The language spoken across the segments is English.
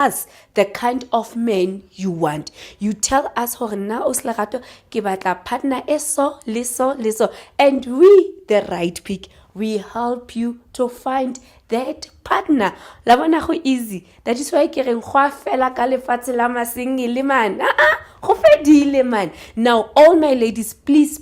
us the kind of man you want. You tell us hore na o Selerato ke batla partner eso le so le so, and we the right pick. We help you to find that partner. La bona go easy. That is why ke reng go a fela ka lefatshe la masingile man. Go fedile man. Now all my ladies, please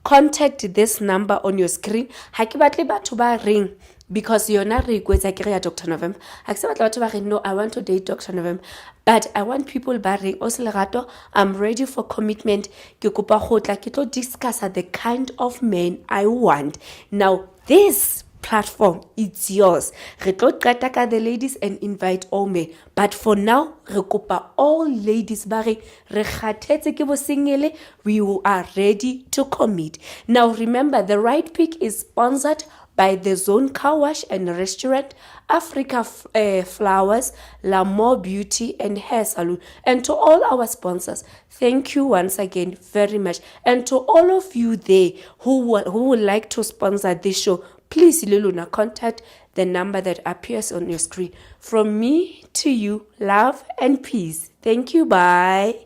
contact this number on your screen. Ha ke batle batho ba ring because yona re ikwetsa ke re ya Dr. November. Ha ke se batla batho ba ring, no, I want to date Dr. November. But I want people ba ring o Selerato, I'm ready for commitment. Ke kopa go tla ke tlo discuss the kind of man I want. Now this platform, it's yours. Re tlo qeta ka the ladies and invite all men. But for now, re kopa all ladies ba re kgathetse ke bo single, we are ready to commit. Now remember, the right pick is sponsored by the Zone Car Wash and Restaurant, Africa Flowers, L'Amour Beauty and Hair Salon. And to all our sponsors, thank you once again very much. And to all of you there who would like to sponsor this show, please, Luluna, contact the number that appears on your screen. From me to you, love and peace. Thank you. Bye.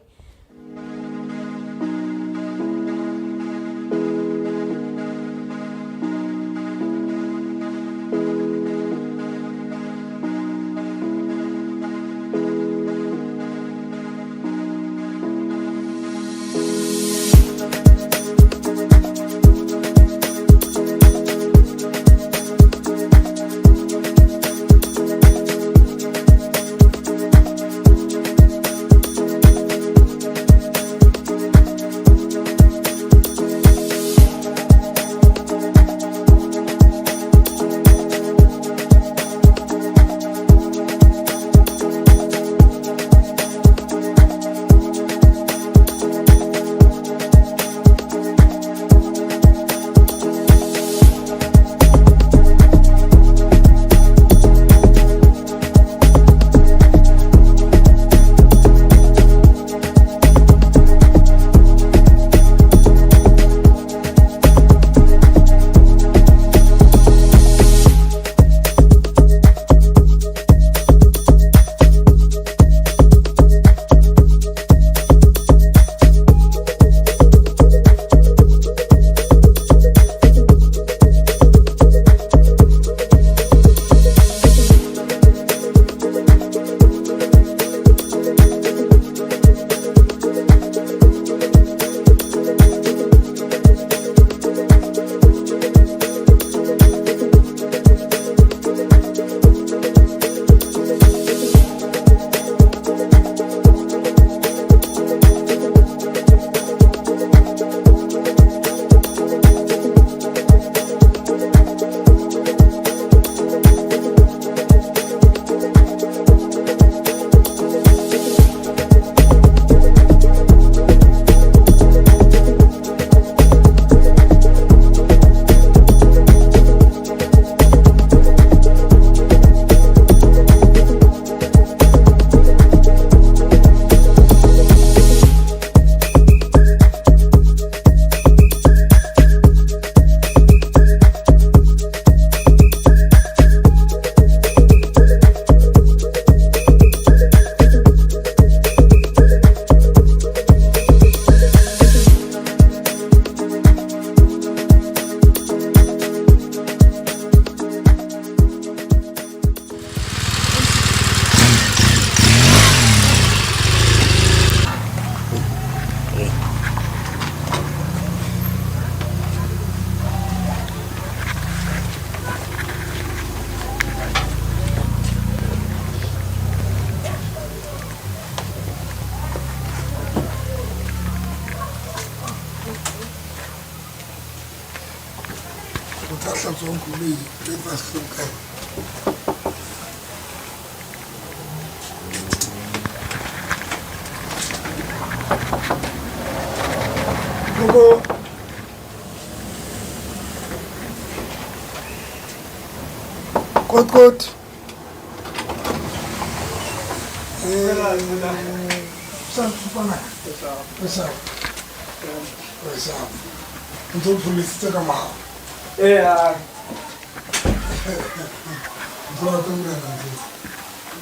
Good.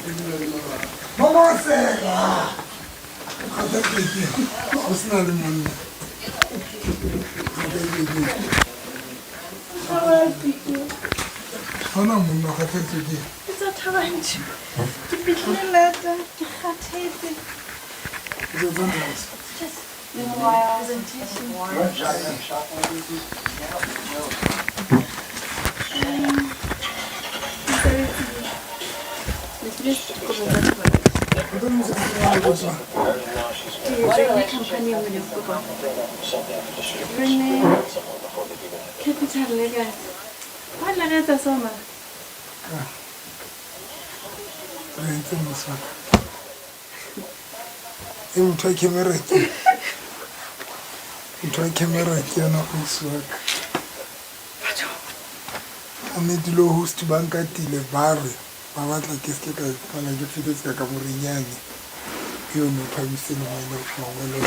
Mama Sega. What's not the money? Hana monna khathetse ke. It's a tabanchu. Ke pitlile lata, ke kgathetse. Ke tsona. Just presentation. Capital Legal. What is the summer? Motho a camera ke. Motho a camera ke yona o swak. A ne dilo host banka tile bare. Ba batla ke se ka kana ke fitse ka morinyane. Yo no phamise no mo fongolo.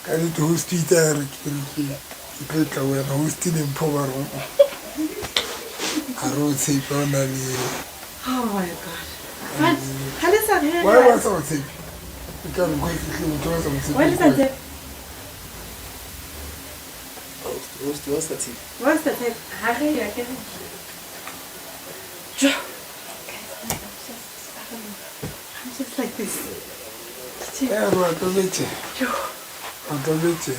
Ka le host itare ke ke tla wena host le mphoba ro. Aro tsipona le. Oh my God. What? How does that happen? Why was I saying? You can't go to something. What is that? What's that thing? What's the tape? Harry, I can. I'm just like this. Yeah, what do you say? What do you say?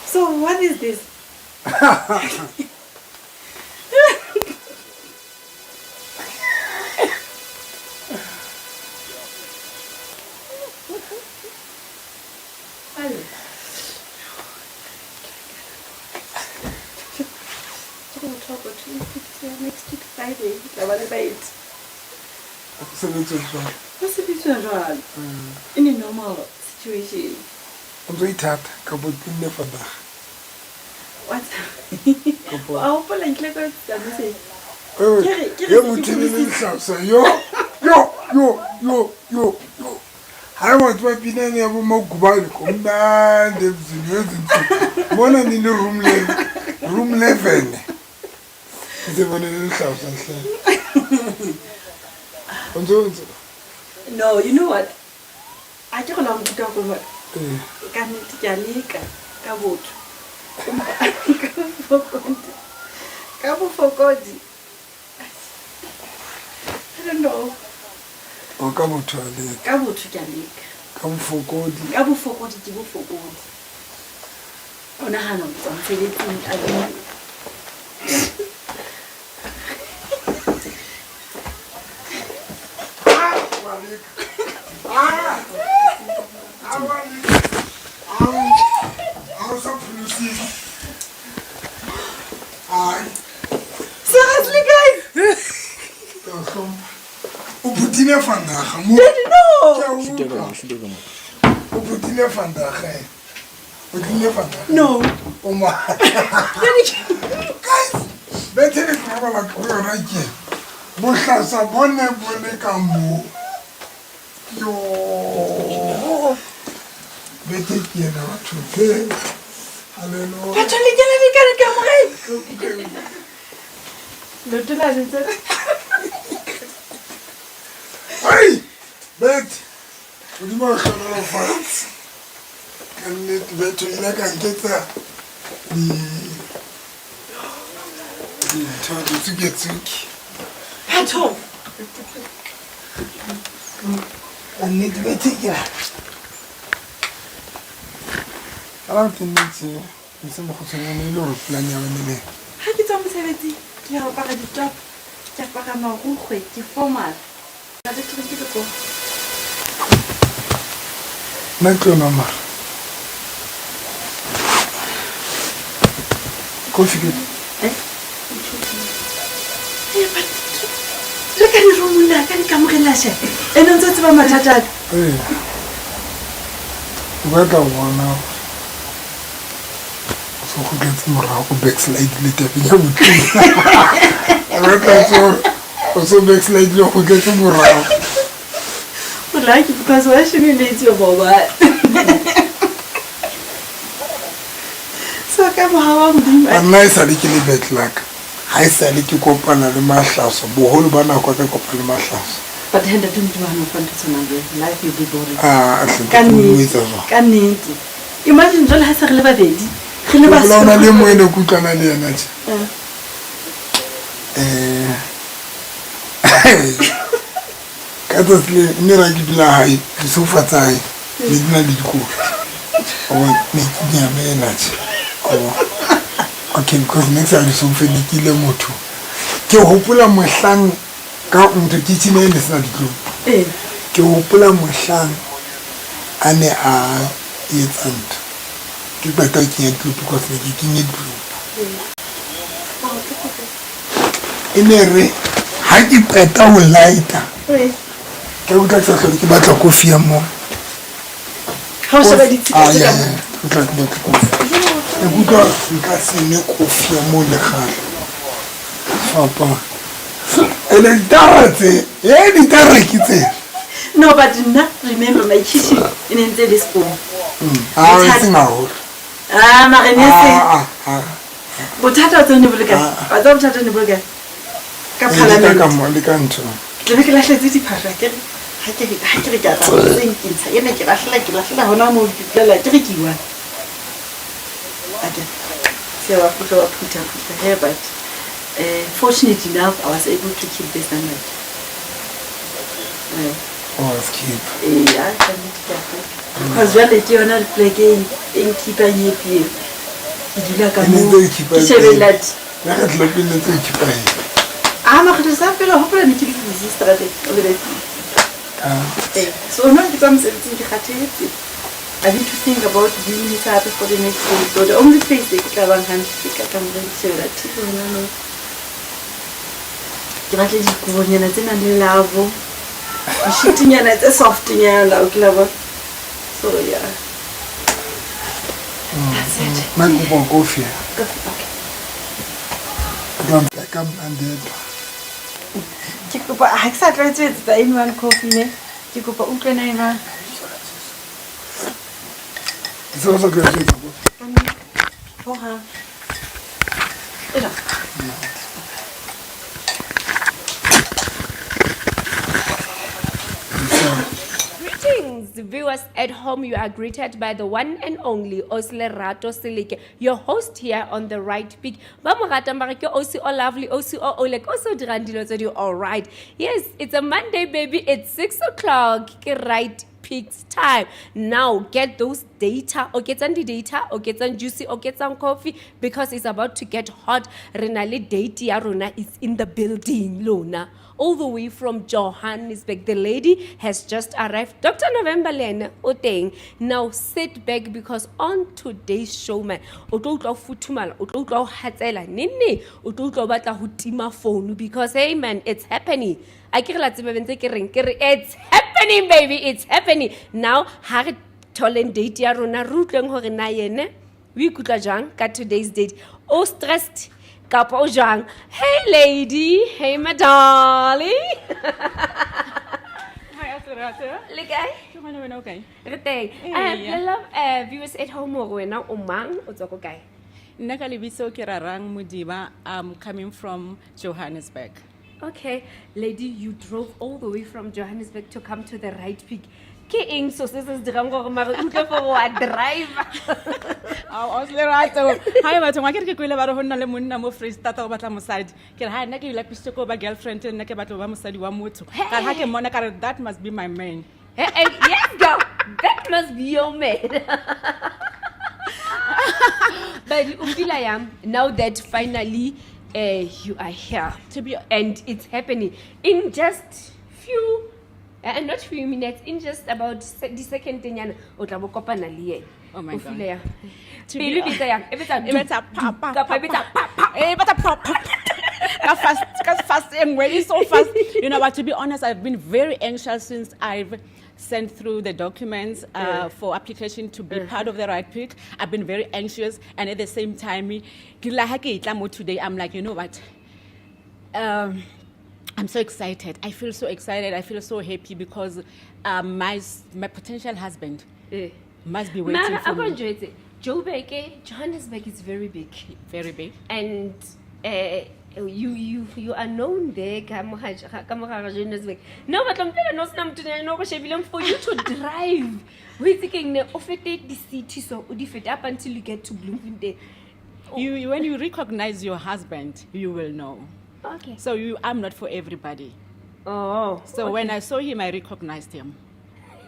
So what is this? Next week Friday, I want to buy it. So it's all. What's the picture wrong? In a normal situation. I'm very tired. Couple things for that. What? I'll put like what's that? Say. You will tell me something. Yo. I want to be in a room of Kubal. Come down, there's one in the room 11. It's a one in the house. No, you know what? I don't know to talk about. Can it Jalika? Kabut. Kabu for God. I don't know. Oh, come to Ali. Kabu to Jalika. Come for God. Kabu for God, you for God. On a hand, I'm feeling I seriously, guys? Uputile fandaga mo. Uputile fandaga. Uputile fandaga. No. Oh my. Guys, better than la corona ke. Bo hlasa bone ka mo. Yo. Better ke na batho ke. Hallelujah. Batho le ke le ka ka mo. Le tla ntse. Hey, bet. What do you want to fight? Can it bet you like I get the told you to get sick? Batho. I need to bet it, yeah. I don't think it's some of the little plan you have. Ha ke tswa mosebetsi ke ya apara ditop ke apara marukgwe ke formal ga ke tswe ke go Naklo mama. Coffee good. le ka di romula ka di kamogela she ene ntse tseba mathata Hey. Weka wona. So go get morago backslide le tape ya boteng. Weka so backslide le go get morago. I like it because why should you need your boba? So come how I'm doing. A nice a little bit like. ha e sale ke kopana le mahlaso boholo ba nako ka kopana le mahlaso but henda tumntwana ufanda tsona le life will be boring a ka nnete imagine jwale ha se re le babedi re le ba lona le moene kutlana le yena tse ka tsile ne ra ke dula hae ke sofa tsae le dina le dikofi o ne nya mena tse okay because next time so fele ke le motho ke hopola mohlang ka ntho ke tsine le sena ditlo ke hopola mohlang ane a yetsant ke batla ke ya ditlo because ne ke kenye ditlo ene re ha ke peta ho lighter ke o tla tsaka ke batla kofi ya mo ha o se ba ditsi ya o tla ke batla kofi e butwa nka sene kofi ya mo le gale papa ele daratse di tarekitse no but nna remember my kitchen in this spoon it's now mara ne se bothata tsone bo le ka ba tsa bothata ne bo le ka ka parliament ka mo le ka ntho le be ke lahletse diphahla ke ha ke re ka tsa senkintsha ene ke lahlela hona mo diplela ke re ke iwa se wa putla here but fortunately enough I was able to keep this number keep yeah because when the journal play game in keep an happy ke dila ka mo ke sebelat la ka tla pele tse keep ai ma re sa pele hopola ne ke di register le le so no ke tsa mosebetsi ke khathetse I need to think about doing this happy for the next day. So the only place they could have hand to pick up and then show that people know. You might just go in and lavo. You shooting and it's a soft in your love. So yeah. That's it. Man go coffee. Okay. Don't pick up and dead. Kikupa exactly it's the in one coffee ne. Kikupa ukenaiva. It's also good. For her. Greetings, viewers at home. You are greeted by the one and only Oslerato Silike, your host here on the Right Peak. Osi o lovely, Osi o Oleg, also Dirandilo, all right. Yes, it's a Monday, baby. It's 6 o'clock. Right Peaks time. Now get those data, or get some data, or get some juicy, or get some coffee, because it's about to get hot. Renali data Rona is in the building, Luna. All the way from Johannesburg. The lady has just arrived. Dr. November Lene Oteng. Now sit back, because on today's show, man, Ototlo Futumala, Ototlo Hatela, Nini, Ototlo Bata Hutima phone, because hey man, it's happening. It's happening, baby. It's happening. Now, Harry Tolen date ya rona rutleng hore na yene. We kutla jang ka today's date. Oh stressed. Kapa o jang. Hey lady. Hey my darling. Hi, Asirata. Lekay? Okay. Reteng. I love viewers at home or wena o mang o tswa ko kae? Nna ka lebitso ke Rarang Modiba. I'm coming from Johannesburg. Okay, lady, you drove all the way from Johannesburg to come to the Right Peak. Ke eng so se se dirang gore mare o tle for wa drive. Asirata. Hi, batho wa ke re ke kwele ba re honna le monna mo Freestata go batla mosadi. Ke re ha nna ke ila piste ko ba girlfriend nna ke batla ba mosadi wa motho. Ka ha ke mona ka re that must be my man. Yes, girl, that must be your man. But Ufila, now that finally you are here and it's happening in just few not few minutes, in just about the second thing Oh my God. Fast anyway, so fast. You know, but to be honest, I've been very anxious since I've sent through the documents for application to be part of the Right Peak. I've been very anxious, and at the same time, today I'm like, you know what? I'm so excited. I feel so excited. I feel so happy because my potential husband must be waiting for me. Joburg, Johannesburg is very big. Very big. And You are known there ka mogara Johannesburg. No but mpela no sna motho no go shebileng for you to drive. We thinking ne o fete the city so o di fete up until you get to Bloemfontein. When you recognize your husband, you will know. Okay. So I'm not for everybody. Oh. So when I saw him, I recognized him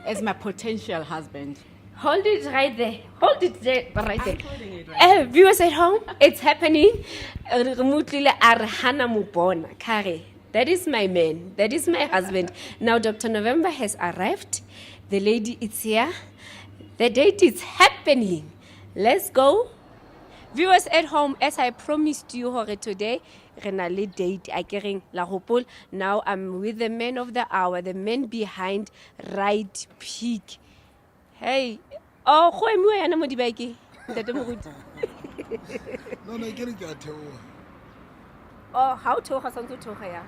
as my potential husband. Hold it right there. Hold it there, right there. holding it right Viewers at home, it's happening. Remutlile Arhana Mubona, Kare. That is my man. That is my husband. Now Dr. November has arrived. The lady is here. The date is happening. Let's go. Viewers at home, as I promised you today, Renale date Akering La Hopol. Now I'm with the man of the hour, the man behind Right Peak. Hey, oh, go eme yana mo dibake. Ntate Moruti. No, ke re ke a theoha. Oh, how to ga santse to ya.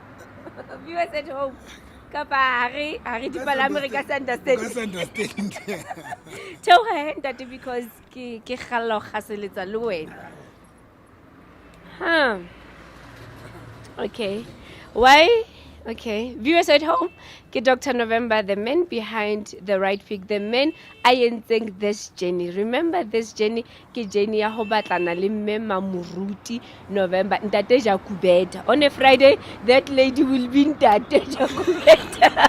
Viewers at home. Kapa hari di palame re ka se understand. Ka se understand. Tell her that because ke galo gaseletsa le wena. Okay. Why? Okay. Viewers at home, ke Dr. November, the man behind the Right Peak, the man I think this journey. Remember this journey, ke journey ya ho batlana le mme Mamuruti November. Ntate Jakubeta. On a Friday, that lady will be Ntate Jakubeta.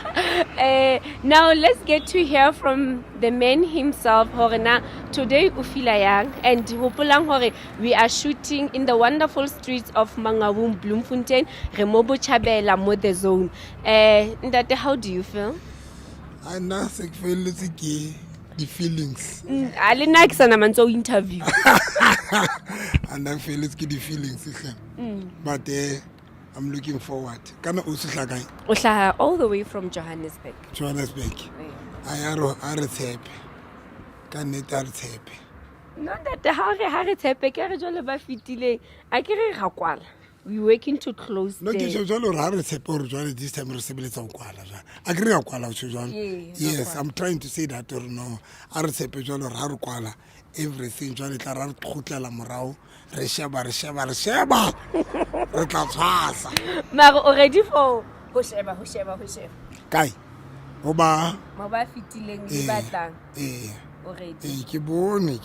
Now let's get to hear from the man himself. Horena today ufila yang and hopolang hore we are shooting in the wonderful streets of Mangaung, Bloemfontein, Remobo Chabela, mo the zone. Ntate, how do you feel? I know se ke feletse ke the feelings. A le nna ke sana mantso interview. And I feel it's the feelings. But I'm looking forward. Kana o se hlakae? O hlaha all the way from Johannesburg. Johannesburg. I are tshepe. Ka nnete a re tshepe. No, ntate ha re tshepe ke re jole ba fitileng. A ke re ga kwala. We working to close No, ke the jalo ha re tshepe hore jwale this time re sebeletsa go kwala jwale. A ke re ga kwala o jwale. Yes, I'm trying to say that or no. A re tshepe jwale ha re kwala everything jwale tla ra re tlhotlela morao. Re sheba. Re tla tshwasa. Mara already for ho sheba. Kae? Ho ba Ma ba fitileng le batlang already. ke bone.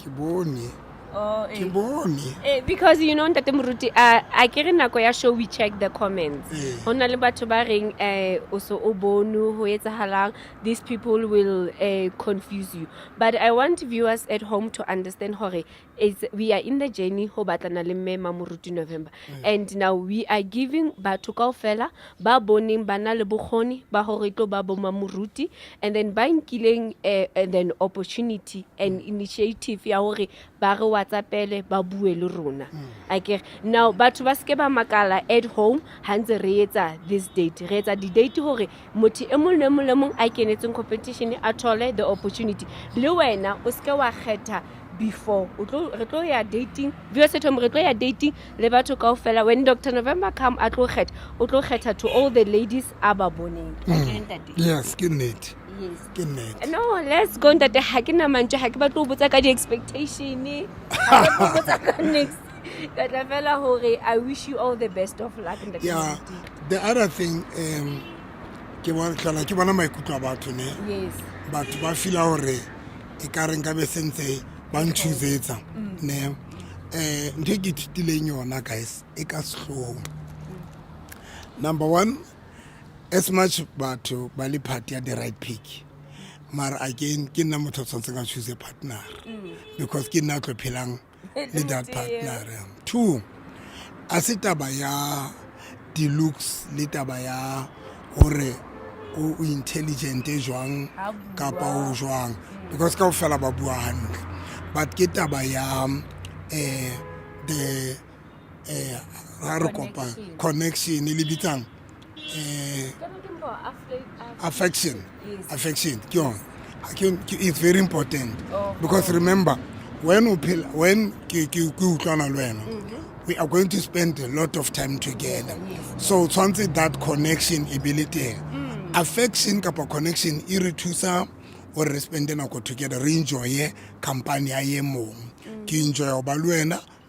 Oh, Ke bone. Because you know Ntate Moruti a ke re nako ya show we check the comments. Hona le batho ba reng o so o bonu ho etsahalang, these people will confuse you. But I want viewers at home to understand hore we are in the journey ho batlana le mme Mamuruti November. And now we are giving batho kaofela ba boneng bana le bokgoni ba hore tlo ba bo Mamuruti, and then ba nkileng and then opportunity and initiative ya hore ba re WhatsAppele ba bue le rona. Akere now batho ba ske ba makala at home hantse re etsa this date, re etsa di date hore motho e mong le mong a kenetseng competition a thole the opportunity. Le wena o ske wa kgetha before re tlo ya dating, viewers at home, re tlo ya dating le batho kaofela. When Dr. November come a tlo kgetha to all the ladies aba boneng. Yes, ke nnete. Yes. Ke nnete. No, let's go Ntate, ha ke na mantswe, ha ke batlo botsa ka di expectation. Ha ke botsa ka next. Ka tla fela hore I wish you all the best of luck in the Yeah, community. the other thing ke bona maikutlo a batho ne. Yes. Batho ba fila hore e ka reng ka be sentse ba ntshuzetsa ne. Ntho ke thitileng yona guys e ka sehlong. Number 1, as much batho ba le party ya the Right Peak, mara again ke nna motho tshwantse ka choose a partner because ke nna tlo phelang le that partner. 2, a se taba ya di looks le taba ya hore o intelligent jwang kapa o jwang, because ka o fela ba bua hantle, but ke taba ya the connection le bitsang affection. Ke yona. It's very important because remember when ke utlwana le wena, we are going to spend a lot of time together. So tshwantse that connection ability affection kapa connection e re thusa or re spend nako together, re enjoy company ya ye mong, ke enjoy ba le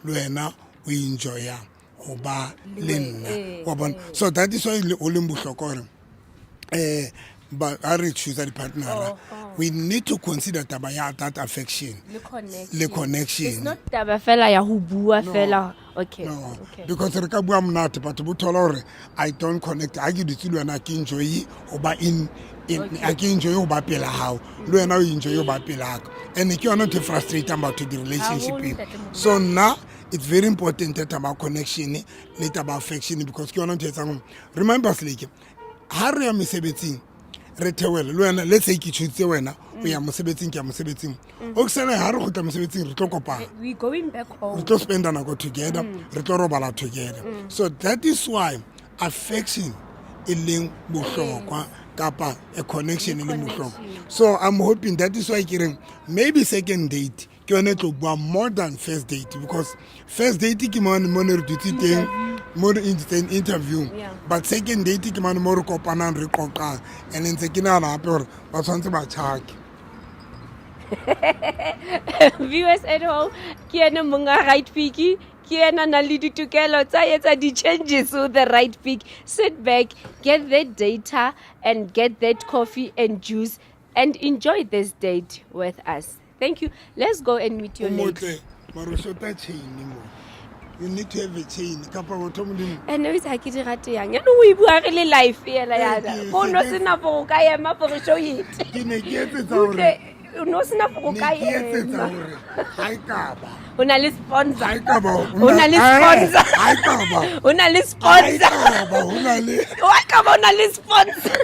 wena o enjoy ho ba le nna wa bona. So that is why o leng bohlokwa hore but I choose the partner. We need to consider taba ya that affection, le connection. It's not taba fela ya ho bua fela. Okay. No, Okay. because re ka bua monate but bo thola hore I don't connect. I ke ditse le wena ke enjoy ho ba in I ke enjoy ho ba pela hao. Le wena o enjoy ho ba pela hao. And ke yona to frustrate about the relationship. So now it's very important that about connection le taba affection because ke yona to etsang. Remember Slake. Ha re ya mesebetsing re thewele le wena let's say ke tshutse wena o ya mosebetsing ke ya mosebetsing o ksela ha re go tla mosebetsing re tlo kopana We going back home. re tlo spend nako together re tlo robala together so that is why affection e leng bohlokwa kapa a connection e leng bohlokwa so I'm hoping that is why ke reng maybe second date ke yone tlo bua more than first date because first date ke mo re dutse teng more in interview but second date ke mane mo re kopanang re qoqang and ntse ke nana hape hore ba tshwantse ba chake Viewers at home, ke ena monga right pick, ke ena na le ditokelo tsa etsa di changes with the right pick. Sit back, get that data and get that coffee and juice and enjoy this date with us. Thank you. Let's go and meet your lady. maro shota chain mo you need to have a chain kapa motho mo dimo And now it's ha ke di rate yang. Ya no o bua re le live ela yana. Go no sena for ka ema for show it. ke ne ke etsetsa hore No sena for ka ke etsetsa ema. hore ha ikaba O na le sponsor. ha ikaba O na le sponsor. ha ikaba O na le ha sponsor. ikaba ho na le Wa ka ba o na le sponsor.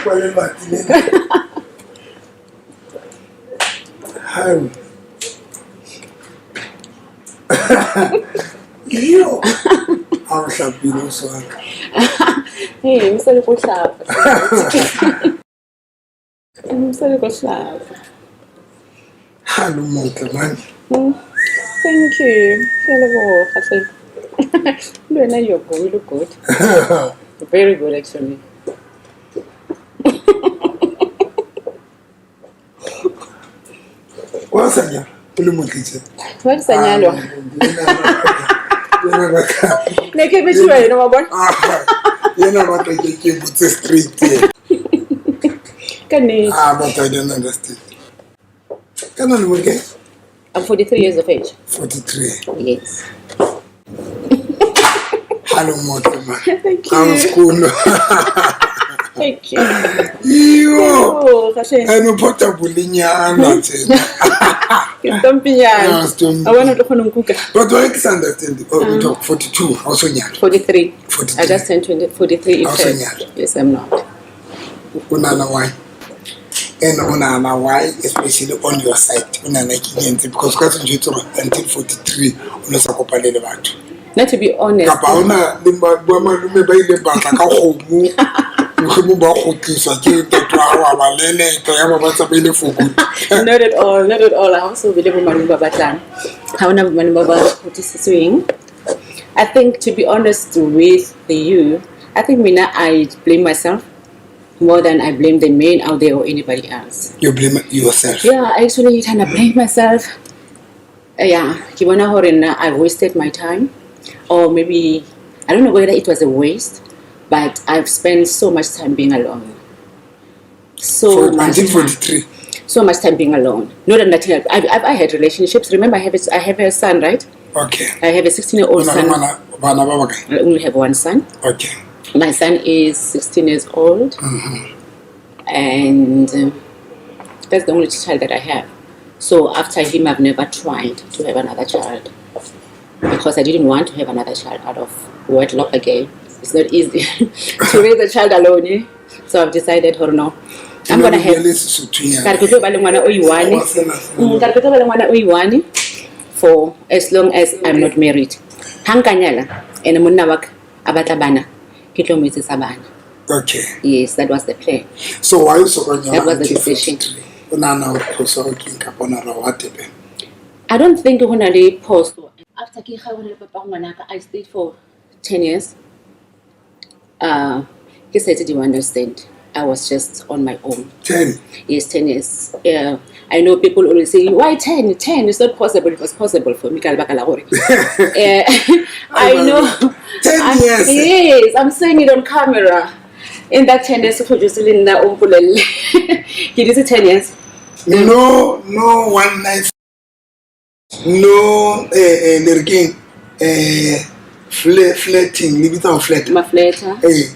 kwale batile hayi yo awuhlabile uswaka Hey, msali kuhlaba. Msali kuhlaba. hallo monke man Thank you. Hello, Hassan. You're good. You look good. Very good, actually. wasanya ule motlice What is Sanyalo? Neke bichwe, you know what? yena batla ke botse straight Kani. but I don't understand kana le moke I'm 43 years of age. 43 Yes. hallo monke man Thank you. I'm cool Thank you. yo Oh, Hassan. ano portable nyana tsena Stompinyana. Stompi. I want to go on cooker. but I can understand oh talk 42 also nyana 43. 43. I just turned 43 in Also Feb. nyana. Yes, I'm not. unana why and unana why especially on your side unana kiyenze because ka se jwetso until 43 una sa kopalele batho Not to be honest. kapa ona le ba malume ba ile ba tla ka gomo mo ba go tlisa ke tetwa wa ba lele to ya ba tsa bele for good Not at all, not at all. I also believe in Manumba Batlan. How na Manumba swing. I think, to be honest with you, I think Mina, I blame myself more than I blame the men out there or anybody else. you blame yourself Yeah, I actually kind of blame myself. Yeah, Kibana Horena, I wasted my time. Or maybe, I don't know whether it was a waste, but I've spent so much time being alone. So much until time. 43 so much time being alone. Not that I had relationships. Remember, I have a son, right? Okay. I have a 16-year-old son. Bana ba bakae? I only have one son. Okay. My son is 16 years old, and that's the only child that I have. So after him, I've never tried to have another child because I didn't want to have another child out of wedlock again. It's not easy to raise a child alone. Eh? So I've decided, or no, I'm gonna have. For as long as I'm not married. Hankanyala and munawak abata bana. Okay. Yes, that was the plan. So why you so That was the decision. I don't think when I post after I stayed for 10 years. He said, "Do you understand? I was just on my own." 10. Yes, 10 years. I know people always say, "Why 10? 10 it's not possible." It was possible for me. I know. 10 years. Yes, I'm saying it on camera. In that 10 years, he did 10 years. No one night. No, flirting. Leave it on flirting. My flatter. Hey.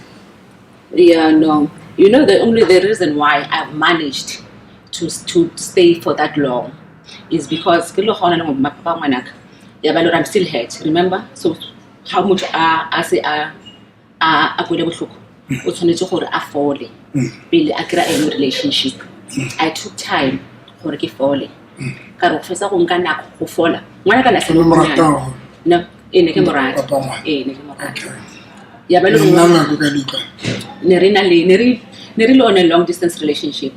Yeah, no. You know, the reason why I've managed to stay for that long is because I'm still hurt. Remember? So how much I say I could have fall. Really, I create a new relationship. I took time for a fall. Karofesa kungana kufola. Mwana kana sema no, ineke morata. Ineke morata. Ya balo Nerilo on a long distance relationship.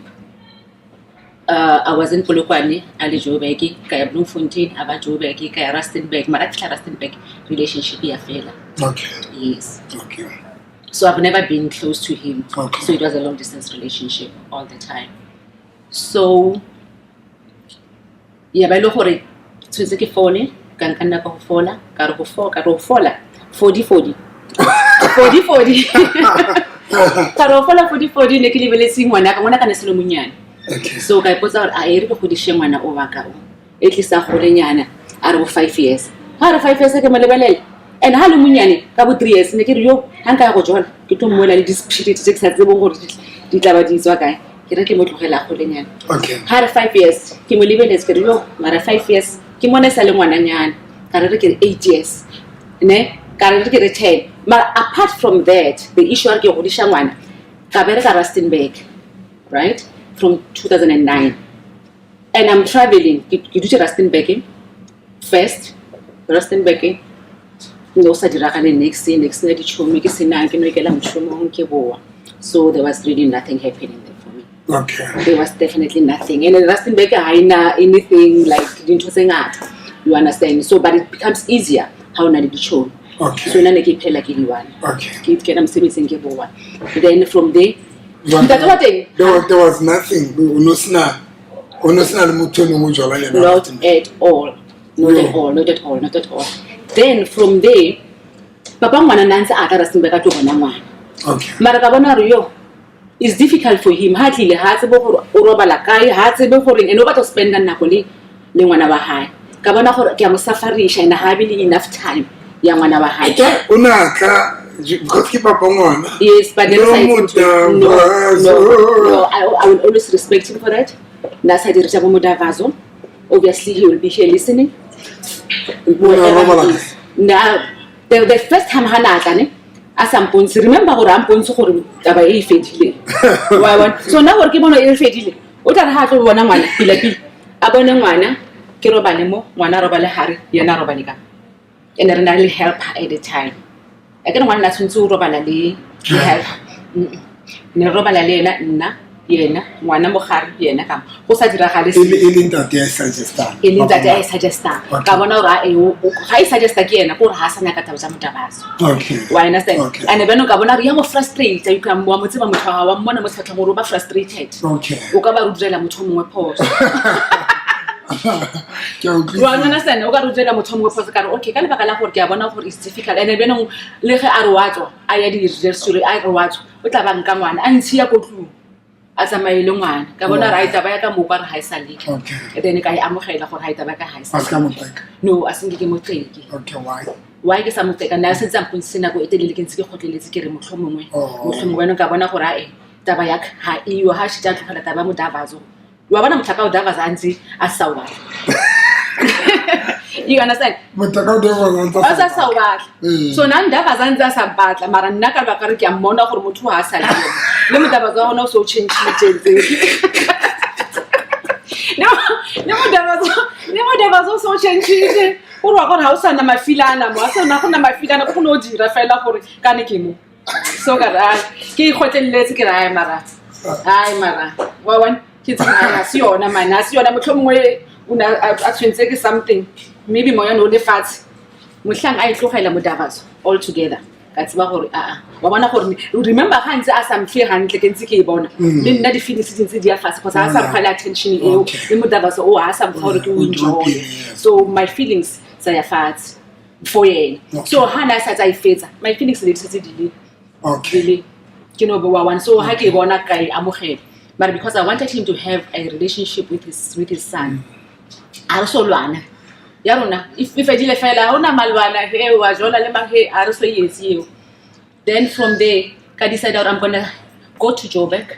I was in Polokwane, Ali Jobeki, Kaya Bloemfontein, Aba Jobeki, Kaya Rustenburg, Maratla Rustenburg relationship here fella. Okay. Yes. Okay. So I've never been close to him. Okay. So it was a long distance relationship all the time. So yeah, by Lohore, Suzuki Fone, Kankana Fola, Karofola, 40. Karofola 40 nekilibele singwana kamona kana selo munyana. Okay. So I put out a eri ko kudishe mwana o baka o. At least a hole nyana are 5 years. Ha 5 years ke malebelele. And halu munyane ka bo 3 years ne ke yo hanka go jona ke tlo moela le dispiriti tse ke sa tsebo gore di tla di tswa kae. Ke re ke mo tlogela hole nyana. Okay. Ha 5 years ke mo lebeletse ke yo mara 5 years ke mona sa le ngwana nyana. Ka re ke 8 years. Ne ka re ke 10. But apart from that, the issue are ke go disha ngwana ka bereka Rustenburg, right? From 2009. And I'm traveling. You do Rustenburg first. Rustenburg. No sadiragane next na di chomi ke sina ke no ikela mtshomo ke boa. So there was really nothing happening there for me. Okay. There was definitely nothing. And in Rustenburg haina anything like dintho tsengata. You understand? So but it becomes easier how na di chomi. Okay. So nane ke phela ke diwana. Okay. Ke na msebetsing ke boa. Then from there There was nothing. Not at all. Then from there, Papa Mwana Nansa Rustenburg to Bonamwa. Okay. Maracabona Rio. It's difficult for him. Hardly has a book or Balakai, has a book and over to spend on Napoli, Linguanaba High. Cabana for Gamusafarish and hardly enough time. Yamanaba High. Because keep up on one. Yes, but no, I will always respect him for that. That's how Vazo. Obviously, he will be here listening. Now, the first time Hanatane, as some points, remember what I'm going to so now we're going to fedile. What are hard to one man, Pilapi, Abonamana, Kirobanemo, Wanarobale Harry, Yanarobanica. And I really help her at the time. I don't want to do Robalali, help. Robalali, na, Yena, one number hard, Yena, who said Rahalis. In that I suggest that. Gavana, I suggest again, a poor Hasanaka Tabas. Okay. Why understand? And if no Gavana, you are frustrated, you can one with one of Mutamuruba frustrated. Okay. Ukaba Rudrella Mutumu post. You understand? Ugarujela Mutumu post. Okay, can Bacala for Gavana for is difficult. And then Lehe Arwato, I had his restory, I watch, but Abankaman, and see a good. a tsamaile ngwana ka bona right ba ya ka mopa re ha isa leke Okay. then ka I amogela gore ha ita ba ka ha isa Aska moteka. no asinge ke motleki Okay, why? why ke sa motleka na se tsa mpone sena go etelele ke ntse ke gotleletse ke re motlhomongwe Oh. motlhomongwe ka bona gore a taba ya ha iyo ha shi tla tlogela taba mo Davazo wa bona motlaka o Davazo antsi a sawa you understand Moteka o deva a sa sawa Mm. so na Davazo antsi a sa batla mara nna ka ba ka re ke a mmona gore motho ha sa le mo Davazo wa ona o so change ne mo Davazo so change o re wa gore ha o sana mafilana mo a sa na go na mafilana go no dira fela gore ka ne ke mo so ka ra ke ikgotleletse ke ra mara wa wan ke tsaya si yona mana si yona motlhomongwe una a tshwentse ke something maybe moya no le fats mohlang a itlogela mo Davazo all together ka tseba gore wa bona gore remember ga ntse a sa mfle hantle ke ntse ke e bona le nna di feelings tse di a fase because a sa mfala attention eo le mo Davazo o a sa mfa gore ke o enjoy so my feelings tsa ya fats for yena so hana sa tsa ifetsa my feelings le tse di Okay. really you know wa one so ha ke bona ka I amogela but because I wanted him to have a relationship with his son a so lwana ya rona if edile fela ona malwana he wa jola le mang he a re so yesi then from there ka decide I'm going to go to Joburg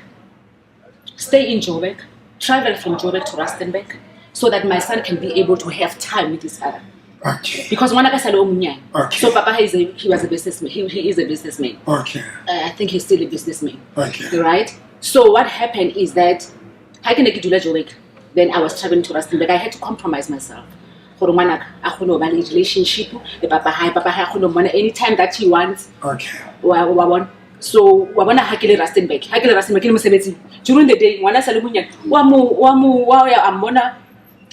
stay in Joburg travel from Joburg to Rustenburg so that my son can be able to have time with his father Okay. because ngwana ka sale o monyane Okay. so papa he was a businessman he is a businessman Okay. I think he's still a businessman Okay. right so what happened is that I can get to Joburg then I was traveling to Rustenburg I had to compromise myself gore ngwana a khone ba le relationship le papa ha a khone mona anytime that he wants Okay. wa bona so wa bona ha ke le Rustenburg ke le mosebetsi during the day ngwana sa le monyane wa ya amona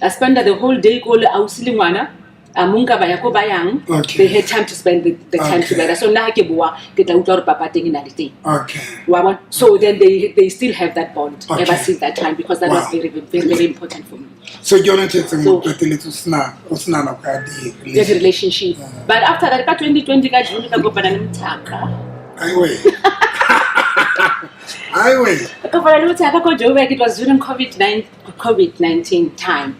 I spend the whole day go le ausi le ngwana amunka ba ya ko bayang Okay. they had time to spend the time Okay. together so na ha ke bua ke tla utlwa gore papa teng ina le teng Okay. Wow. So then they still have that bond Okay. ever since that time because that Wow. was very important for me. So yona tshetse So- mo peteletse o sna na ka di There's a relationship. But after that, ka 2020 ka June ka kopana le Mthaka. Aiwe. Aiwe. Ka kopana le Mthaka ko Joburg it was during COVID-19 time.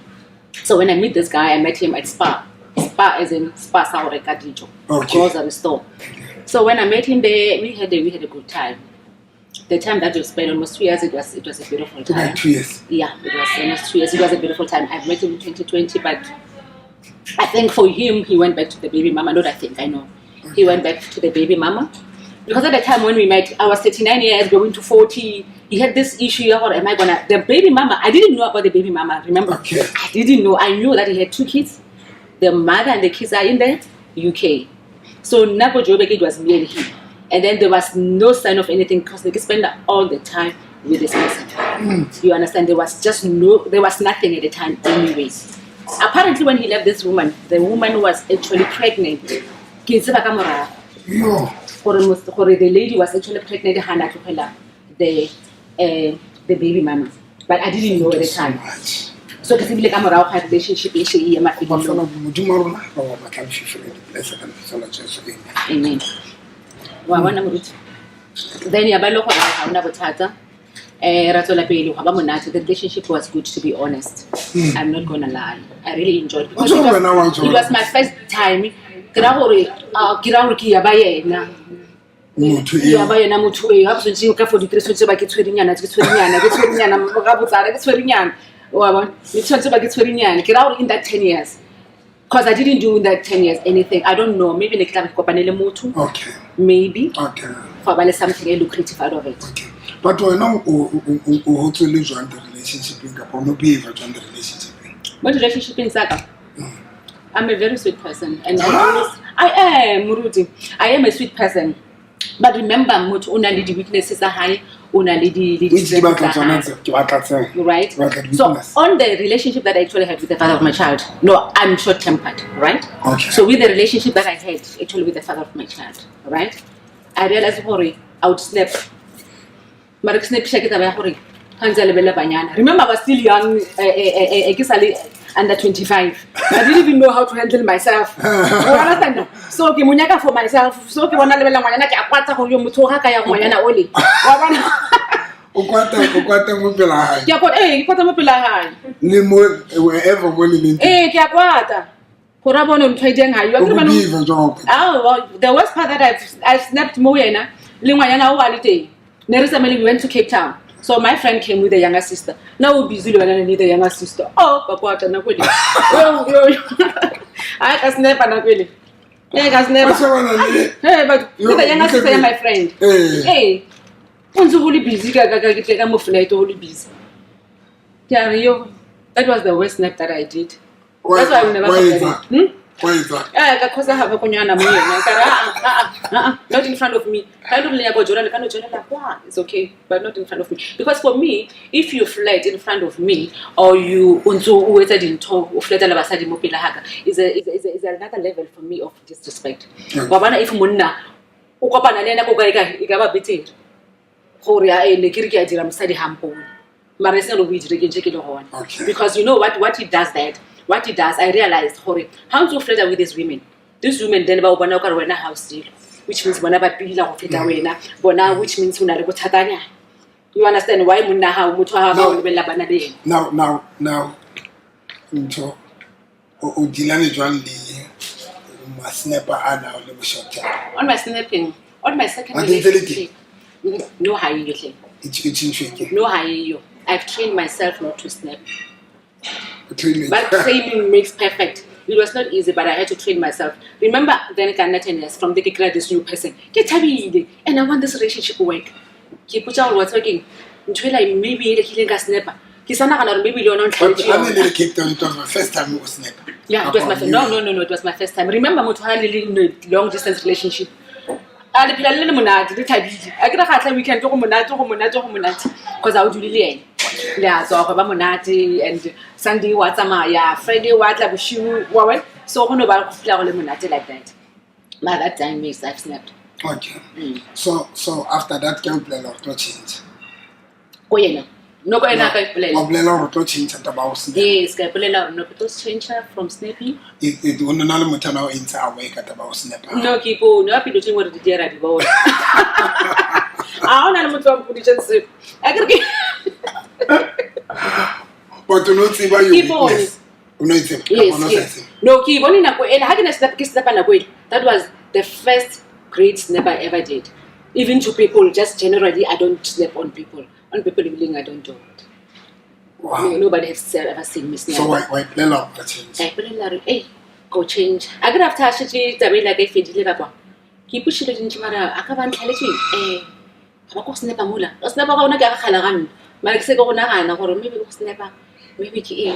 So when I meet this guy, I met him at Spa as in Spa Saure Kadijo. Okay. Grocery store. So when I met him there, we had a good time. The time that we spent almost 2 years, it was a beautiful time. About 2 years. Yeah, it was almost 2 years. It was a beautiful time. I met him in 2020, but I think for him, he went back to the baby mama. Not I think, I know. He went back to the baby mama. Because at the time when we met, I was 39 years, going to 40. He had this issue, or am I gonna... The baby mama, I didn't know about the baby mama, remember? Okay. I didn't know. I knew that he had 2 kids. The mother and the kids are in the UK. So Nako Joburg, it was me and him. And then there was no sign of anything because they could spend all the time with this person. You understand? There was nothing at the time anyways. Apparently when he left this woman, the woman was actually pregnant. Ke tseba ka morao. Yo. Gore the lady was actually pregnant hana tlogela the baby mama. But I didn't know at the time. So ke tsebile ka morao ga relationship e she e ema Ba fela fela. modimo rona ba ba tla fifela di place ka tsela tse Amen. Wa bona moruti. Then ya ba le gore ha ona bothata. Ra tswela pele ga ba monate. The relationship was good, to be honest. I'm not gonna lie. I really enjoyed it. Because What's wrong now, what's it wrong? was my first time. Kira gore ke ya ba yena. motho Ya ba yena motho e ha botse ka 43 tshwetse ba ke tshwerinyana ga botsara ke tshwerinyana. Wa bona ke tshwetse ba ke tshwerinyana. Kira gore in that 10 years. Because I didn't do in that 10 years anything. I don't know. Maybe like kopane le motho. Okay. Maybe. Okay. For about something lucrative out of it. Okay. But wena o hotse le jwang the relationship ka pa no behave jwang the relationship. What relationship in Saka? I'm a very sweet person, and I am Muruti. I am a sweet person. But remember, much una the weaknesses are high, una the strengths are high. Right? So on the relationship that I actually had with the father of my child, no, I'm short-tempered, right? Okay. So with the relationship that I had actually with the father of my child, right? I realized I would snap. But snap shake it away. Remember, I was still young, under 25. I didn't even know how to handle myself. So, ke munyaka for myself. So, ke bona lebela ngwana ke akwatsa go yo motho ga ka ya ngwana oli. Wa bona? o kwata mo pela hae ke a kwata ke kwata mo pela hae le mo wherever mo le leng ke a kwata go ra bone ntho e deng ha yo o biva jwang well, the worst part that I've snapped mo yena le ngwanyana o ga le teng ne re samele we went to Cape Town. So my friend came with a younger sister. Now we're busy when I need a younger sister. Oh, Papa, na kweli. I can never na kweli. I can never. Hey, but with a younger sister, my friend. Hey, once you busy, I mo flight only busy. Yeah, that was the worst snap that I did. That's why I will never forget it. Why is that? Because I have a kunyana mo yena. Not in front of me. I don't like go Jordan. Can Jordan like it's okay, but not in front of me. Because for me, if you flirt in front of me or you unzo waited in tow, flirt ala basadi mo pela haga is another level for me of disrespect. Babana if munna o kopana le nna go ka ikaba betere. Gore ya le kiriki a dira mosadi hampo. Mara se lo bidire ke ke le gona. Because you know what he does that. What he does, I realized, how to flirt with these women. These women then about bona ka wena house deal, which means bona ba pila go feta wena, bona which means una le bothatanya. You understand why munna ha motho ha ba o lebella bana le yena. Now. Nto o dilane jwang le ma snapper ana o le bo short term. On my snapping, on my second relationship. No high you. No high you. I've trained myself not to snap. But training makes perfect. It was not easy, but I had to train myself. Remember, then Canadians from the get this new person. Get happy, and I want this relationship to work. Keep put out what's working. Maybe the killing a snapper. He's not maybe you're not. I mean, Cape Town, it was my first time with snapper. Yeah, it was my first. No, it was my first time. Remember, Motuhali in a long distance relationship. I did a little monad, the type. I got a hard we can talk monad because I would really. Yeah, so Monati and Sandy Watamaya, Friday Watabushu, Warren, so on about flower lemonade like that. By that time, yes, I've snapped. Okay. So after that, can play or to change? Oh, yeah, no, but I play. Or play or to change at about yes, I play no to change her from snapping. It will not maternal into our wake at about snapper. No, people, no, happy to do what the dear at the board. I don't know what to say. I can get. But to not see why you keep on. Yes. No, keep on in a way. And how can I snap on a way? That was the first great snap I ever did. Even to people, just generally, I don't snap on people. On people living, I don't do it. Wow. Nobody has ever seen me snap. So why play love the change? I play love. Hey, go change. I got after actually the way like I feel deliver. Keep pushing it into my. I can't tell you. How go snap a mula? Snap a one get a halagan. Maybe go snapper, maybe ki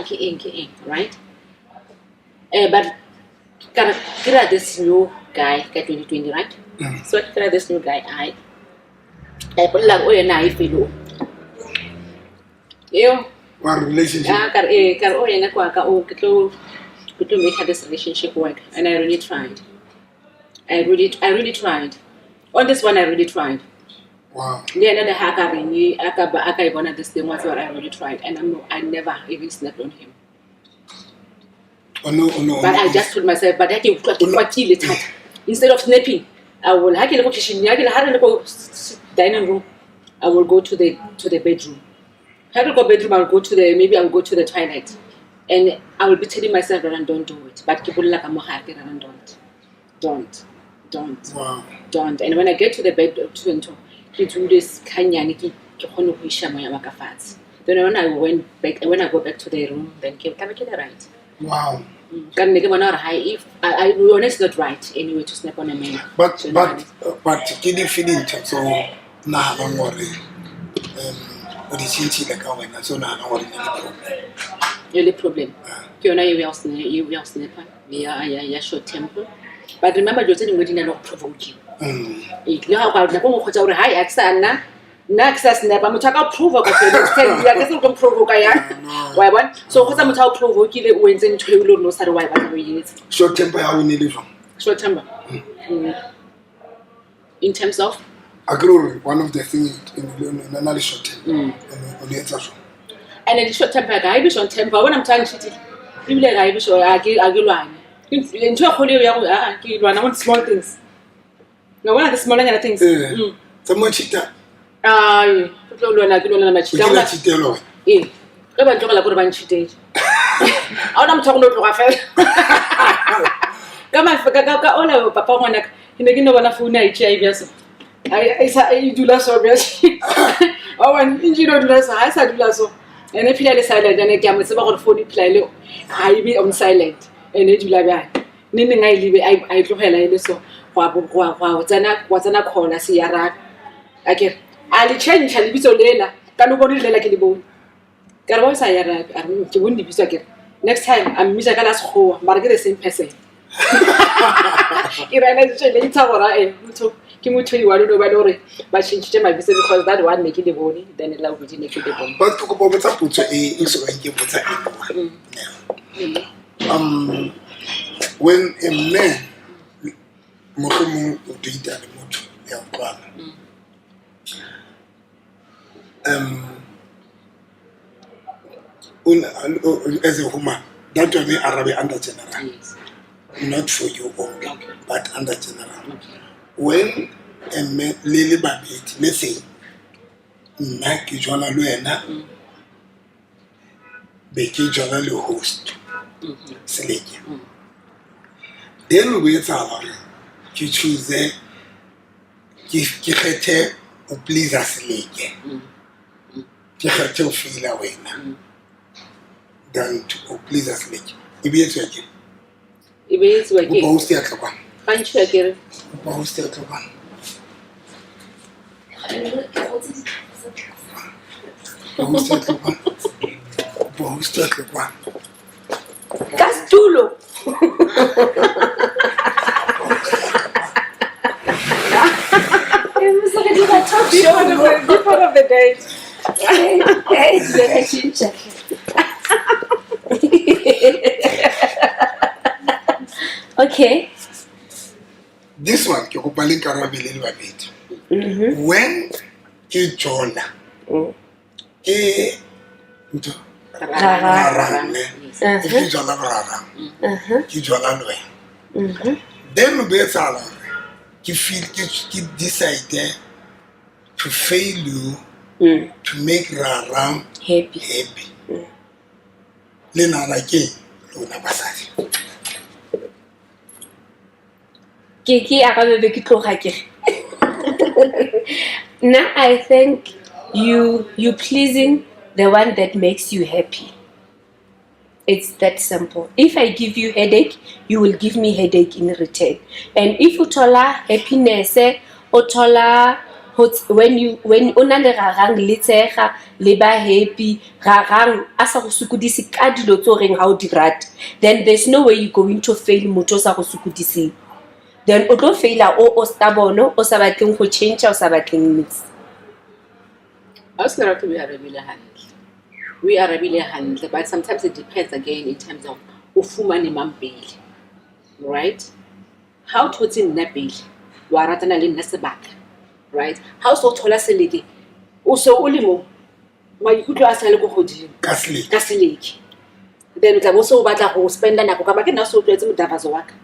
right? But get this new guy, get 2020, right? So get this new guy, I put like oil knife you. One relationship. To make this relationship work, and I really tried. I really tried. On this one, I really tried. Wow. Yeah, another hacker one of this thing was what I really tried, and I never even slept on him. Oh no. But I just told myself, but I can kill it. Instead of snapping, I will go dining room. I will go to the bedroom. I will go bedroom. I will go to maybe I will go to the toilet, and I will be telling myself that I don't do it. But people like I'm happy and don't. Wow. Don't. And when I get to the bed, ke do this kanyane ke kgone go isha moya wa ka fatshe. Then when I go back to the room, then ke right. Wow. Can make one high if I honest not right anyway to snap on a man. But ke di feeling so na ba ngore o di tshintshi le ka wena so na ngore le problem. Ke yona you will snap ya short temper. But remember you're telling me not provoke you. Le ha ba go khotsa ore hi aksana Naxas never mutaka provoke to the extent you are getting provoke ya. Why one? So khotsa mutaka provoke ile o entse ntho e lo no sa re why ba go yetsa. Short temper ya o ne le jwang? Short temper. In terms of agree one of the things in another short temper. And in short temper guy be short temper when I'm telling shit. Ibile guy be so agilwane. Into khole ya ke lwana on small things. No one of the smaller things. Someone cheated. tlo lwana ke lwana o machita ke la tshitelo wena eh ke ba ntlo la gore ba ntshitetse a ona motho go no tloga fela ka mafeka ka ola papa ngwana ka ne ke no bona phone a itse bia so ai dula so bia o wan injino dula so ha sa dula so ene phila le silent ene ke a mo tseba gore phone phila le ha e be on silent ene dula bia ne ngai libe ai tlogela ile so wa tsana khona se ya ra akere ali change ali bitso lela ka no bona lela ke le bona ka re ba sa ya ra ke bone bitso akere next time I'm misa ka la sekgowa mara ke the same person ke rena tse le tsa gora motho ke motho wa lo ba lore ba change my bitso because that one make le bone then la go di ne ke le bone ba tlo go botsa potso e so ga ke botsa when a man mohlomong o date le motho ya utlwana as a woman that will be Arabic under general yes not for you only Okay. but under general okay when a man lele babedi let's say nna ke jwana le wena be ke jwana le host seleke then o etsa gore ke choose ke kgethe o please seleke ke kgethe o feel wena than to please seleke e be etsa ke e be it's o working ba host ya tlhokwana pantšho akere o ba host ya tlhokwana ba host ya tlhokwana Ka stulo. be part of the date Okay. this one ke go paleng karabele le babedi when ke jola ke ntho rarang ke jola rarang ke jola le wena then o be tsala ke feel ke decide to fail you to make rarang Happy. le nana ke lona basadi Kiki akabe ke tloga ke. Now I think you pleasing the one that makes you happy. It's that simple. If I give you headache, you will give me headache in return. And if you tola happiness, o tola when ona le rarang le tsega le ba happy rarang asa go sukudisi ka dilo tso reng ha o di rata, then there's no way you going to fail motho sa go sukudisi. Then o tlo faila o stubborn o sa batleng go change o sa batleng mix. us not to be arabile handle we are arabile handle but sometimes it depends again in terms of ufumane mambili right how to in nabili wa ratana le nna sebaka right how so thola seleke o so o lemo ma ikutlo a sa le go godimo ka seleke ka seleke then tla bo so batla go spenda nako ka ba ke na so tletse modabazo wa ka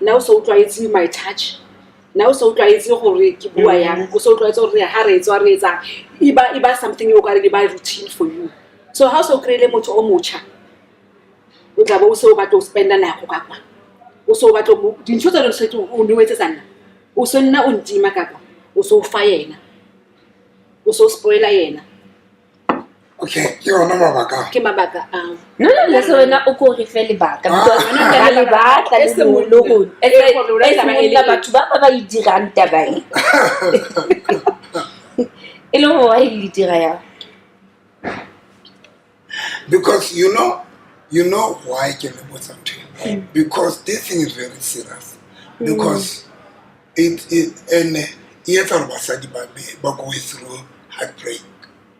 now so tlwaetse my touch now so tlwaetse gore ke bua yang o so tlwaetse gore ha re etswa re etsa iba something you ka re ba routine for you so how so create motho o mocha o tla bo so batla o spenda nako ka kwa o so batla dintho tsa re setso o ne wetse tsana o so nna o ntima ka kwa o so fa yena o so spoiler yena okay ke ona mabaka ke mabaka a No, let's wena o ko re fe lebaka because Ah. ka le batla E se le mo- lo go e le gore o la taba e le- batho ba ba e dirang taba e e le go wa e dira ya because you know why can I put something because this thing is very serious because it and yet our basadi ba go through heartbreak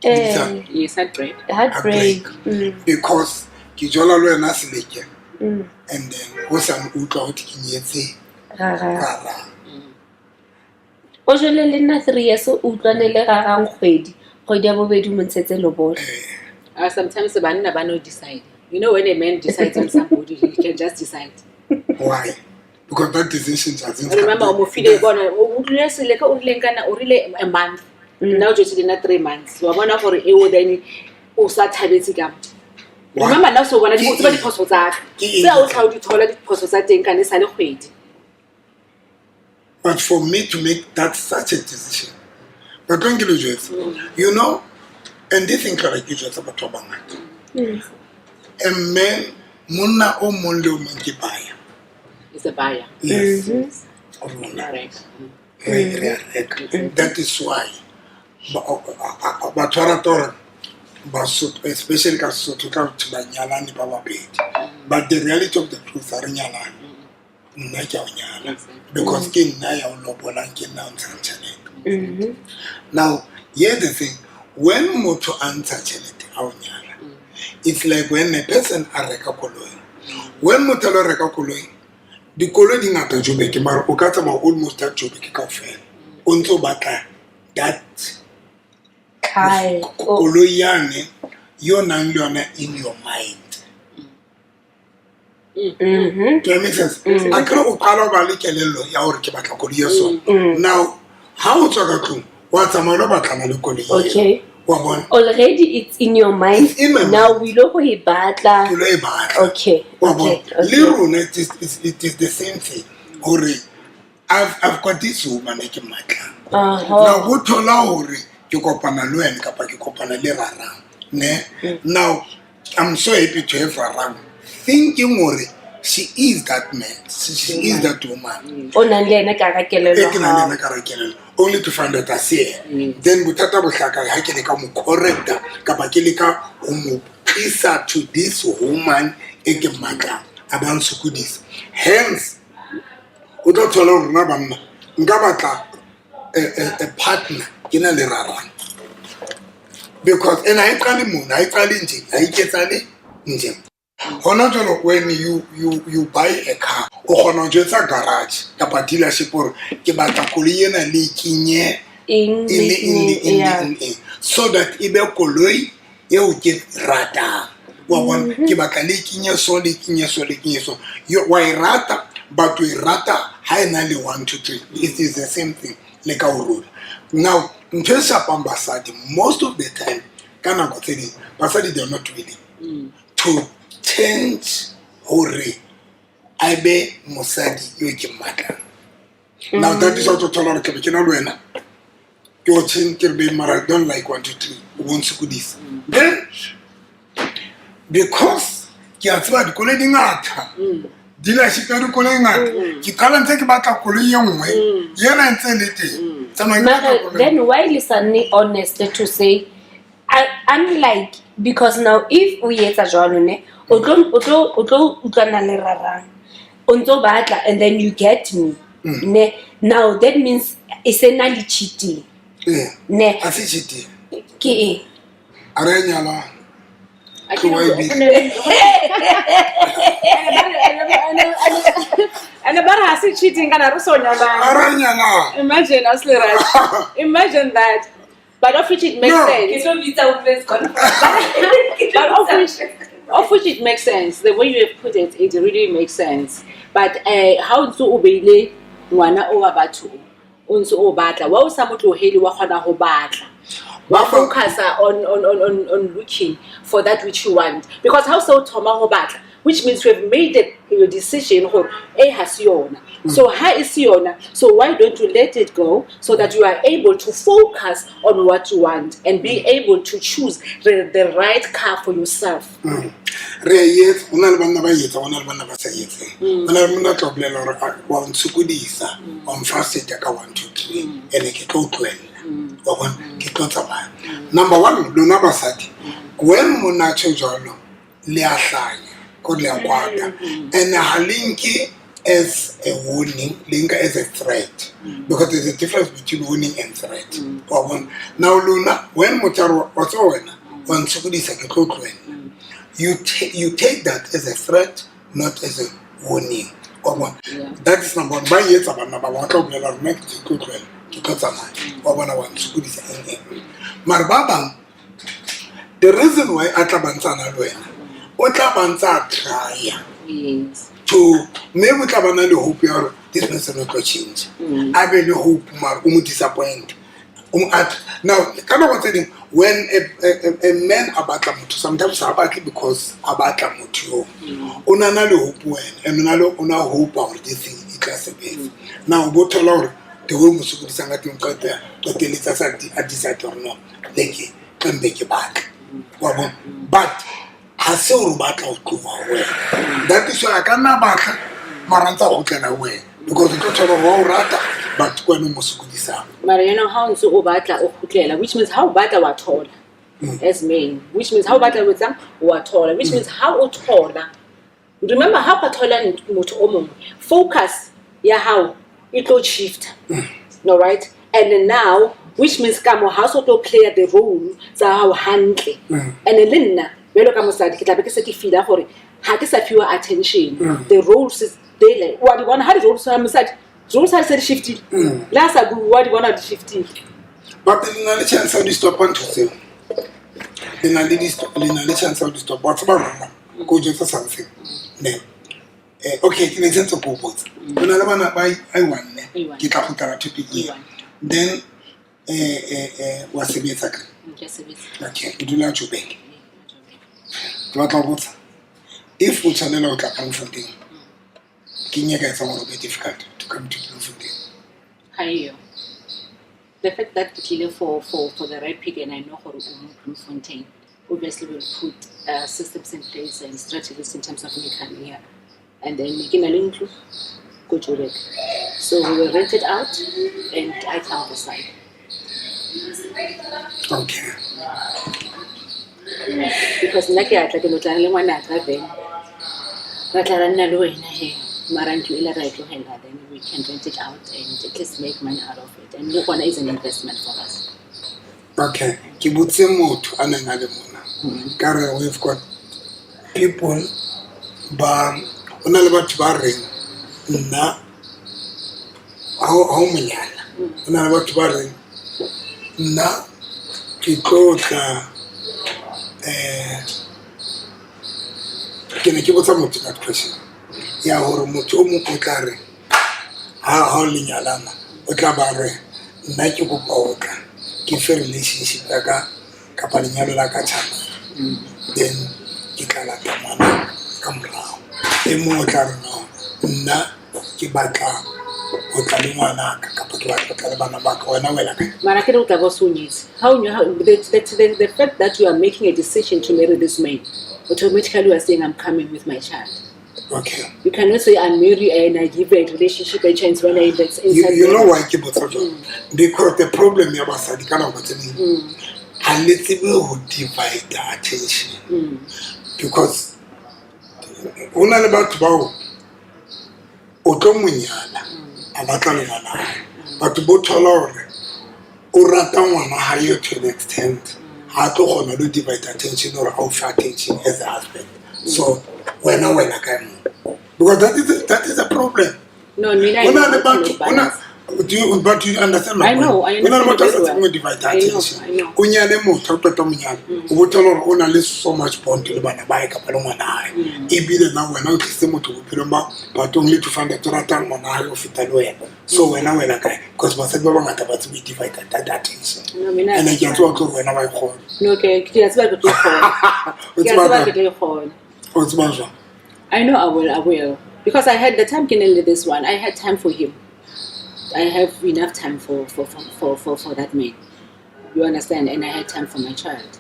yes I bread heartbreak. because ke jola le wena seleke and then go san utlwa go tikinyetse rara O jole le nna 3 years o utlwane le rarang kgwedi ya bobedi mo ntshetse lobola. sometimes banna ba no decide you know when a man decides on somebody he can just decide why because that decision doesn't remember o mo file bona o utlwile seleka o rile kana o rile a month Now just in 3 months. Wa bona gore e o then o sa thabetse ka. Remember now so bona di go tsa diphoso tsa ka. Se o tla o di thola diphoso tsa teng ka ne sa le kgwedi. But for me to make that such a decision, but don't get it, you know, and they think like you just about to a man, muna o monde o mangi buyer. Is a buyer. Yes. Correct. That is why. Batwara especially because to come to Nyalani Baba page. But the reality of the truth are Nyalani. Because kin na ya ulobola kin na unsanctioned. Now, here's the thing: when moto unsanctioned, it's like when a person are rekakoloi. When moto lo rekakoloi, the koloi di ngata jobeki mar ukata ma almost that jobeki ka ofela. Unto baka that koloi yane yo nang yona in your mind. Can you make sense? I can't ukala bali kelelo ya ori kibaka koli yeso. Now, how to go? What's a maloba kanalo koli? Okay. Already it's in your mind. It's in my now we know who he batla. Okay. Little it is the same thing. Ori, I've got this woman making my clan. Now go to Lauri, you go panalo and kapaki go panalera. Ne? Now I'm so happy to have her around. Thinking Ori, she is that man. She is that woman. Only to find out I see her. Then Butata Bushaka Hakeleka correct Kapakilika Pisa to this woman Egemaka about Sukudis. Hence, without alone Rabam Ngabata a partner in a Leraran. Because and I call him, I call him, I get Ali. When you buy a car, or a garage, a dealership or Kibatakolian leaking in so that Ibe Koloi, you get rata. One Kibakaliking, so leaking, so you why rata, but we rata high 1, 2, 3. It is the same thing, like our rule. Now, in terms of ambassador, most of the time, Ghana got it, ambassador they are not willing to change Hori. I be Musadi Yuki Mata. Now that is also tolerant of Kinalwena. Your chin can be Maradon like 1, 2, 3. Won't you this? Then, because Kiatwa collecting art, dealership are calling art, you can't take back a colleague young way. Yana and tell it. Then why listen honest to say, unlike, because now if we get a journal, and then you get me. Now that means essentially cheating. I see cheating. Ki. Aranyala. And about has cheating can also Aranyala. Imagine us, imagine that. But of which it makes sense. Of which it makes sense. The way you have put it, it really makes sense. But how to obey wana over batu unso obata wa usamutu heli wa khona ho batla wa focus on looking for that which you want, because how so thoma ho batla, which means you have made your decision ho has yona. So how is yona? So why don't you let it go so that you are able to focus on what you want and be able to choose the right car for yourself. Yes, unalibana bayetsa unalibana basayetse unalibana toblela wa nsukudisa on first ka 1, 2, 3 ene ke tlo twella wa bona ke tlo tsaba. Number 1 lona basadi when mona tshejalo le a hlanya ko le a kwata and halinki as a warning, link as a threat, because there's a difference between warning and threat. Now Luna, when Motaro was on nsukudisa ke tlo twella, you take that as a threat, not as a warning. That is number 1. By years about number 1, to make it good well. Because I'm Marbaba, the reason why Atabansana Luena, Otabansa try to maybe Tabanali hope this person will change. I really hope Mar disappoint. Now, kind of what's saying, when a man abata mutu, sometimes abata because abata mutu, unana lo hope when, and una hope of this thing it has a base. Now, go to Lord, the home of Sangatum Kata, but the little at this or no, they can make you back. But I saw back out to away. That is why I cannot back Maranta Hokan away because it's not a raw rata, but when almost good is up. Mariano, how so Obata or Kutela, which means how bad our taller as men, which means how bad with them were taller, which means how taller. Remember how taller and mutu focus, yeah, how it will shift, no right? And then now, which means come how to play the role, so how handle, and then Velo Kamusadi, Kitabaki feed for it, had a fewer attention, the roles is daily. What you want, how the rules are said. Rules have said shifty. Last I go, what you want to shifty. But the only chance of this stop on to say, the only chance of this stop, what's about go just for something. Then, okay, in a sense of purpose. Another one I want, get up to pick. Then, what's a bit second? Okay, you do not to beg. What about if we channel out a something? Kenya is a little bit difficult to come to Bloemfontein. The fact that Kitile for the Red Pig and I know for Bloemfontein obviously will put systems in place and strategies in terms of making here and then making a link to go to work. So we will rent it out and I come decide. Okay. Because Naki at like a little one at that then. Then we can rent it out and at least make money out of it. And look, one is an investment for us. Okay. Kibutse motu ananale mona. Kare we've got people ba unale batho ba reng nna how munyana. Unale batho ba reng nna ke tla ke ne ke botsa motho that question. Ya hore motho o mo kotlare ha o lenyalana o tla ba re nna ke go pauka ke fe relationship ka kapa lenyalo la ka tshana then ke tla la tamana ka morao e mo tla re no nna ke batla o tla le ngwana ka kapa ke batla le bana ba ka wena wela ka Mara ke re tla so nyitse how the fact that you are making a decision to marry this man automatically you are saying I'm coming with my child. Okay. You cannot say I'm married and I give a relationship a chance when that's inside. You know why keep it because the problem about Sadi kind of what's a little who divide the attention. Because when I'm about to bow Otomunyana Abatalana but to both alone or Ratan higher to an extent how to honor to divide attention or offer attention as a husband. So when I come because that is a problem. No, but you understand my I know. When I'm about divide attention. Unyale mo toto munyana. Ubotolo ona less so much point to the bana buy kapaloma na. Ibi the now when I system to pilomba but only to find the toratan on high of it. So when I because my said about to be divided that attention. And I can't talk when I call. No, okay, that's what you call. What's matter? I know I will. Because I had the time Kinelli this one, I had time for him. I have enough time for that man. You understand? And I had time for my child.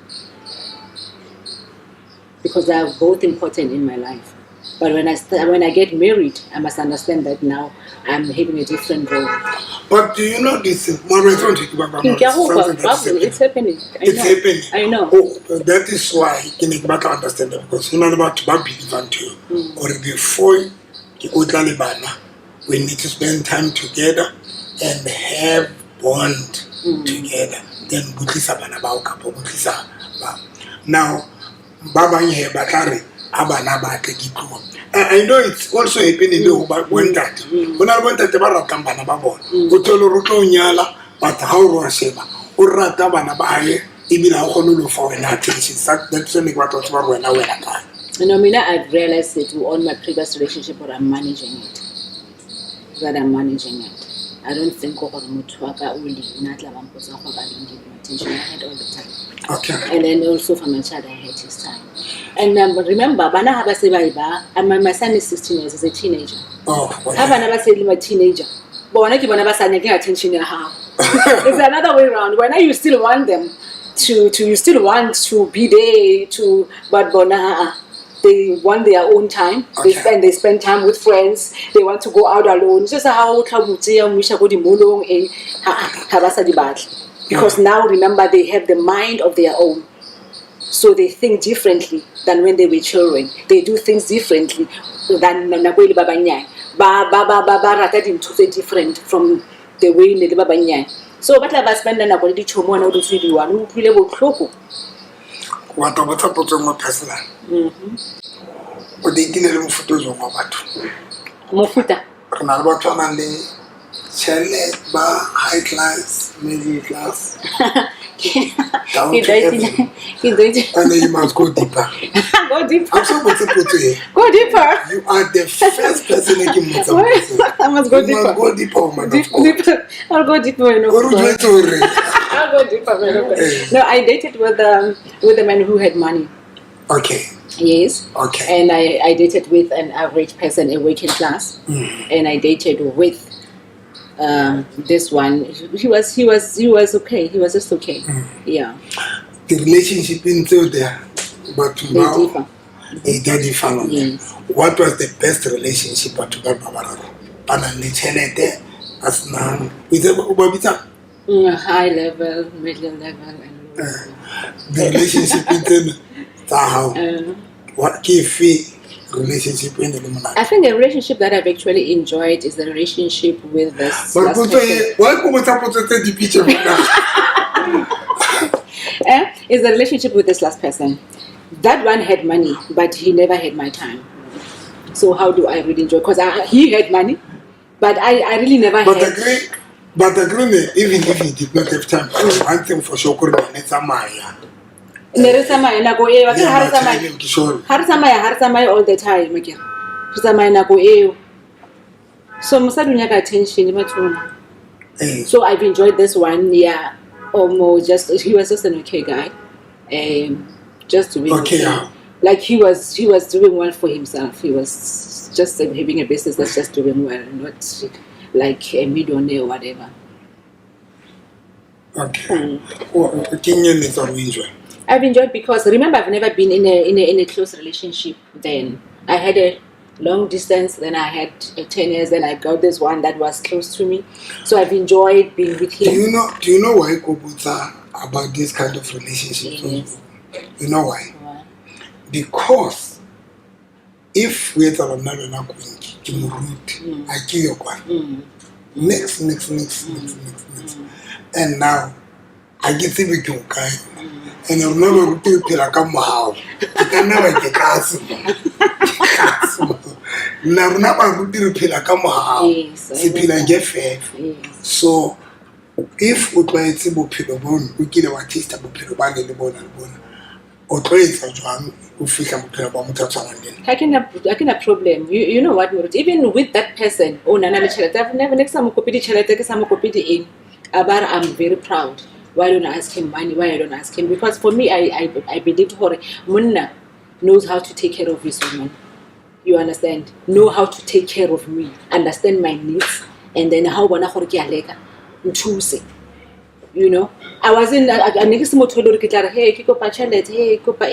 Because they are both important in my life. But when I get married, I must understand that now I'm having a different role. But do you know this? It's happening. I know. Oh, that is why you need to understand that because you're not about to believe until or before you go to Alabama, we need to spend time together and have bond together. Then Butlisa Banabao Kapo Butlisa. Now, Baba here Bakari. I know it's also happening but when that when I went at the Barakambana Babo, Utolo Nyala, but how Roseba, Urata Banabaye, even our Honulu for an attention. That's only what was when I went at time. No, Mina, I've realized it on my previous relationship, but I'm managing it. That I'm managing it. I don't think gore motho wa ka o le nna tla bang posa go ba give him attention. I had all the time. Okay. And then also from my child, I had his time. And remember, bana ha ba se ba iba, my son is 16 years, he's a teenager. Oh, Ha bana ba se le ma teenager. Bona ke bona ba sa nyake attention ya hao. It's another way around. When you still want them to you still want to be there to, but bona they want their own time. Okay. They spend time with friends. They want to go out alone. Just how go di molong ha ba sa di batle. Because now remember they have the mind of their own. So they think differently than when they were children. They do things differently than nakweli ba banyane. Ba rata dintho tse different from the way ne le ba banyane. So batla ba spend nako le dichomo na o dutse di one o tlile botlhoko. Wa to botsa potso mo personal. O ditile le mofuto jo mo batho. Mofuta. Re na le batho ba nang le chele ba high class, middle class. Down to everything. And then you must go deeper. Go deeper. I'm so what's here. Go deeper. You are the first person making me some. I must go You deeper. must go deeper, man. Deeper. I'll go deeper. What would you do? I'll go deeper. No, I dated with a man who had money. Okay. Yes. Okay. And I dated with an average person, a working class, and I dated with this one. He was okay. He was just okay. Yeah. The relationship into there, but now Deeper. it different. Yes. What was the best relationship at Babaro? Panali Chelete, as now with the High level, middle level, and low level. the relationship into how what key fee relationship in the Luminati. I think the relationship that I've actually enjoyed is the relationship with this. But last person. why come to take the picture now? Is the relationship with this last person. That one had money, but he never had my time. So how do I really enjoy? Because he had money, but I really never But had. agree, even if he did not have time, one thing for sure, it's a Maya. Neresamaya nako eo, ha re tsamaya all the time, akere. Re tsamaya nako eo. So mosadi o nyaka attention bathong. So I've enjoyed this one year almost. He was just an okay guy, just doing Okay. Like he was doing well for himself. He was just having a business that's just doing well, not like a millionaire or whatever. Okay. Kenyan is unusual. I've enjoyed because remember I've never been in a close relationship. Then I had a long distance. Then I had 10 years. Then I got this one that was close to me. So I've enjoyed being with him. Do you know why Kobuta about this kind of relationship? Yes. You know why? Because if we are another next. And now I get to be kind. And I remember to come out. I can never get cast. Never to come out. So if we play Tibo Pilobon, we get our taste about Piloban in the bone and bone. Or trades of John who feel I'm Pilobon. I can have problem. You know what? Even with that person, I've never next time copy the chalete, some copy the in. But I'm very proud. Why don't I ask him money? Why I don't ask him? Because for me, I believe Munna knows how to take care of his woman. You understand? Know how to take care of me. Understand my needs. And then how wanna choose. You know? I was in a next motor, hey, Kiko Pachalet, hey, Copa.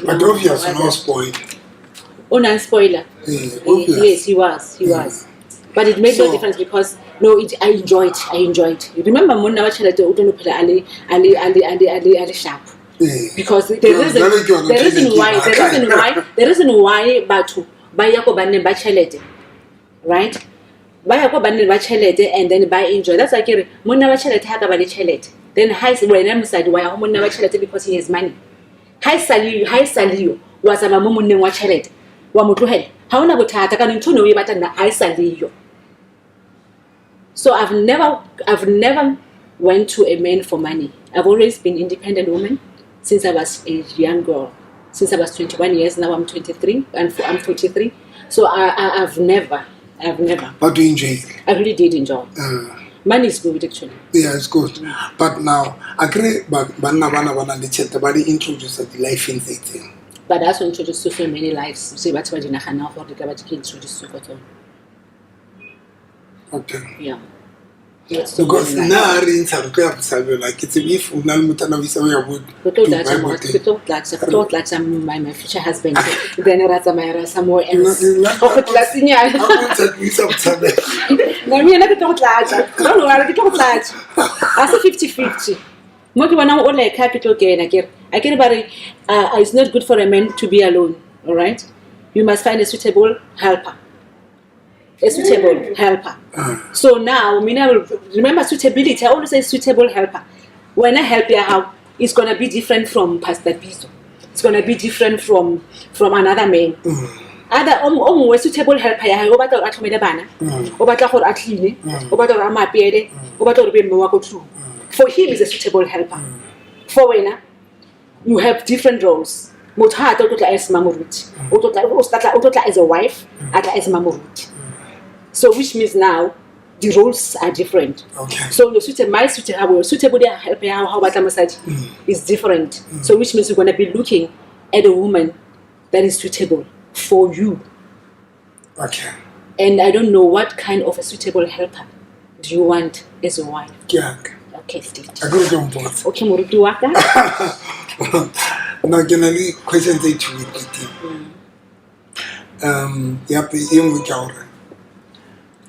But obviously, no spoil. Oh, non spoiler. Yes, he was. But it made no difference because I enjoyed. Remember, Mona Ali sharp. Because the reason why Batu Bayako Bane Bachelete, right? Bayako Bane Bachelete and then by enjoy. That's like Mona Bachelete had about Chelet. Then high when I'm said why Mona Bachelete because he has money. High salary was a Mamun Wachelet. Wamutuhead. How na butata can into no way but high salary. So I've never went to a man for money. I've always been independent woman since I was a young girl. Since I was 21 years, now I'm 23 and I'm 43. So I've never. But do you enjoy it? I really did enjoy. Money is good, actually. Yeah, it's good. But now, I agree, but bana le chat ba di introduce the life in thing. But that's when introduced to so many lives. So that's why you know how to introduce to God. Okay. Yeah. That's so Because many now lives. I read some people like it's if una mutana visa ya would. My future husband. Then Razamara somewhere else. Oh, class in ya. No, me not talk large. No, I talk large. As a 50-50. Moki wana all like capital gain. I get about it. It's not good for a man to be alone. All right. You must find a suitable helper. A suitable helper. So now, remember suitability. I always say suitable helper. When I help you out, it's gonna be different from Pastor Bizo. It's gonna be different from another man. Other suitable helper. I go back to Atlanta bana. Go back to Atlini. Go back to Ramapiede. Go back to Rubin. For him, is a suitable helper. For when you have different roles. Motha ototla as mamuruti. Ototla as a wife. Ototla as mamuruti. So which means now the roles are different. Okay. So your suitable helper how about massage is different. So which means you're gonna be looking at a woman that is suitable for you. Okay. And I don't know what kind of a suitable helper do you want as a wife. Yeah. Okay, Steve. I go to both. Okay, Murutu waka. Now, generally, questions they to repeat. Yep, young with our.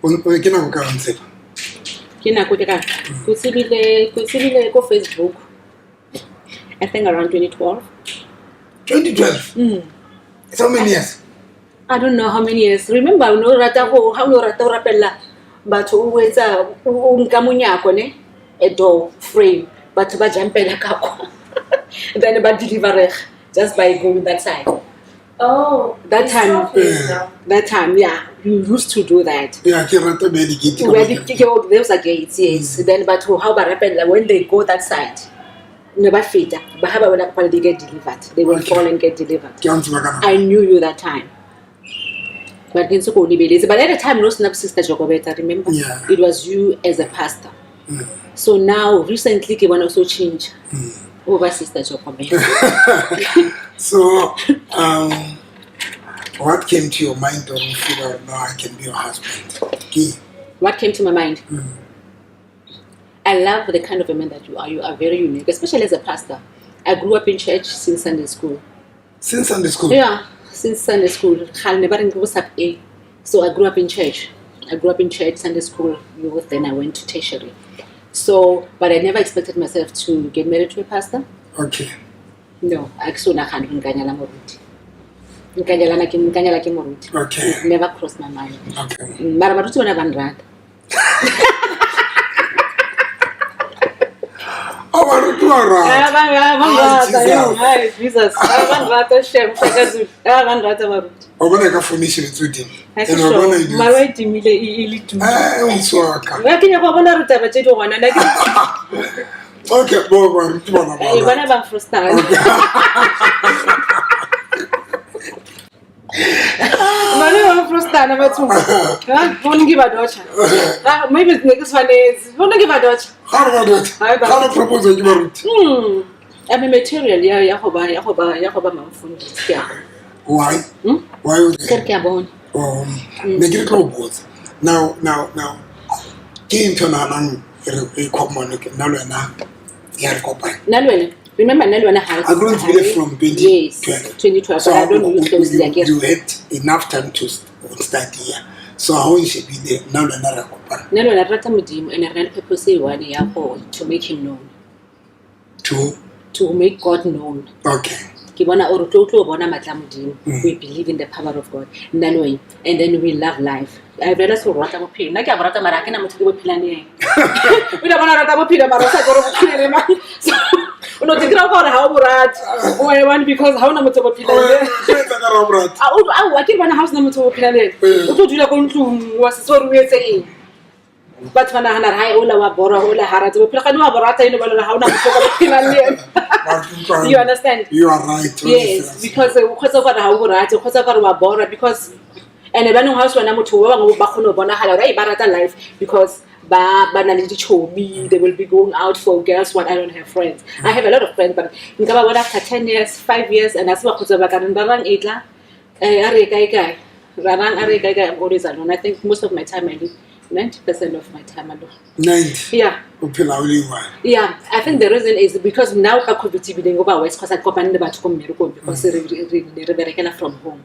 We can go and say. Kina kuteka. Kusibile ko Facebook. I think around 2012. 2012. It's how many years? I don't know how many years. Remember, how no rata rapella, but always unkamunya ne a door frame, but ba jampela kako. Then about deliver just by going that side. Oh, That time, yeah, you used to do that. Yeah, I can't medicate. Where there was a gate, yes. Then, but how rapella when they go that side. Never fit. But how about when they get delivered? They will fall and get delivered. I knew you that time. But at the time, no snap sister Jokobeta, remember? Yeah. It was you as a pastor. So now, recently, Kiwan also changed over sister Jokobeta. So, what came to your mind when you feel out now I can be your husband? What came to my mind? I love the kind of a man that you are. You are very unique, especially as a pastor. I grew up in church since Sunday school. Since Sunday school? Yeah, since Sunday school. So I grew up in church. Sunday school, youth, then I went to tertiary. So, but I never expected myself to get married to a pastor. Okay. No, actually, I can't Nkanyala Moruti. Nkanyala ki Moruti. Okay. It never crossed my mind. Okay. Marabaruti wana vanrad. Jesus. Okay, maybe niggas wanna give a dodge. How about that? How to propose a human? I'm a material, Yahoba Manfundi. Why? Why would they? Kerkabon. Make it both. Now, came to Nanan, a common, Nalwell. Remember Nalwell had I grew up from 2012. So I don't use those again. You had enough time to start here. So how you should be there now another couple. Nalwell rata mudim and I ran people say one year to make him known. To make God known. Okay. Kibona or toto bona matlamudim. We believe in the power of God. Nalwell. And then we love life. I read us for rata mopi. Naka rata marakina mutuki pilani. We don't want to pila marasa go so no the ground for how murat. Oh I want because how na mutuki pilani. I can run a house na mutuki pilani. Uto jula kontu was so we saying. But when I had high ola wa bora ola harat we pila kanu borata ino bala how na mutuki pilani. You understand? You are right. Yes, because of how murat, because of wa bora because and I don't know how to know ba kgono bona hala ra ibarata life because they will be going out for girls when I don't have friends. I have a lot of friends, but after 10 years, 5 years, and that's what I'm always alone. I think most of my time I live 90% of my time alone. 90. Yeah. Yeah, I think the reason is because now I could be over West because I come about because we from home.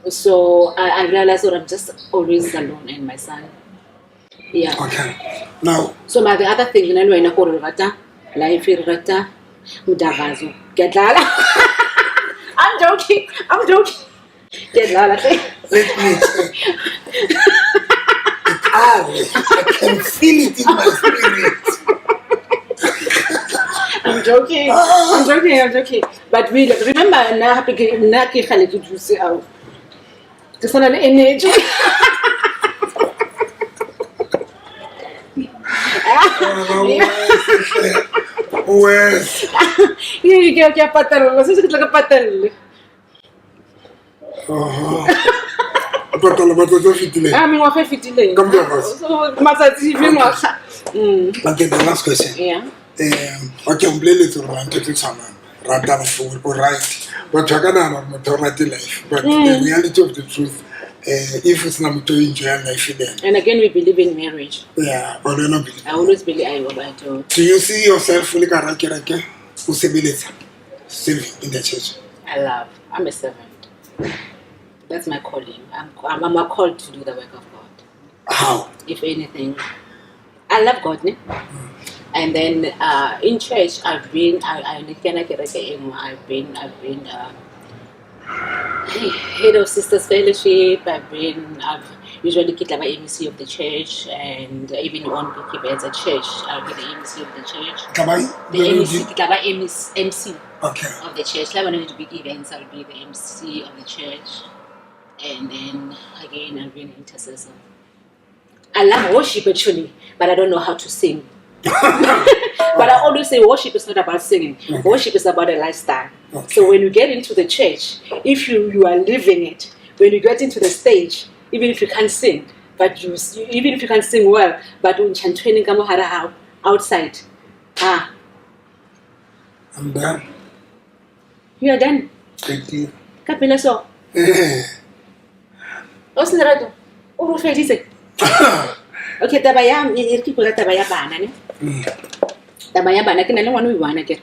So I realized that I'm just always alone and my son. Yeah. Okay. Now. So the other thing, you know, when I call rata, life rata, udavazo, get lala. I'm joking. Get lala. Let me I can feel it in my spirit. I'm joking. But we remember now Naki Khalid to say out. Just an energy. Wes. Yeah, you get a pattern. Was it like a pattern? Okay, the last question. Yeah. Okay, I'm playing to run to someone. Rather for right. But you're gonna have life. But the reality of the truth, if it's not to enjoy life, then. And again, we believe in marriage. Yeah, or do not believe. I always believe I do. Do you see yourself fully serving in the church? I'm a servant. That's my calling. I'm a called to do the work of God. How? If anything, I love God. And then in church, I've been head of Sisters Fellowship. I've usually get like MEC of the church, and even one book events at church. I'll be the MEC of the church. MC of the church. Like when I do big events, I'll be the MC of the church. And then again, I'll be an intercessor. I love worship actually, but I don't know how to sing. But I always say worship is not about singing. Worship is about a lifestyle. So when you get into the church, if you are living it, when you get into the stage, even if you can't sing, but even if you can sing well, but when you're training outside, I'm done. You are done. Thank you. Kapila so. What's the matter? Okay, tabaya bana ne. Tabaya bana ke na le ngwana o iwana ke.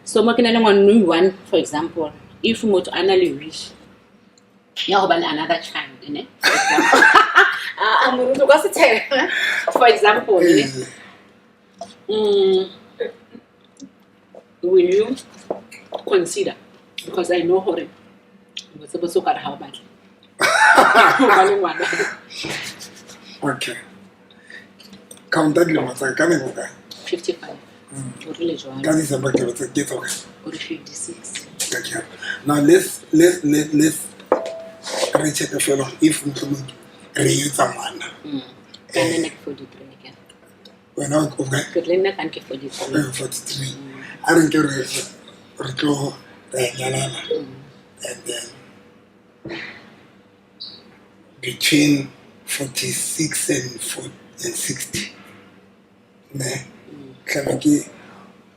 So mo ke na le ngwana o iwana, for example, if motho ana le wish ya go ba le another child, ne? For example, will you consider, because I know her, what's supposed to how badly. Okay. Count that number. 55. Really, Joanne. That is about get okay. 56. Okay. Now let's recheck the fellow if we read someone. Can I 43 again? When I okay. Could Linda can get 43. 43. I don't care Rico and then between 46 and 60. Ne? Kanaki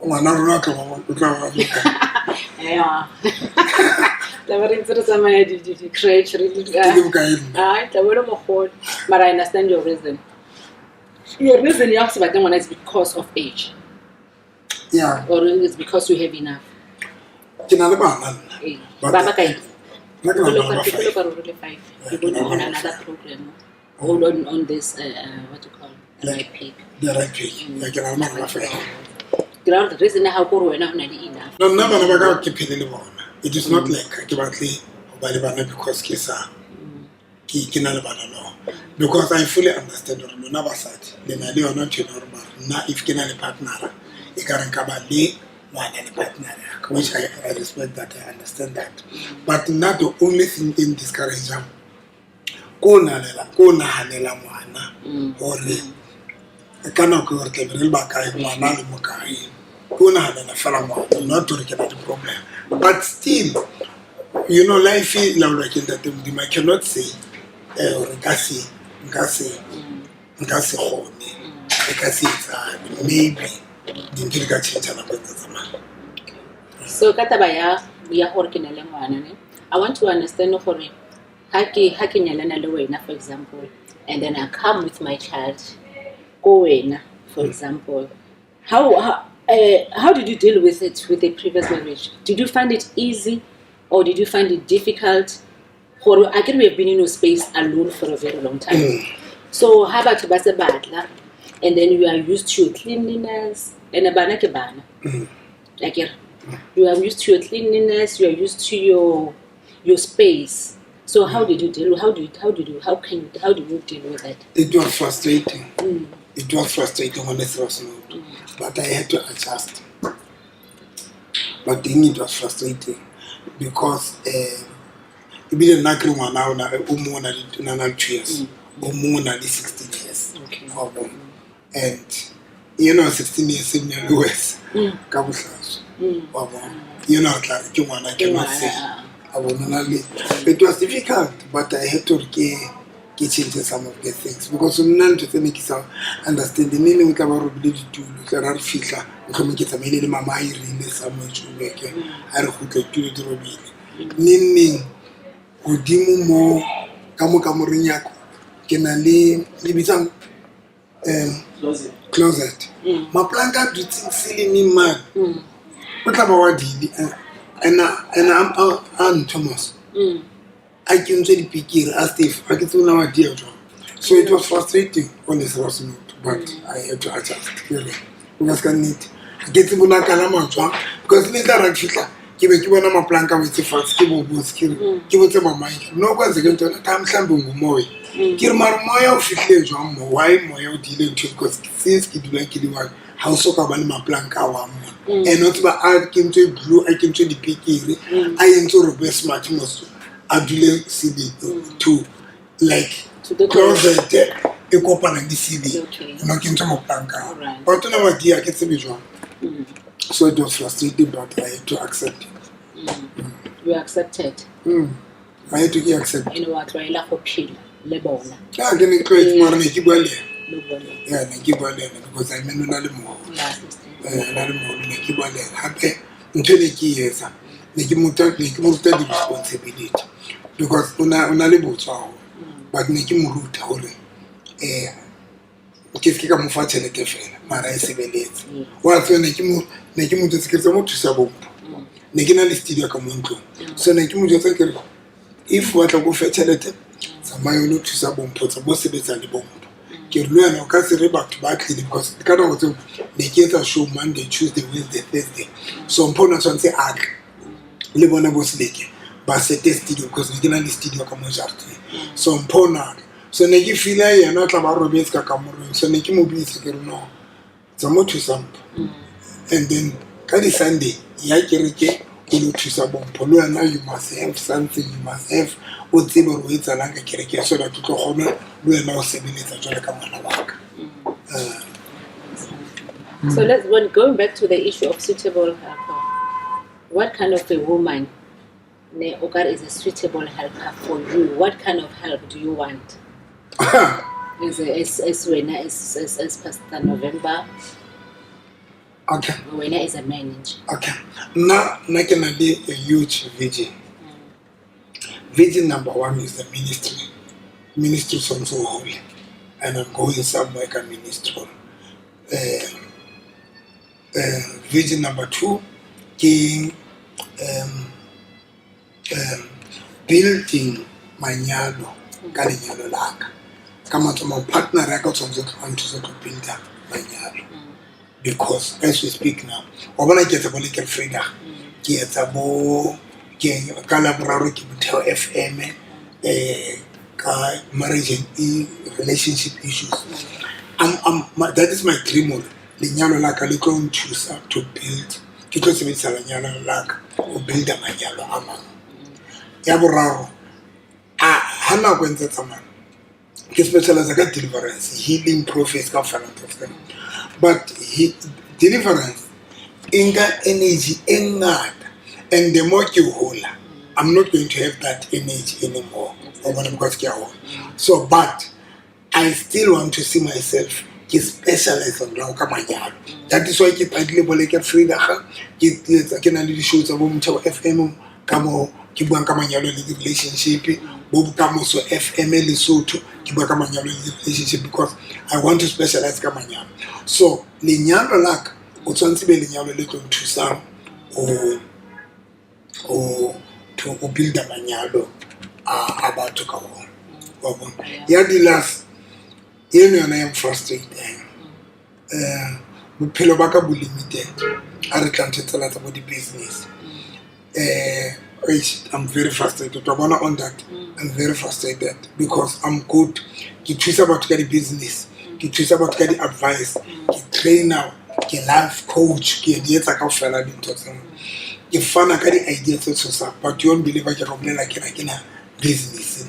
ngwana rona ka mo utla yeah. Never interested my crèche really. But I understand your reason. Your reason you have to one is because of age. Yeah. Or it's because you have enough. Kinale bana. Baba kai. Like People are 5. You go on another program. Hold on this what you call right peak. The right peak. Like an alman affair. The reason how go enough. No, never keep it in. It is not like Kibatli or Balibana because Kisa Kinalabana. No. Because I fully understand or never said. Then I do not normal. Now if Kinali partner, you can Kabali, one and partner, which I respect that, I understand that. But not the only thing in discourage them. Kona Hanela Mana or I cannot go to the Bakai, Manali Mukai. Kona Hanela Falamo, not to recognize the problem. But still, you know, life is like that. I cannot say, or Gassi, nka se kgone e ka se etsane maybe dintho di ka change nako ntse tsamaya. So ka taba ya gore ke na le ngwana ne, I want to understand gore ha ke nyalana le wena for example, and then I come with my child go wena for example, how did you deal with it with the previous marriage? Did you find it easy or did you find it difficult? I can we have been in a space alone for a very long time. So how about base batla, and then you are used to your cleanliness and a bana ke bana. Like you are used to your cleanliness, you are used to your space. So how did you deal? How do you deal with that? It was frustrating. It was frustrating on the first note, but I had to adjust. But then it was frustrating because even na kri ngwana ona o mo na di na 2 years, o mo na di 16 years. Okay. And you know 16 years in the US. Ka bohlaswa. You know tla ke ngwana ke ma se. It was difficult, but I had to change some of the things because none to make it understand the meaning of our ability to figure communicate mama I really some make I don't to the meaning Udimu mo Kamurinyako can I live closet. My planka do silly me man. What about and I'm Thomas. I can say the as if I get to know a dear job. So it was frustrating on this last note, but I had to adjust really. Because I need get to Bunaka because later I feel give a my planka with the first skill, give it to my mind. No one's going to time Sambung Moy. Kill my Moya Fish, why Moya dealing to because since you like it one, how so come my planka one. And not by I came to blue, I came to the picky, I enter the best match most. Adule CD to like closet a coupon and the CD. Not into my planka. But to know what dear gets a visual. So it was frustrating, but I had to accept it. You accepted. I had to accept. You know what? I like Opil, Lebona. I didn't create more than Kibale. Yeah, Kibale because I mean another more. Another more than Kibale. Happy until the years. Nikimuta the responsibility because una lebotsa but nikimuruta hore ke ka mo fa tšhelete fela mara e sebeletse wa tsone nikimu tseketsa mo thusa bompo nikina le studio ka mo ntlo so nikimu jotsa ke if wa tla go fa tšhelete tsamayo no thusa bompo tsa bo sebetsa le bompo ke re lwana ka se re batho ba tlile because ka no go ne ke etsa show Monday Tuesday Wednesday Thursday so mpona tshwantse a le bona bo seleke ba sete studio because we can studio ka mo jardin so mpona so ne ke feel yena tla ba robetse ka kamorong so ne ke mo bitse ke re no tsa mo thusa and then ka di Sunday ya kereke o lo thusa bompo le wena you must have something you must have o tsebe go etsa la ka kereke so that tlo gona le wena o sebeletsa jwale ka mona wa ka. So going back to the issue of suitable helper, what kind of a woman is a suitable helper for you? What kind of help do you want? As Pastor November. Okay. When is a manager. Okay. Now can be a huge vision. Vision number 1 is the ministry. Ministry is so holy. And I'm going somewhere can ministry. Vision number 2 king building manyalo ka lenyalo laka kama tsoma partner ya ka tsonzo to build up manyalo because as we speak now o bona ke tsa bole ke freedom ke etsa bo ke ka laboraro ke Motheo FM ka marriage and relationship issues that is my dream lenyalo laka le tlo nthusa to build ke tlo sebetsa lenyalo laka o build manyalo a mang ya boraro hana go ntse tsamana ke specialize ka deliverance healing prophets ka fana of them but deliverance inga energy engata and the more you hold I'm not going to have that energy anymore because so but I still want to see myself ke specialize on ka manyalo. That is why ke padile bole ke Frida ke na le di show tsa bo Mthabo FM ka mo ke buang ka manyalo le di relationship bo Bokamoso FM Lesotho ke bua ka manyalo le di relationship because I want to specialize ka manyalo. So lenyalo la ka o tshwantse be lenyalo le tlo nthusa to build a manyalo about to go on. Yeah, the last year I am frustrated. Bophelo ba ka bo limited. I can't tell us about the business. I'm very frustrated. On that, I'm very frustrated because I'm good. You choose about the business. You choose about the advice. You trainer. You life coach. You get a couple of you find a ideas also, but you don't believe I can run like a business.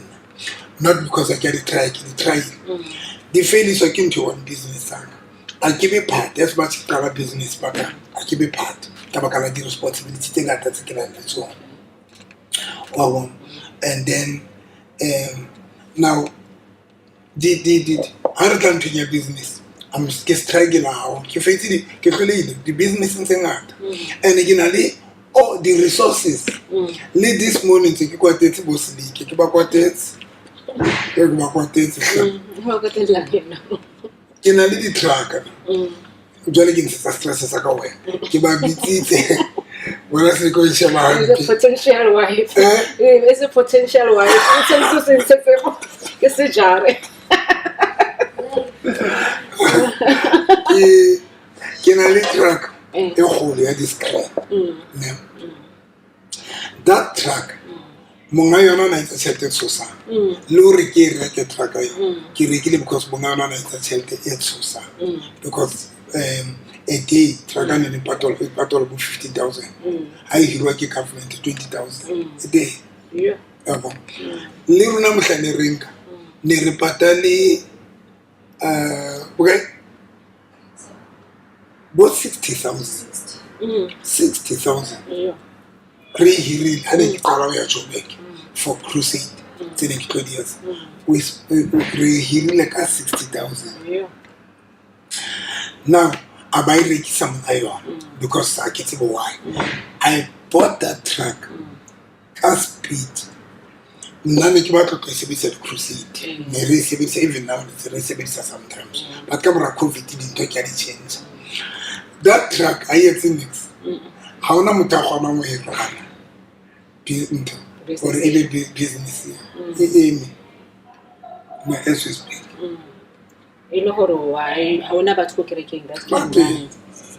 Not because I get it try. The fail is I came to one business. I give a part. That's what you call a business, but I give a part. Tabakala the responsibility. Take that and so on. And then now the other than to your business. I'm just struggling now. The business is out. And again, all the resources. Lead this morning to keep what it's supposed to be. Keep what it's. Keep what it's. Can I lead the track? Jolly gets the stresses are going. Keep a bit. Well, that's the question. It's a potential wife. It's a potential wife. It's a jar. Can I lead track? A whole year this car. That track. Mongayona na ita chelte sosa. Lori ke reke track ayo. Ke rekile because mongayona na ita chelte sosa. Because a day track ani ni patrol about 50,000. I hirwa ke government 20,000 a day. Yeah. Liru na mhlane ringa. Ne repatali okay. About 60,000. 60,000. Yeah. Pre-hearing, I didn't call away for crusade. 20 years. We pre-hearing like 60,000. Yeah. Now, I buy Ricky some iron because I get why. I bought that truck at speed. Now make about a crusade. Even now, it's a recipe sometimes. But camera COVID didn't take any change. That truck, I had seen it. How na mutakhona mo hirana or even business here my SSP Ino horo why hauna batho ko kerekeng that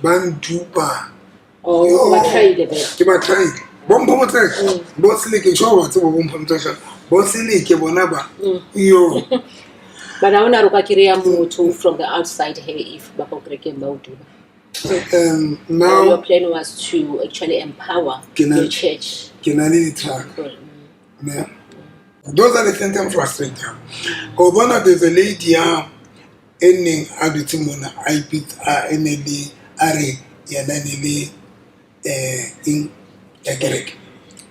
bandupa oh ba try the best ke ba try bombo motse boss le ke showa tse bombo motse boss le ke bona ba yo but hauna ro ka kirea motho from the outside here if ba ko kerekeng ba uduba. Now your plan was to actually empower the church. Can I need it? Yeah. Those are the things I'm frustrated. Obana, there's a lady ending Abitimona, I beat NLE, Ari, Yananili in Yagerek,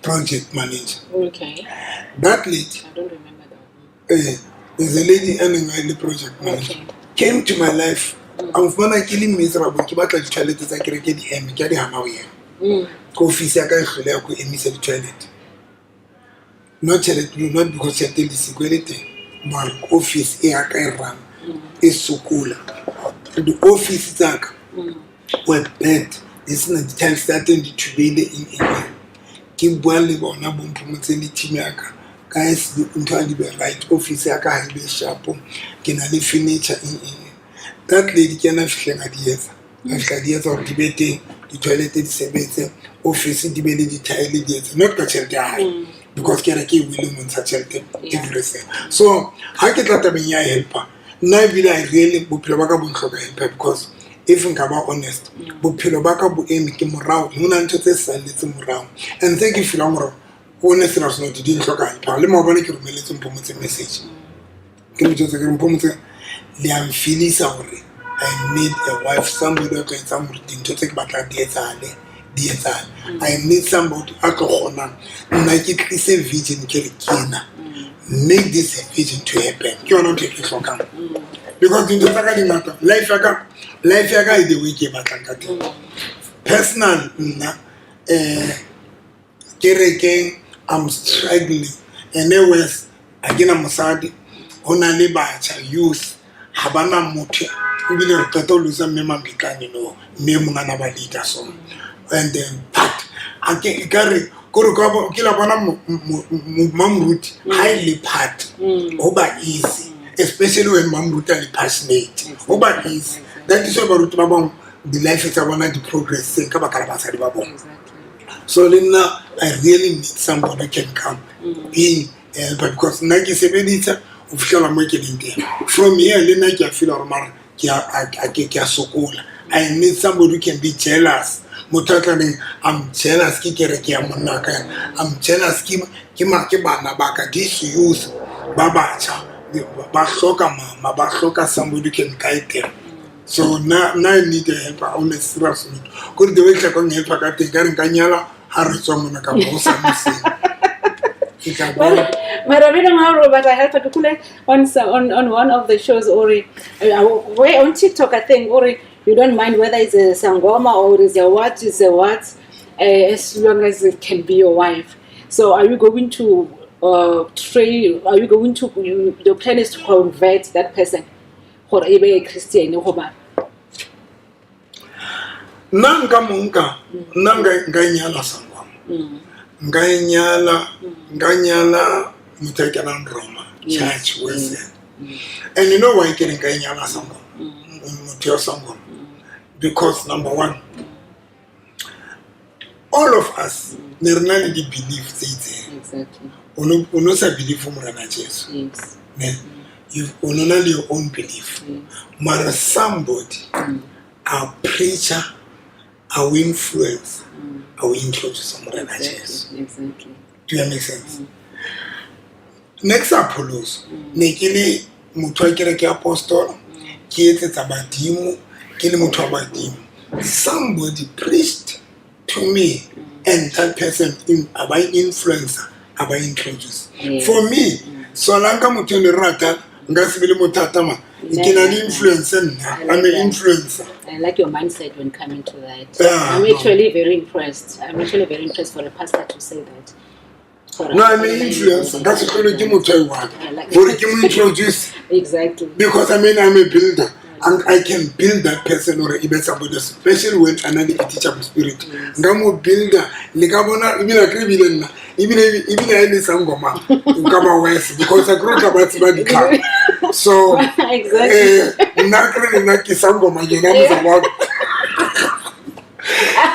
project manager. Okay. That lady, I don't remember that. There's a lady ending the project manager. Okay. Came to my life. I'm gonna kill him miserable. Keep out the toilet as I can get the M. Carry him away. Coffee, I can't go miss the toilet. Not toilet, not because you're telling the security. But office, I can run. It's so cool. The office is like, well, bed. It's not the time starting to be in Kim Wally or Nabum promoting the Chimiaka. Guys, into the right office, I can't be sharp. Can I live furniture in. That lady cannot feel ideas. Ideas of debating the toilet debate, office debating the child, not the high because Keraki will on such everything. So I get that I helper. Now, I really would helper because if I'm honest, but Pilobaka will aim him around, Munantes and little around. And thank you for long. Honest was not to do Parliament militant promoting message. Can you just a I need a wife, somebody who can somebody to take back a dear. I need somebody alcohol. Nike is a virgin Kerikina. make this a vision to happen. Ke yona ntho e ke hlokang. Because dintho tsa ka di ngata, life ya ka e the way ke batlang ka teng. Personal nna kerekeng I'm struggling, and there was again mosadi ho na le batjha youth ha bana motho ebile re qeta ho lusa mme Mambikane no mme mongana ba leader so and then but ake ikare kore ka ke la bona Mamruti highly part oba easy, especially when Mamruti are passionate oba easy. That is why baruti ba bang the life is about the progress ka ba ka basadi ba bona. So now I really need somebody who can come in but because naki sebedisa o fihla mo ke leng from here le nna ke feel or mara ke a sokola. I need somebody who can be jealous. Motatane I'm jealous ke kereke ya monna ka, I'm jealous ke bana ba ka this youth ba batjha ba hloka mama ba hloka somebody who can guide them. So now I need a helper on a serious note. Could the way I can help ka te ka re ka nyala ha re tswa mona ka bo sa mose. But I helped to on one of the shows, Ori, where on TikTok, I think, Ori, you don't mind whether it's a sangoma or it's a what, as long as it can be your wife. So are you going to train? Are you going to? Your plan is to convert that person, or a Christian, Nanga munga nganyala sangwa nganyala mutakana Roma church wese and you know why I can nganyala sangwa mutyo sangwa because number one all of us nernali di believe exactly uno sa believe umrana Jesus yes you only your own belief mara somebody a preacher our influence, our introduce somebody like Jesus. Exactly. Do you make sense? Next Apollos, nekile mutho a kereke apostle, ke etsetsa badimo, ke le mutho wa badimo. Somebody preached to me, and that person by influencer, by introduce. For me, so langa mutho le rata, nga sibile mothatama. I'm an influencer. I like your mindset when coming to that. I'm actually very impressed. I'm actually very impressed for a pastor to say that. No, I'm an influencer. That's what you want. Or you introduce. Exactly. Because I'm a builder. And I can build that person or even somebody, especially when another teacher of spirit. Ngamo builder, likabona even a criminal, even any sangoma, Ukama West, because I grew up at the car. So, exactly. Naki sangoma, you know about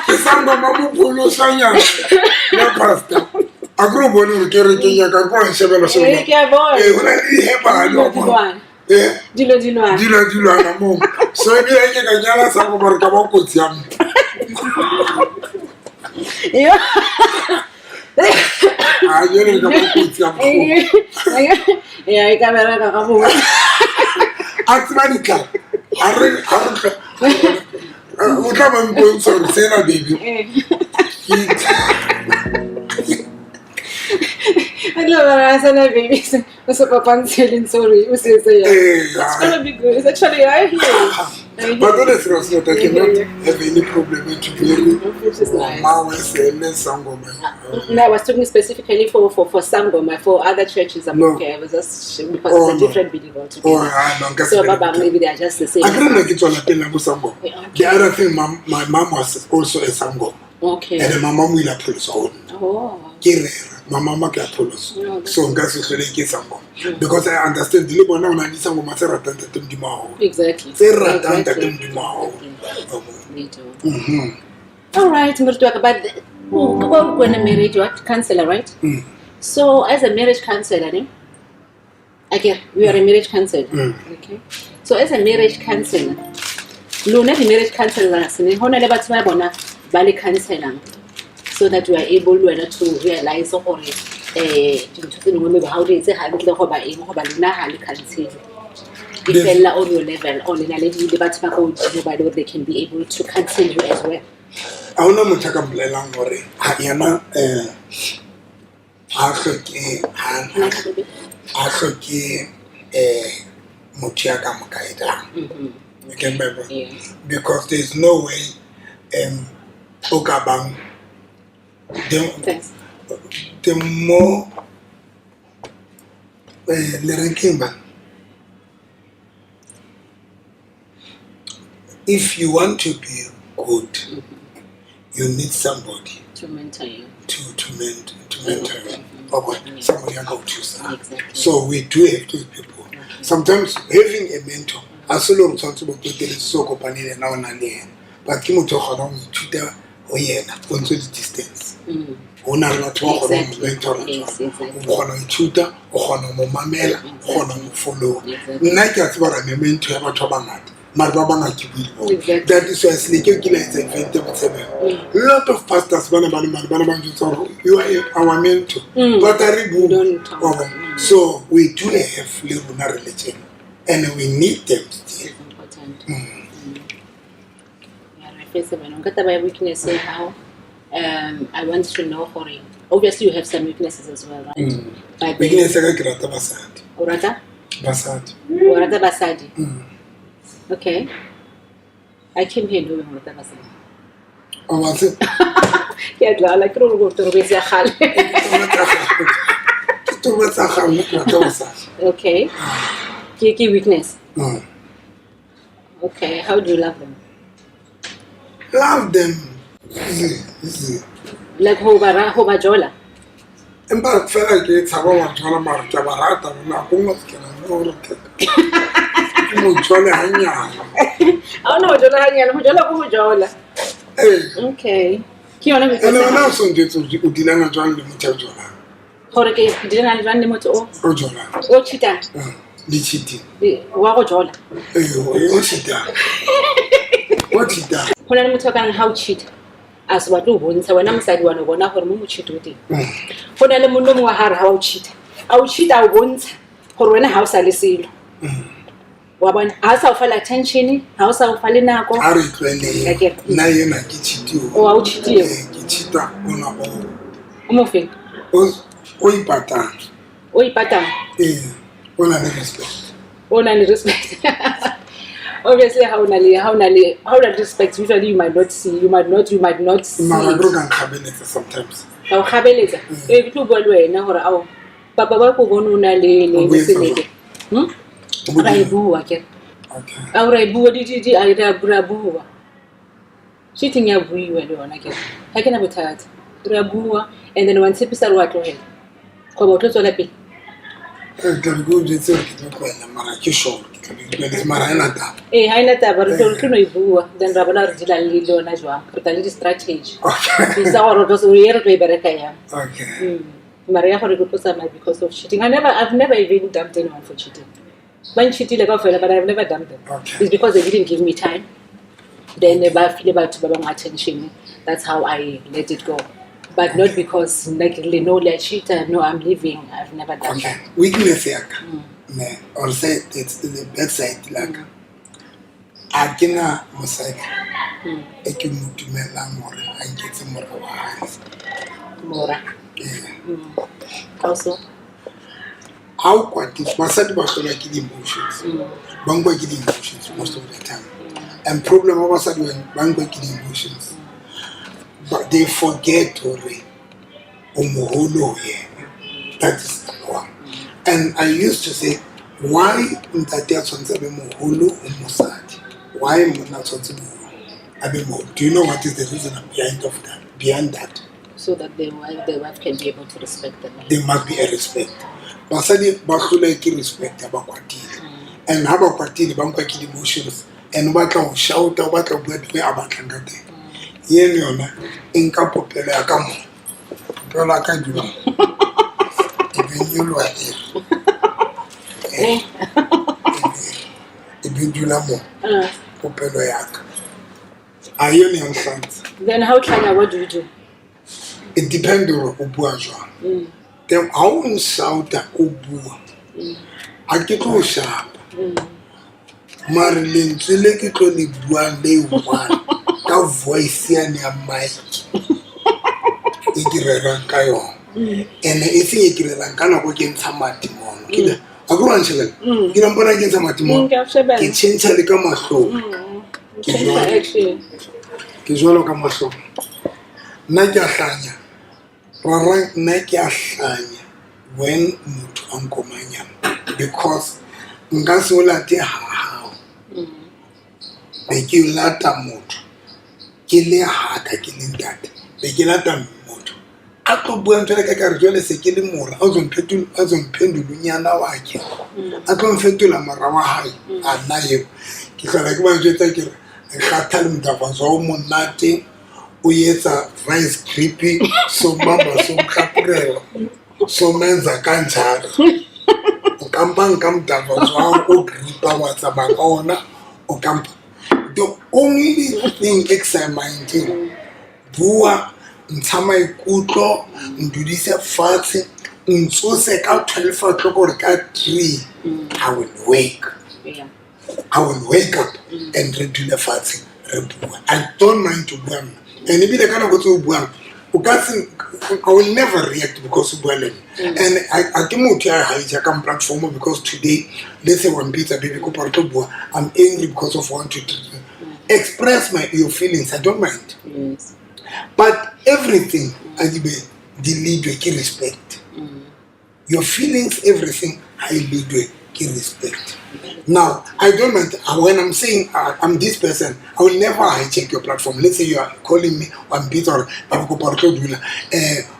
sangoma Pulu Sanya, no pastor. I grew up on the Kenya, can go and several of them. Yeah. Dilo ana mo. So ebi eke ka nyala sa ko barka ba ko tsiam. Yo. Yele ka ba ko tsiam. Yeah, I camera ka mo. Atmanika. Arre. Utama mponso sena baby. Hello, baby. What's up, Papa? Sorry. It's gonna be good. It's actually right here. But honestly, I cannot have any problem with you. Which is nice. No, I was talking specifically for Sangoma. For other churches, I'm okay. I was just because it's a different belief altogether. So, Baba, maybe they are just the same. I can't make it on a Sango. The other thing, my mom was also a Sango. Okay. And my mom will apologize. Oh. My mama can apologize. So, Sango. Because I understand the labor now, I need some matter exactly. All right, we'll talk about when a marriage, what counselor, right? So, as a marriage counselor, okay, we are a marriage counselor. Okay. So, as a marriage counselor, no, not a marriage counselor, so that we are able to realize how they say on your level, on they can be able to cancel you as well. I want to talk about a hloke motho ya ka mo guidang. You can remember? Yes. Because there's no way o ka bang Thanks. the more le reng keng bang, if you want to be good, you need somebody To mentor you. to mentor you. Okay. Somebody who can choose. Exactly. So we do have those people. Sometimes having a mentor, as long as responsible to tell us so company now and then. But Kimo talk around tutor or yena on the distance. Ona re batho ba kgona ho mentor Yes, exactly. o kgona ho ithuta o kgona ho mamela o kgona ho follow. Nna ke a tseba ra mentor ya batho ba bangata mara ba bangata ke buile. Exactly. That is why se ke la etsa event mo tsebe. Lot of pastors bana njutsa you are our mentor. But I Don't talk. so we do have le rona religion and we need them still. It's important. Yeah, face it. When I have weakness, say how. I want to know for you. Obviously, you have some weaknesses as well, right? But Weakness ka ke rata basadi. Orata? Basadi. Orata basadi. Okay. I came here doing orata basadi. O ba se Yeah, like you go to Rubizia Hall. to batsa ga nna ke rata basadi. Okay. Kiki weakness. Okay. How do you love them? Love them. Easy. Like hoba jola. Empa fela ke tshaba wa tswana mara ke ba rata nna go mo ke na no ke mo tswana hanya. Oh no, jola hanyana, ho jola go jola. Okay. Ke yona Ene wena so ntse o dilana jwang le motho jwang. Hore ke dina le jwang le motho O jwang. o cheating. Di cheating. Wa go jola. O cheating. What is that? Ho na le motho ka how cheat. As wa tlo bontsha wena mosadi wa no bona gore mo cheat o teng. Ho na le monno wa hare ha o cheat. A o cheat a o bontsha gore wena ha o sa le selo. Wa bona ha sa o fa attention, ha o sa o fa le nako. A re tlwele nna yena ke cheat O a o cheatile. ke cheata ona O mo fe? o ipatang. O ipatang. Ona le respect. O na le respect. Obviously, how na respect. Usually, you might not see. You might not see. Mara go kan khabeletse sometimes. How khabeletsa. E tlo bua le wena hore ao papa ba go bona una le senete. Ra e bua ke. Okay. A ra e bua di a ra bua. Cheating ya buiwa le wona ke. Ha ke na bothata. Ra bua and then once episode wa tlo hela. Go ba tlo tswela pele. Ke go jetse ke tlo kwela mara ke sure ke le mara ena ta. Ha ina taba re tlo no e bua then ra bona re dila le lona jwa. Re tla le strategy. Okay. Isa gore go so yere go e bereka ya. Okay. Maria gore go tlosa because of cheating. I've never even dumped anyone for cheating. When cheating like ofela, but I've never dumped them. Okay. It's because they didn't give me time. Then they feel about to my attention. That's how I let it go. But not because like really no like cheater. No, I'm leaving. I've never done Okay. that. Weakness yaka. Ne, or say it's the bad side like. Akina mosadi. E ke mo dumelang hore a nketse morwa wa hae. Mora. Also. How quite is basadi ba hlola ke di emotions. Ba nkwa ke di emotions most of the time. And problem of basadi ba nkwa ke di emotions. But they forget already. Umuholo here. That is one. And I used to say, why ntate a tshwantse be moholo o mosadi? Why monna tshwantse moholo? Do you know what is the reason behind that? So that the wife can be able to respect the man. There must be a respect. Basadi ba hlola ke respect ba kwatile. And ha ba kwatile ba nkwa ke emotions and ba tla o shout ba tla bua di a batlang ka teng. Yene yona nka popelo ya ka mo. Popelo ya ka dula. Ibinyulwa ibindula mo. Popelo ya ka. Ayone yang hlanza. Then how China, what do you do? It depends on o bua jwang. Then how on shout o bua. A ke tlo shapa. Mara lentswe le ke tlo le bua le one ka voice ya ne ya mic. E ke rerang ka yona. Ene e se e ke rerang ka nako ke ntsha mati mono. ke a go run chela ke na mpona ke ntsha matimo Ke a shebella. ke tšhentšha le ka mahlo Actually. ke jwalo ka mahlo nna ke a hlanya rarang nna ke a hlanya when motho a nkomanya because nka se o late hahao be ke lata motho ke le haka ke le ntate be ke lata motho a tlo bua ntho ka ka re jwale se ke le mora a zo mphendulunyana wakhe a tlo mfetola mara wa hae a nna eo ke hlola ke ba jwetsa ke re nkgatha le motapatso wa o monate o etsa rice creepy so mama so mhlapurela so menza kanjalo ukampa nka motapatso wa o gripa wa tsamaya ka ona o kampa the only thing exciting bua ntsha maikutlo ndudise fatshe ntsose ka 12 o'clock or ka 3 I will wake Yeah. I will wake up and read the fatshe re bua I don't mind to bua and if the kind of go to bua I will never react because of Bualen. And I think I hijack platform because today, let's say one pizza baby I'm angry because of one to express your feelings. I don't mind. Yes. But everything I lead with respect. Your feelings, everything I lead with respect. Now, I don't mind when I'm saying I'm this person, I will never hijack your platform. Let's say you are calling me one bit or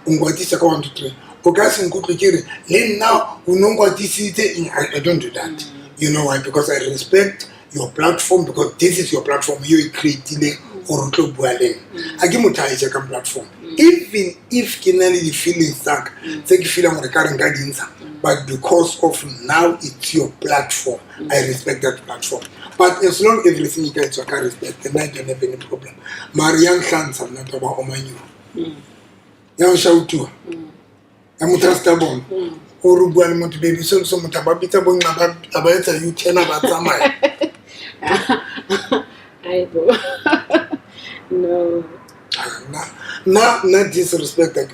ungwatisa ka 1 2 3. Okasi nkutlikiri. Then now I don't do that. You know why? Because I respect your platform because this is your platform. You created or to bualen. I give you hijack platform. Even if kinali the feeling stuck, take feel I'm recurring guidance. But because of now it's your platform, I respect that platform. But as long as everything you guys can respect, then I don't have any problem. Marianne Khansa, not about Omanyu. Young Shautua. I'm trustable. Or Rubuan Mont baby, so Mutababita Bon about you 10 about Samai. I do. No. Not disrespect. I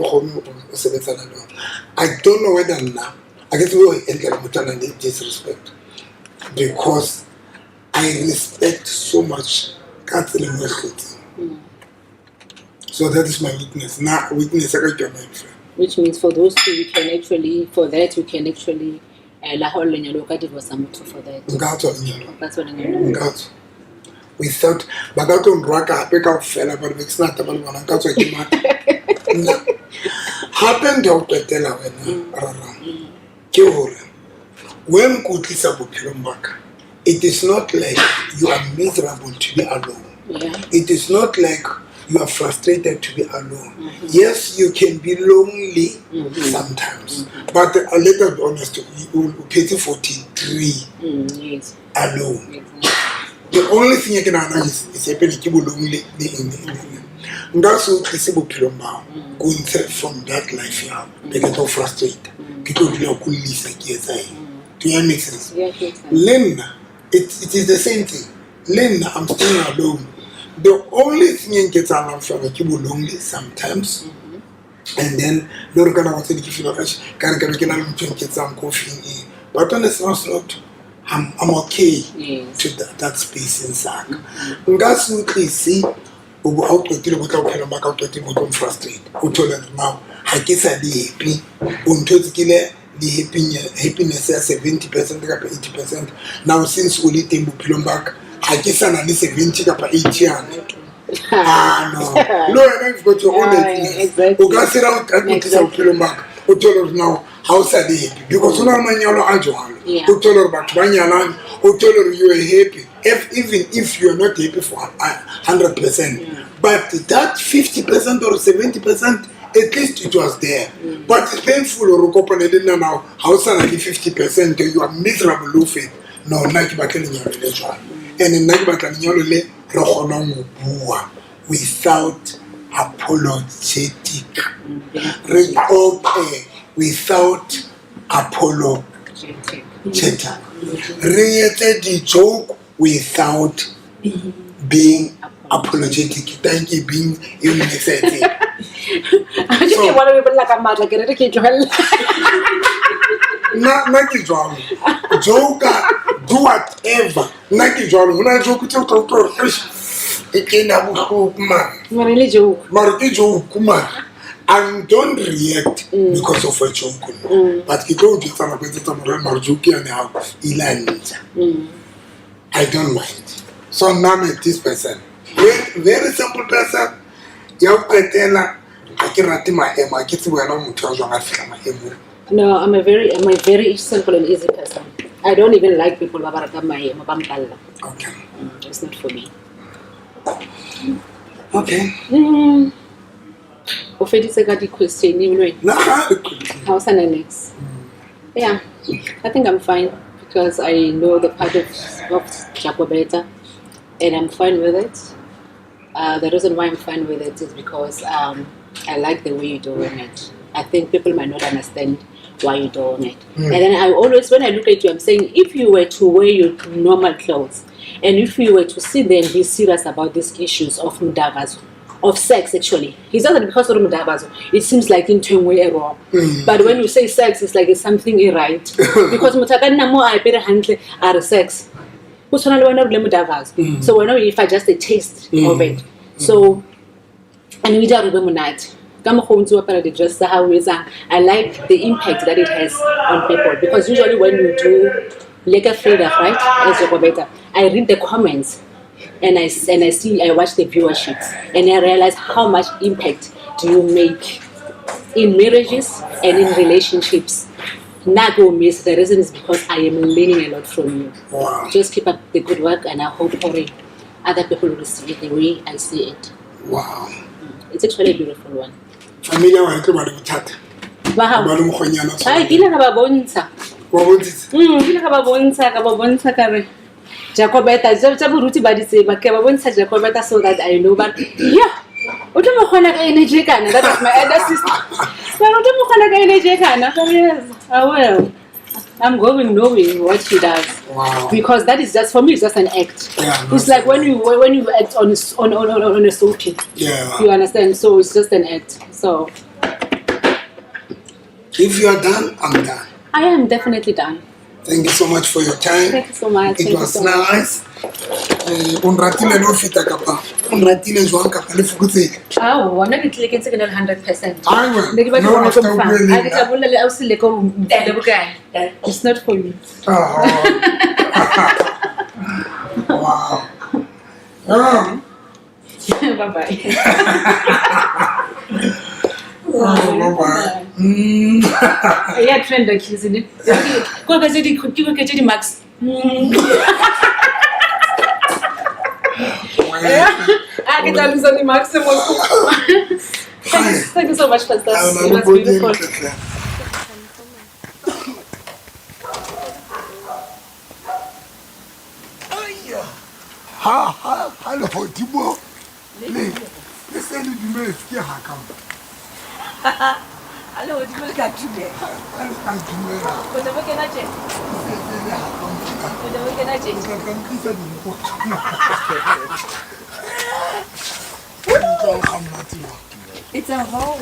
don't know whether now. I guess we will enter Mutana disrespect because I respect so much Catherine West. So that is my weakness. Now, weakness I got your mind. Which means for those two, we can actually, for that, we can actually, la whole look it was some for that. That's what I know. Without, but I don't rock a pick up fella, but it's not about one. I got what you want. Happened to tell her when Kutisa Bukilombaka, it is not like you are miserable to be alone. Yeah. It is not like you are frustrated to be alone. Yes, you can be lonely sometimes, but let us be honest, you will pay 43 Yes. alone. Exactly. The only thing you can understand is happening to be lonely. That's what I say about Kilomba. Going from that life here, they get all frustrated. People do not listen. Do you make sense? Yes, yes. Lena, it is the same thing. Lena, I'm staying alone. The only thing you get around from is you lonely sometimes. And then, don't get out of the rush. Can't get some coffee. But honestly, not. I'm okay to that space inside. That's what they see. Out to the back out to the frustrated. Who told them now? I guess I be happy. The happiness is 70%, 80%. Now since we take back, I guess I'm only 70 up 80. Ah no, no, I don't got your own happiness. Exactly. Okay, sit out and put this out back. Who told us now? How sad they happy? Because you know man yolo ajohalo. Who told her back banyalan? Who told her you are happy? Even if you are not happy for 100%, but that 50% or 70%. At least it was there. But it's painful or now. How can 50% you are miserable loafing? No, Nike Bakan in your religion. And in Nike Bakan in your religion, without apologetic. Without apologetic. Created the joke without being apologetic. Thank you being I just want to be like a mother, get it, nna ke jwalo joka do whatever nna ke jwalo hona joke tse o e kena bohloko man Mara le joke. mara ke joke man and don't react because of a joke but ke tlo jwetsa nako tse tsa morena mara joke ya ne hao ile a ntsha I don't mind so now I'm this person very simple person ya o qetela ha ke rate maemo ha ke tsebe wena motho a jwang a fihla maemo. No, I'm a very simple and easy person. I don't even like people who are Okay. It's not for me. Okay. Ofedise ka di question anyway. How's an next? Yeah, I think I'm fine because I know the part of Jacobeta and I'm fine with it. The reason why I'm fine with it is because I like the way you're doing it. I think people might not understand why you're doing it. And then I always, when I look at you, I'm saying, if you were to wear your normal clothes, and if you were to sit there and be serious about these issues of mudavazo, of sex actually, it's not that because of mudavazo, it seems like in turn way wrong. But when you say sex, it's like it's something irright. Because mutakana mo I better handle are sex. So whenever if I just a taste of it. So, and we just remember that. I like the impact that it has on people because usually when you do Lega Frida, right, as Jacobeta, I read the comments and I watch the viewerships and I realize how much impact do you make in marriages and in relationships. Nago miss the reason is because I am learning a lot from you. Wow. Just keep up the good work and I hope other people will see it the way I see it. Wow. It's actually a beautiful one. Familia wa ke ba le bothata ba le mokgonyana Ai ke ka ba bontsha. wa bontsi Ke ka ba bontsha ka re Jacobeta tsa boruti ba di tseba ke ba bontsha Jacobeta so that I know but yeah o tlo mo khona ka energy kana that is my elder sister. But o tlo mo khona ka energy kana so yes I will. I'm going knowing what she does. Wow. Because that is just for me. It's just an act. Yeah, it's like when you act on a soapy. Yeah. You understand? So it's just an act. So if you are done, I'm done. I am definitely done. Thank you so much for your time. Thank you so much. It was nice. Unratile no fita kapa. Unratile jwang kapa le fukutsele. Oh, wona ke tlile ke ntse ke na le 100%. No, after we I get a bolla le ausile ko le bukae. It's not for you. Wow. Bye bye. Bye. Yeah, trend like isn't it? Go get the max. I get to lose the maximum. Thank you so much, Pastor. It was beautiful. Ha le hotimo. Le se le dumele ke ha ka. Allô, tu veux le capturer? Vous devez que nager. Vous devez que nager. It's a hole.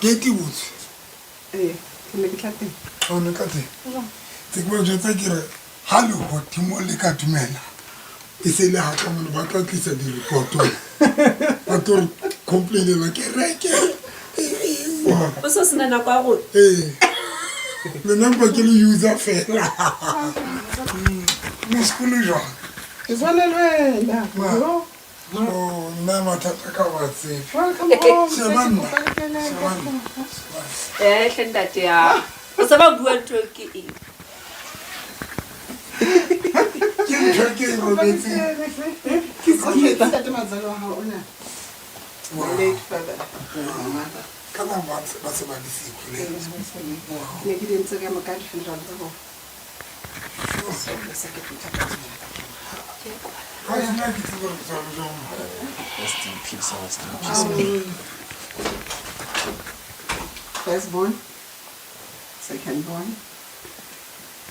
Get you. Ke mo jotsa ke re ha le ho timo le ka dumela e se le ha ka mo ba tla tlisa di report ba tlo complain ba ke reke O so sena na kwa go. le namba ke le user fela mo skulu jo Ke bona le wena. oh na mathata ka watse Welcome home. Hlentate ya. O sa ba bua ntho ke eng? ke ntho ke robetse Okay, tate Mazalo ha ona. Late father. ka ba ba se ba di sikule Ne ke dintse ka maka di funeral tsa go. ha ina ke tsebo re tsalo jo Rest in peace. First born, second born,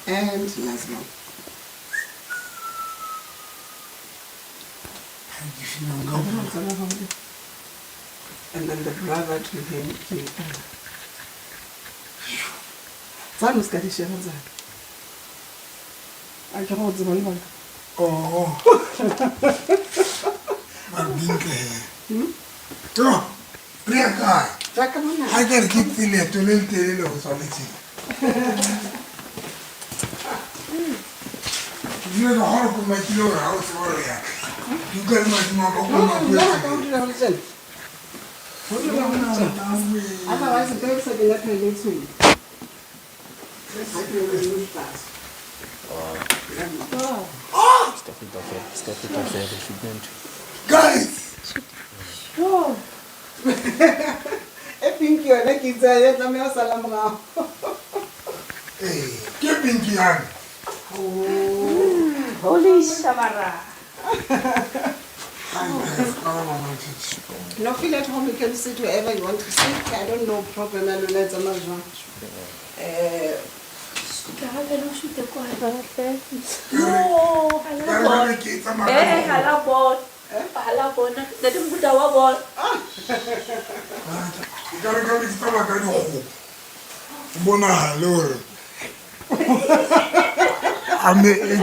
and last born. ke fina nka And then the brother to him, Zan muss gar nicht hier sein. I can hold the one. oh mabintle to prea kae Jack, come on now. ha ke re ke tseleto le le telele go tswa letseng dile ka gore komakile gore ga o tseba gore ya duka le madimo a ka komakuetse Otherwise, the baby said let me leave to you. I can remove that. Step it off there, shouldn't. guys E pinky yona ke itse ya tlameha ho sala morao. ke pinki yane Holy shamara. No, feel at home, you can sit wherever you want to sit. I don't know problem and let's imagine. No, Yarare ke tsamaya eh, halabon. Halabon. Ntate mofuta wa ball. ka re ke tsamaya ka dikgogo bonagale gore ame ke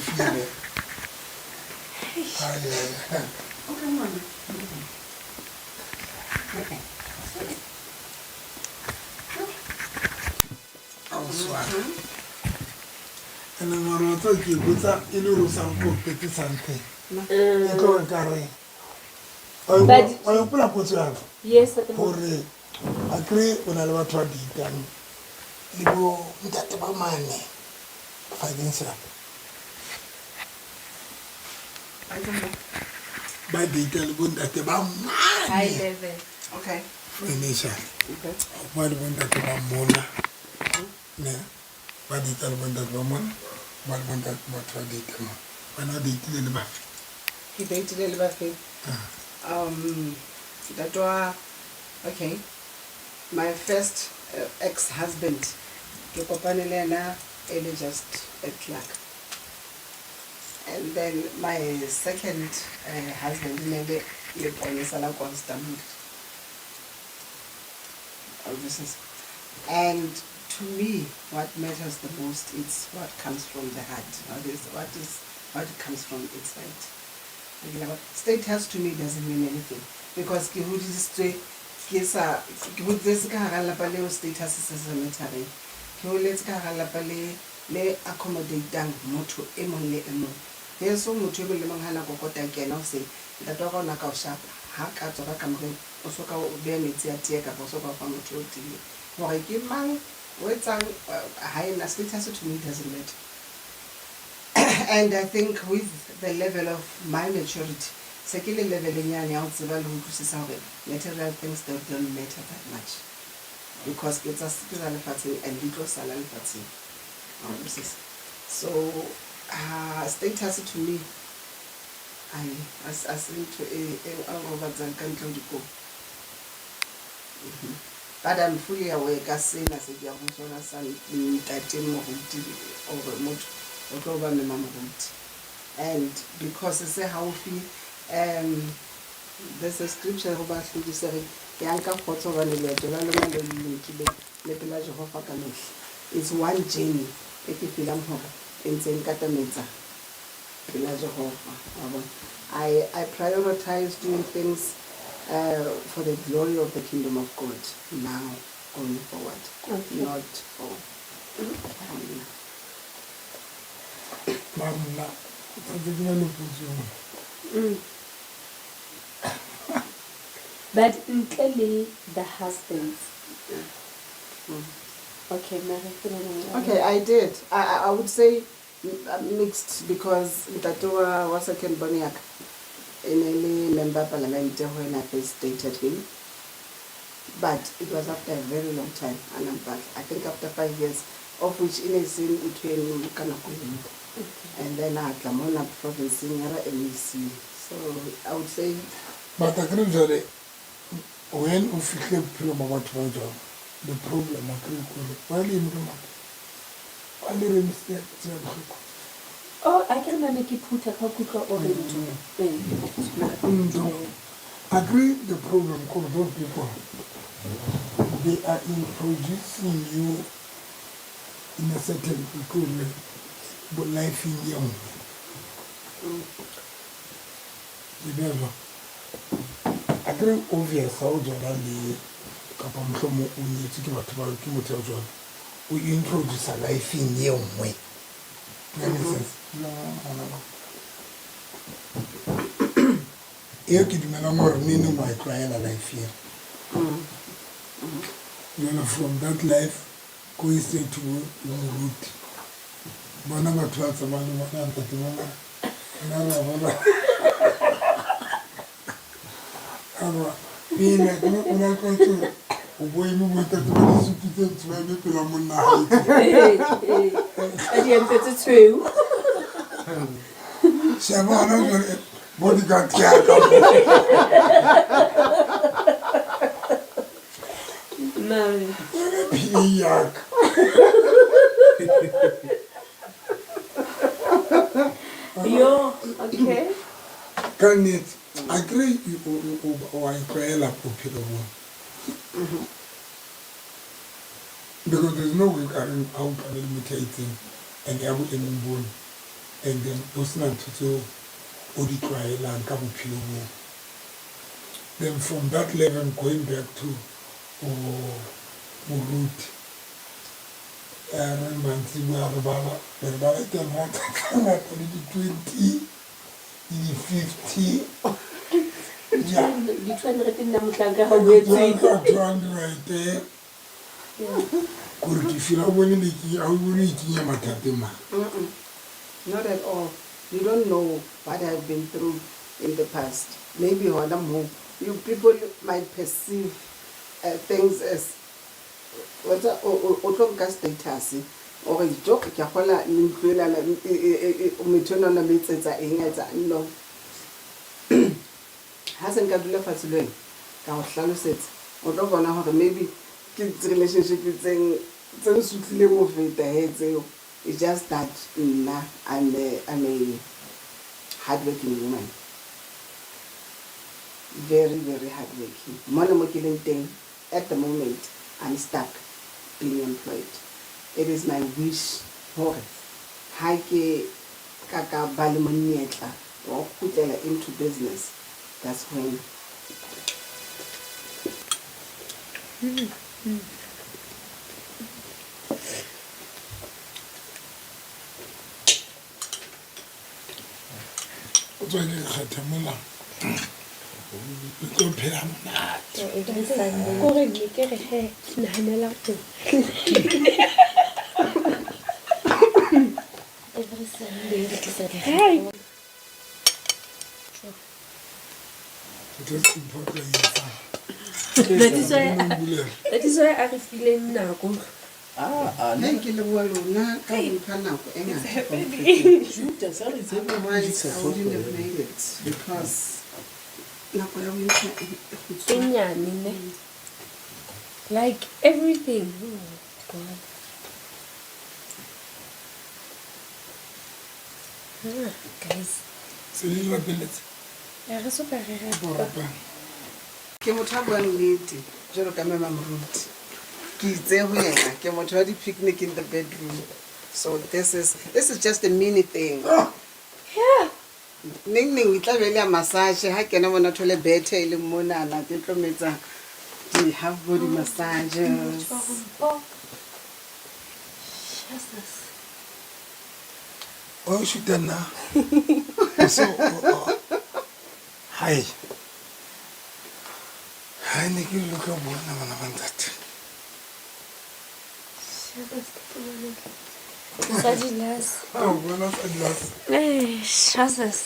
file ene marotso ke botsa e le gore sankopete sante e tlo nka re wa yopola potso yana Yes, at the moment. gore a kry o na le batho ba ditang le bo ntate ba mane financial ba data le bo ntate ba High mane level. Okay. financial ba le bo ntate ba mona ne ba data le bo ntate ba mona ba le bo ntate batho ba data mo bana ba datile le bafe He dated a little bit. That was okay. My first ex-husband, ke kopane le ena ele just a clerk. And then my second husband, maybe le ponisa la constant. And to me, what matters the most is what comes from the heart. What comes from inside. Status to me doesn't mean anything because ke hodisitswe ke hodise ka hara lapa leo status se se mattering. Ke holetse ka hara lapa le accommodating motho e mong le e mong. Yeso motho e le mong hana go kota kena o se ntate wa rona ka o shapa ha ka tswa ka kamore o soka o be metsi a tie ka bo soka fa motho o tile gore ke mang o etsang ha ena status to me doesn't matter. And I think with the level of my maturity, sekile level nyane ya tseba le ho tlosisa hore material things don't matter that much because it's a lefatseng and it was sala lefatseng. So status to me I seem to overtime kantle diko. But I'm fully aware ka sena se ke ya go sona sa ntate mo go tile over motho. And because it's a healthy, there's a scripture about the saying, it's one journey. I prioritize doing things for the glory of the kingdom of God now going forward, not for. banna tse ke na le potso But clearly the husbands. Okay, Mary. Okay, I did. I would say mixed because Mtatoa was a Ken Boniak in a member parliament when I first dated him. But it was after a very long time, and I'm back. I think after 5 years, of which in a scene between Kanakulim. And then I came on a province in MEC. So I would say. but a kry jale when o fitlhe bophelo mo batho ba jang the problem a kry kore wa le eng re mata wa le re mistake tse botlhoko Oh, I can make it put a cook orange. Agree the problem because those people, they are introducing you in a certain equivalent, but life in young. You never. Agree obvious how Jordan Kapam Shomo when you think about Kimotel, we introduce a life in young way. Eu que de meu amor nem não vai criar a life here. You know, from that life, going straight to long route. But number 12, someone being like when I come to boy, you want to do to my people on the At the end, it's true. Shabana bodyguard care. No. Yak. Yo, okay. Can it agree or inquire like popular one? Because there's no way out imitating and able to bone and then personal to Odi trial and Kabupi. Then from that level going back to Murut. And Mansiba, the Balatan had 20, 50. Yeah, You try to repeat them like how we're doing. right there. Could you feel Not at all. You don't know what I've been through in the past. Maybe when I'm home, you people might perceive things as what's a status or a joke. Kahola, no. Hasn't got left at today. Kahola said, or don't know how maybe kids' relationship with saying, it's just that I'm a hardworking woman. Very, very hardworking. Monomokiling thing, at the moment, I'm stuck being employed. It is my wish for Haike Kaka Balimonieta or Kutela into business. That's when. Khatamula. Go pay him not. Every Sunday, hey. Just important. That is why I feel now. Thank you, Luna. Otherwise, I wouldn't have made it because like everything. Oh, God. Guys. So you have been ke motho a buang nnete jalo ka mema moruti ke itse ho yena ke motho wa di-picnic in the bedroom. So this is just a mini thing. Yeah. Ning e tla be le massage ha ke na bona thole bethe ile mona na ke tlometsa di half body massages. Oh, she done now. So, hi. Hi, Nikki, look at one of that. Sadilas. Oh, well, that's Hey, shazas.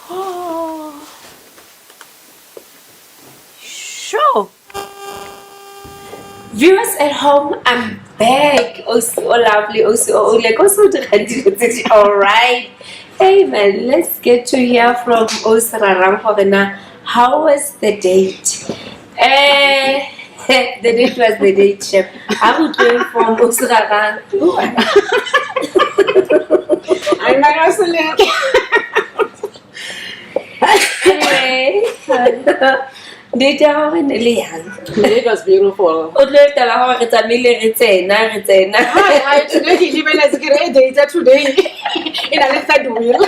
Oh. Sure. Viewers at home, I'm back. Oh, so lovely. Oh, so like also all right. Hey man, let's get to hear from Osrarang Hovena. How was the date? The date was the date, chef. I would learn from Osrarang. I Am I also like? Anyway, date ya gore ne le yang? It was beautiful. O tlo tla gore re tsamaile re tsena. Hi, today he even has great data today. In a third wheel.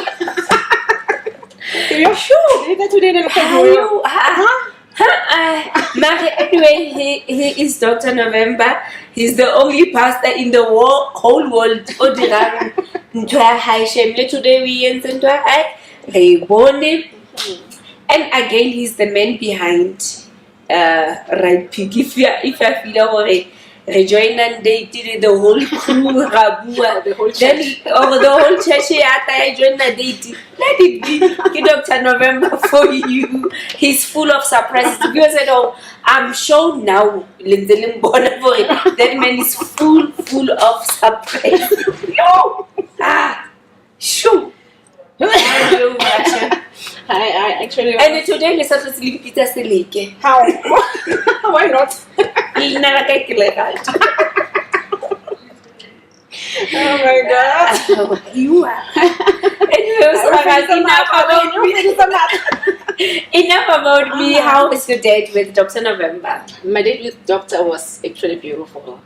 You're sure? Data today in a third wheel. Mary, anyway, he is Dr. November. He's the only pastor in the whole world. O dirang ntho ya hae shemile today we entse ntho ya hae. Re bone. And again, he's the man behind Right Pick. If I feel gore re join and date the whole crew, Rabua, The whole then church. or the whole church I join a date. Let it be Dr. November for you. He's full of surprises. Because I know I'm sure now that man is full of surprises. No! Shoo! I actually. And today let's start sleeping pizza seleke. How? Why not? Ina ka ke le rata. Oh my God. You are. Anyway, so enough about me. How was your date with Dr. November? My date with Doctor was actually beautiful.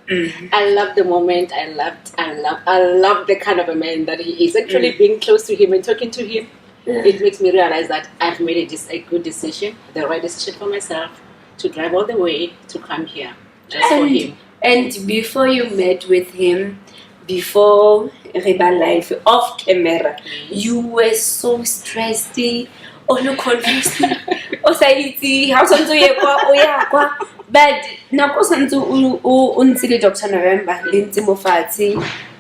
I loved the moment. I loved the kind of a man that he is. Actually, being close to him and talking to him, it makes me realize that I've made a good decision, the right decision for myself, to drive all the way to come here just for him. And before you met with him, before Reba Life, off camera, you were so stressed, all confused, how some but nako santse o ntse le Dr. November le ntse mo fatshe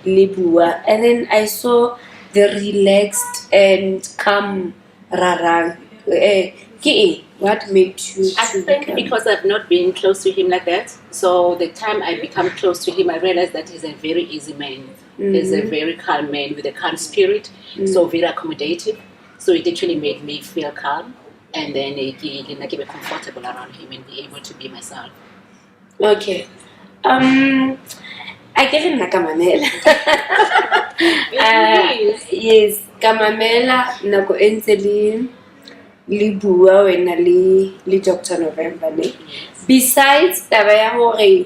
le bua, and then I saw the relaxed and calm Rarang. What made you? I think because I've not been close to him like that. So the time I become close to him, I realized that he's a very easy man. He's a very calm man with a calm spirit. So very accommodative. So it actually made me feel calm. And then I get comfortable around him and be able to be myself. Okay. I get in Kamamela. Yes, Kamamela nako entse le bua wena le Dr. November ne. Besides taba ya hore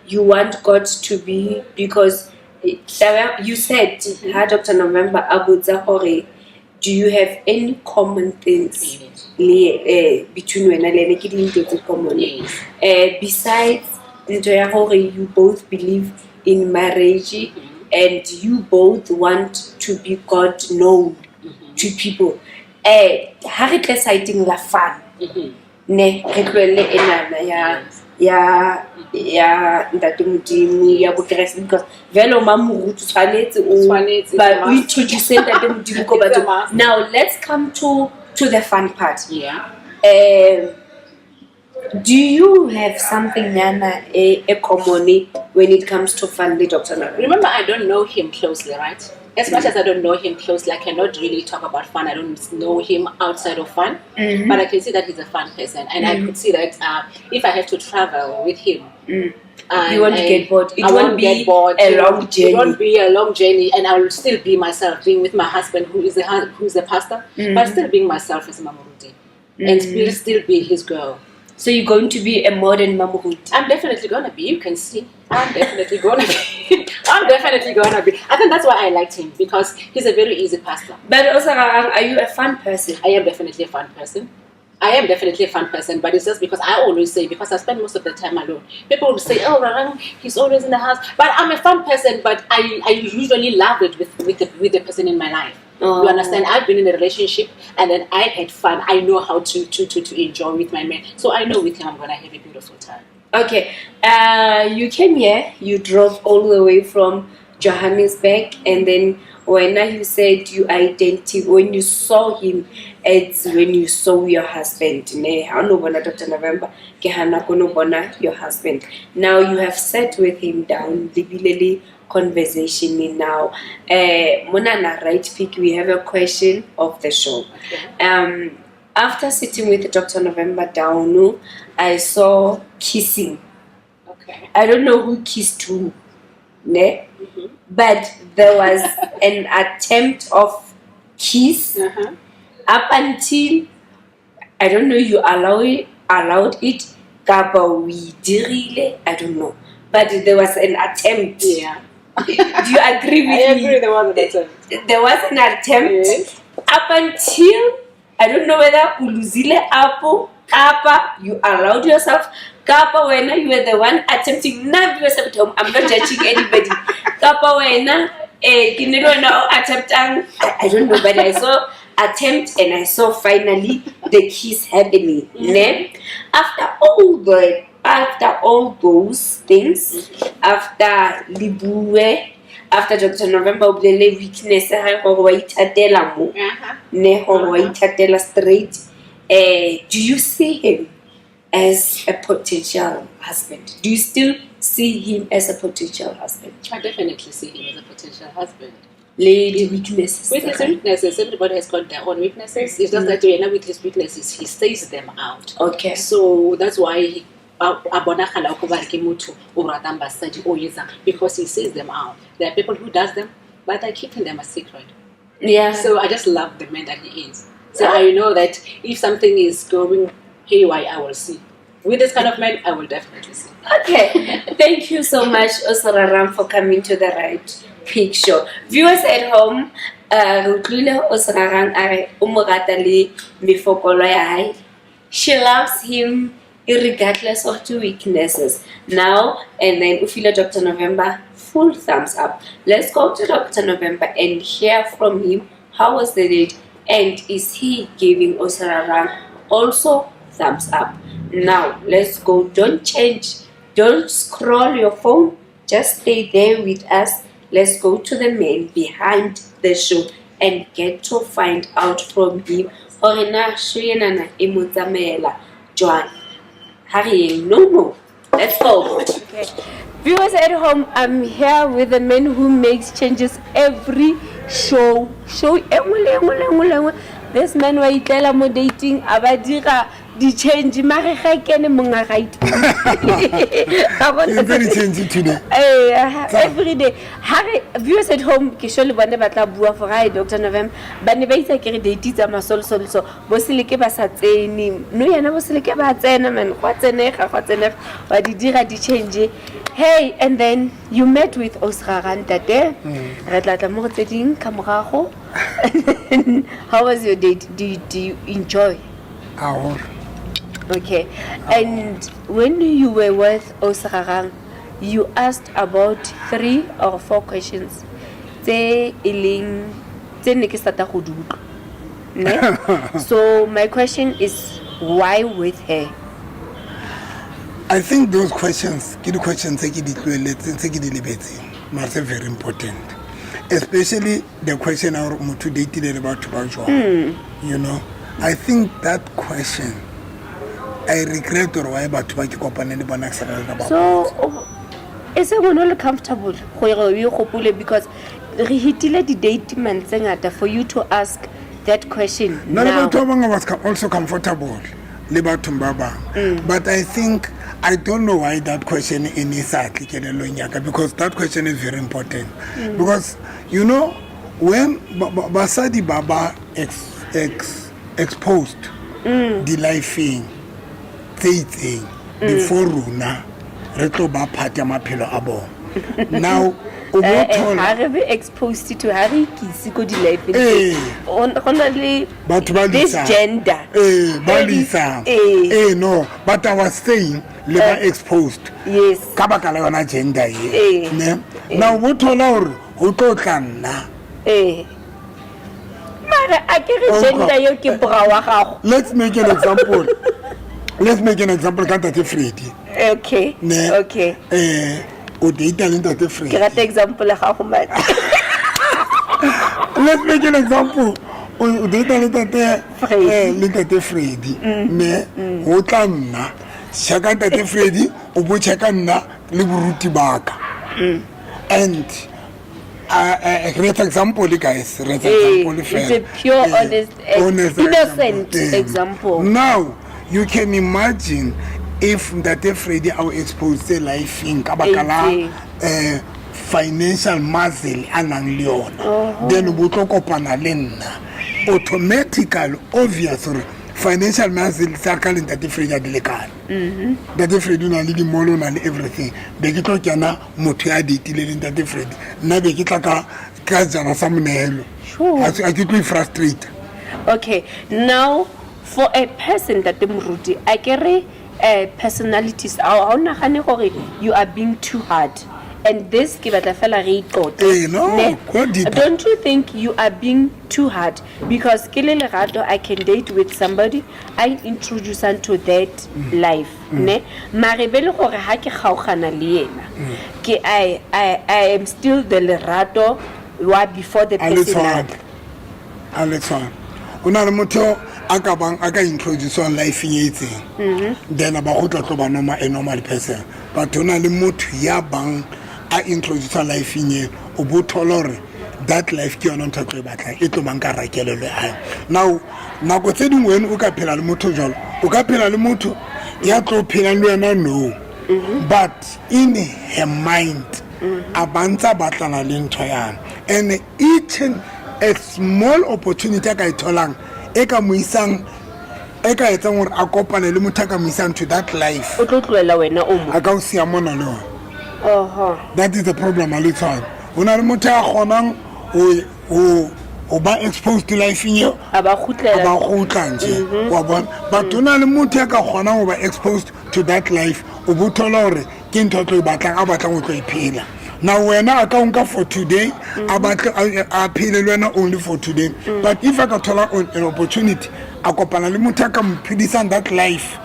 you want God to be, because you said Dr. November abotsa hore do you have any common things between wena le ene ke dintho tse common? Besides ntho ya hore you both believe in marriage and you both want to be God known to people. Ha re tle sighting la fun ne re tlwele enana ya ntate modimo ya bokreste, because vele o mamorutu tshwanetse o introduce ntate modimo ko batho. Now let's come to the fun part. Do you have something yana a common when it comes to fun with Dr. November? Remember, I don't know him closely, right? As much as I don't know him closely, I cannot really talk about fun. I don't know him outside of fun, but I can see that he's a fun person, and I could see that if I have to travel with him, you won't get bored. I won't get bored. A long journey. It won't be a long journey, and I will still be myself, being with my husband, who is a pastor, but still being myself as Mamuruti, and still be his girl. So you're going to be a modern Mamuruti? I'm definitely gonna be. You can see. I'm definitely gonna be. I'm definitely gonna be. I think that's why I liked him, because he's a very easy pastor. But also, are you a fun person? I am definitely a fun person. But it's just because I always say, because I spend most of the time alone. People will say, "Oh, Rarang, he's always in the house." But I'm a fun person. But I usually love it with the person in my life. You understand? I've been in a relationship and then I had fun. I know how to enjoy with my man. So I know with him I'm gonna have a beautiful time. Okay. You came here. You drove all the way from Johannesburg, and then when you said you identified when you saw him, it's when you saw your husband. Dr. November, your husband. Now you have sat with him down, the conversation now. Monana, right pick, we have a question of the show. Okay. After sitting with Dr. November down, I saw kissing. Okay. I don't know who kissed who, ne? But there was an attempt of kiss up until I don't know you allowed it. Kapa we dirile, I don't know, but there was an attempt. Yeah. Do you agree with I me? agree, there was an attempt. There was an attempt Yes. up until I don't know whether uluzile apo kapa you allowed yourself kapa wena you were the one attempting. Now yourself at home. I'm not judging anybody. Kapa wena attempt. I don't know, but I saw attempt and I saw finally the kiss happening. Ne? After all those things, after Libue, after Dr. November Oblele weakness, straight, do you see him as a potential husband? Do you still see him as a potential husband? I definitely see him as a potential husband. Lady weaknesses. With his weaknesses, everybody has got their own weaknesses. It's just that with his weaknesses, he says them out. Okay. So that's why he because he says them out. There are people who does them, but they're keeping them a secret. Yeah. So I just love the man that he is. So I know that if something is going haywire, I will see. With this kind of man, I will definitely see. Okay. Thank you so much, Osararam, for coming to the Right Pick Show. Viewers at home, she loves him regardless of two weaknesses. Now and then, Ufila Dr. November, full thumbs up. Let's go to Dr. November and hear from him. How was the date? And is he giving Osararam also thumbs up? Now, let's go. Don't change. Don't scroll your phone. Just stay there with us. Let's go to the man behind the show and get to find out from him. Joan. Hurry, no. Let's go. Okay. Viewers at home, I'm here with a man who makes changes every show. This man wa itlela mo dating abadira di change mare ga kene monga right. Very change today. Every day. Viewers at home ke shole bone batla bua for hi Dr. November ba ne ba itse ke re date tsa masol so bo seleke ba sa tseni no yana bo seleke ba tsena man kwa tsenega ba di dira di change. Hey, and then you met with Osraran Tate. Re tla tla mo go tseding ka morago. How was your date? Do you enjoy? Okay. And when you were with Osraran, you asked about 3 or 4 questions. So my question is, why with her? I think those questions, are very important. Especially the question about you know, I think that question, I regret or why about so is it not comfortable because he the date man for you to ask that question now. Was also comfortable but I think I don't know why that question is because that question is very important. Because you know when Basadi Baba exposed the life thing before Runa Reto ba party maphelo abo now Harvey exposed to Harry Kisiko di life only this gender no but I was saying labor exposed yes kabakala yona gender ne now what all ho tlotlana mara akere gender yo ke bra wa gago. Let's make an example ka Tate Freddy. Okay. Ne? Okay. O date le Tate Freddy. Ke rata example ga go man. Let's make an example. O date le Tate Freddy. Ne? O tla nna. Shaka Tate Freddy, o bo cheka nna le buruti baka. And a great example, guys. It's a pure, honest innocent example. Now, you can imagine if Tate Freddy our exposed life in Kabakala financial muscle a nang le yona then bo tlo kopana le nna automatically obvious gore financial muscle tsa ka le ntate Fred ya dilekana ntate Fred o na le dimolo o na le everything be ke tlo kena motho ya ditile le ntate Fred nna be ke tla ka jana sa monehelo a ke tlo frustrate. Okay, now for a person that the Muruti, I carry personalities. You are being too hard. And this give a fella don't you think you are being too hard? Because I can date with somebody, I introduce her to that life. Ne? I am still the Lerato before the person. Alexander. Una le motho aka introduce on life e itseng then ba go tloba a normal person but una le motho ya bang a introduce life e o bo tolore that life ke yona ntho tlo batla e tlo manka rakelelo ai now nako tse dingwe wena o ka phela le motho jalo o ka phela le motho ya tlo phela le wena no but in her mind abantsa batlana le ntho yana and each and a small opportunity ka itholang e ka moisang e ka etsa gore a kopane le motho ka moisang to that life o tlo tloela wena o mo aka o sia mona lo that is the problem a little time ona le motho a gonang o ba exposed to life inyo aba gutla nje wa bona but ona le motho ka gonang o ba exposed to that life o bothola gore ke ntho tlo batlang a batlang o tlo iphela. Now when I come for today, about I pay the learner only for today. But if I got an opportunity, I go panalimuta predisan that life.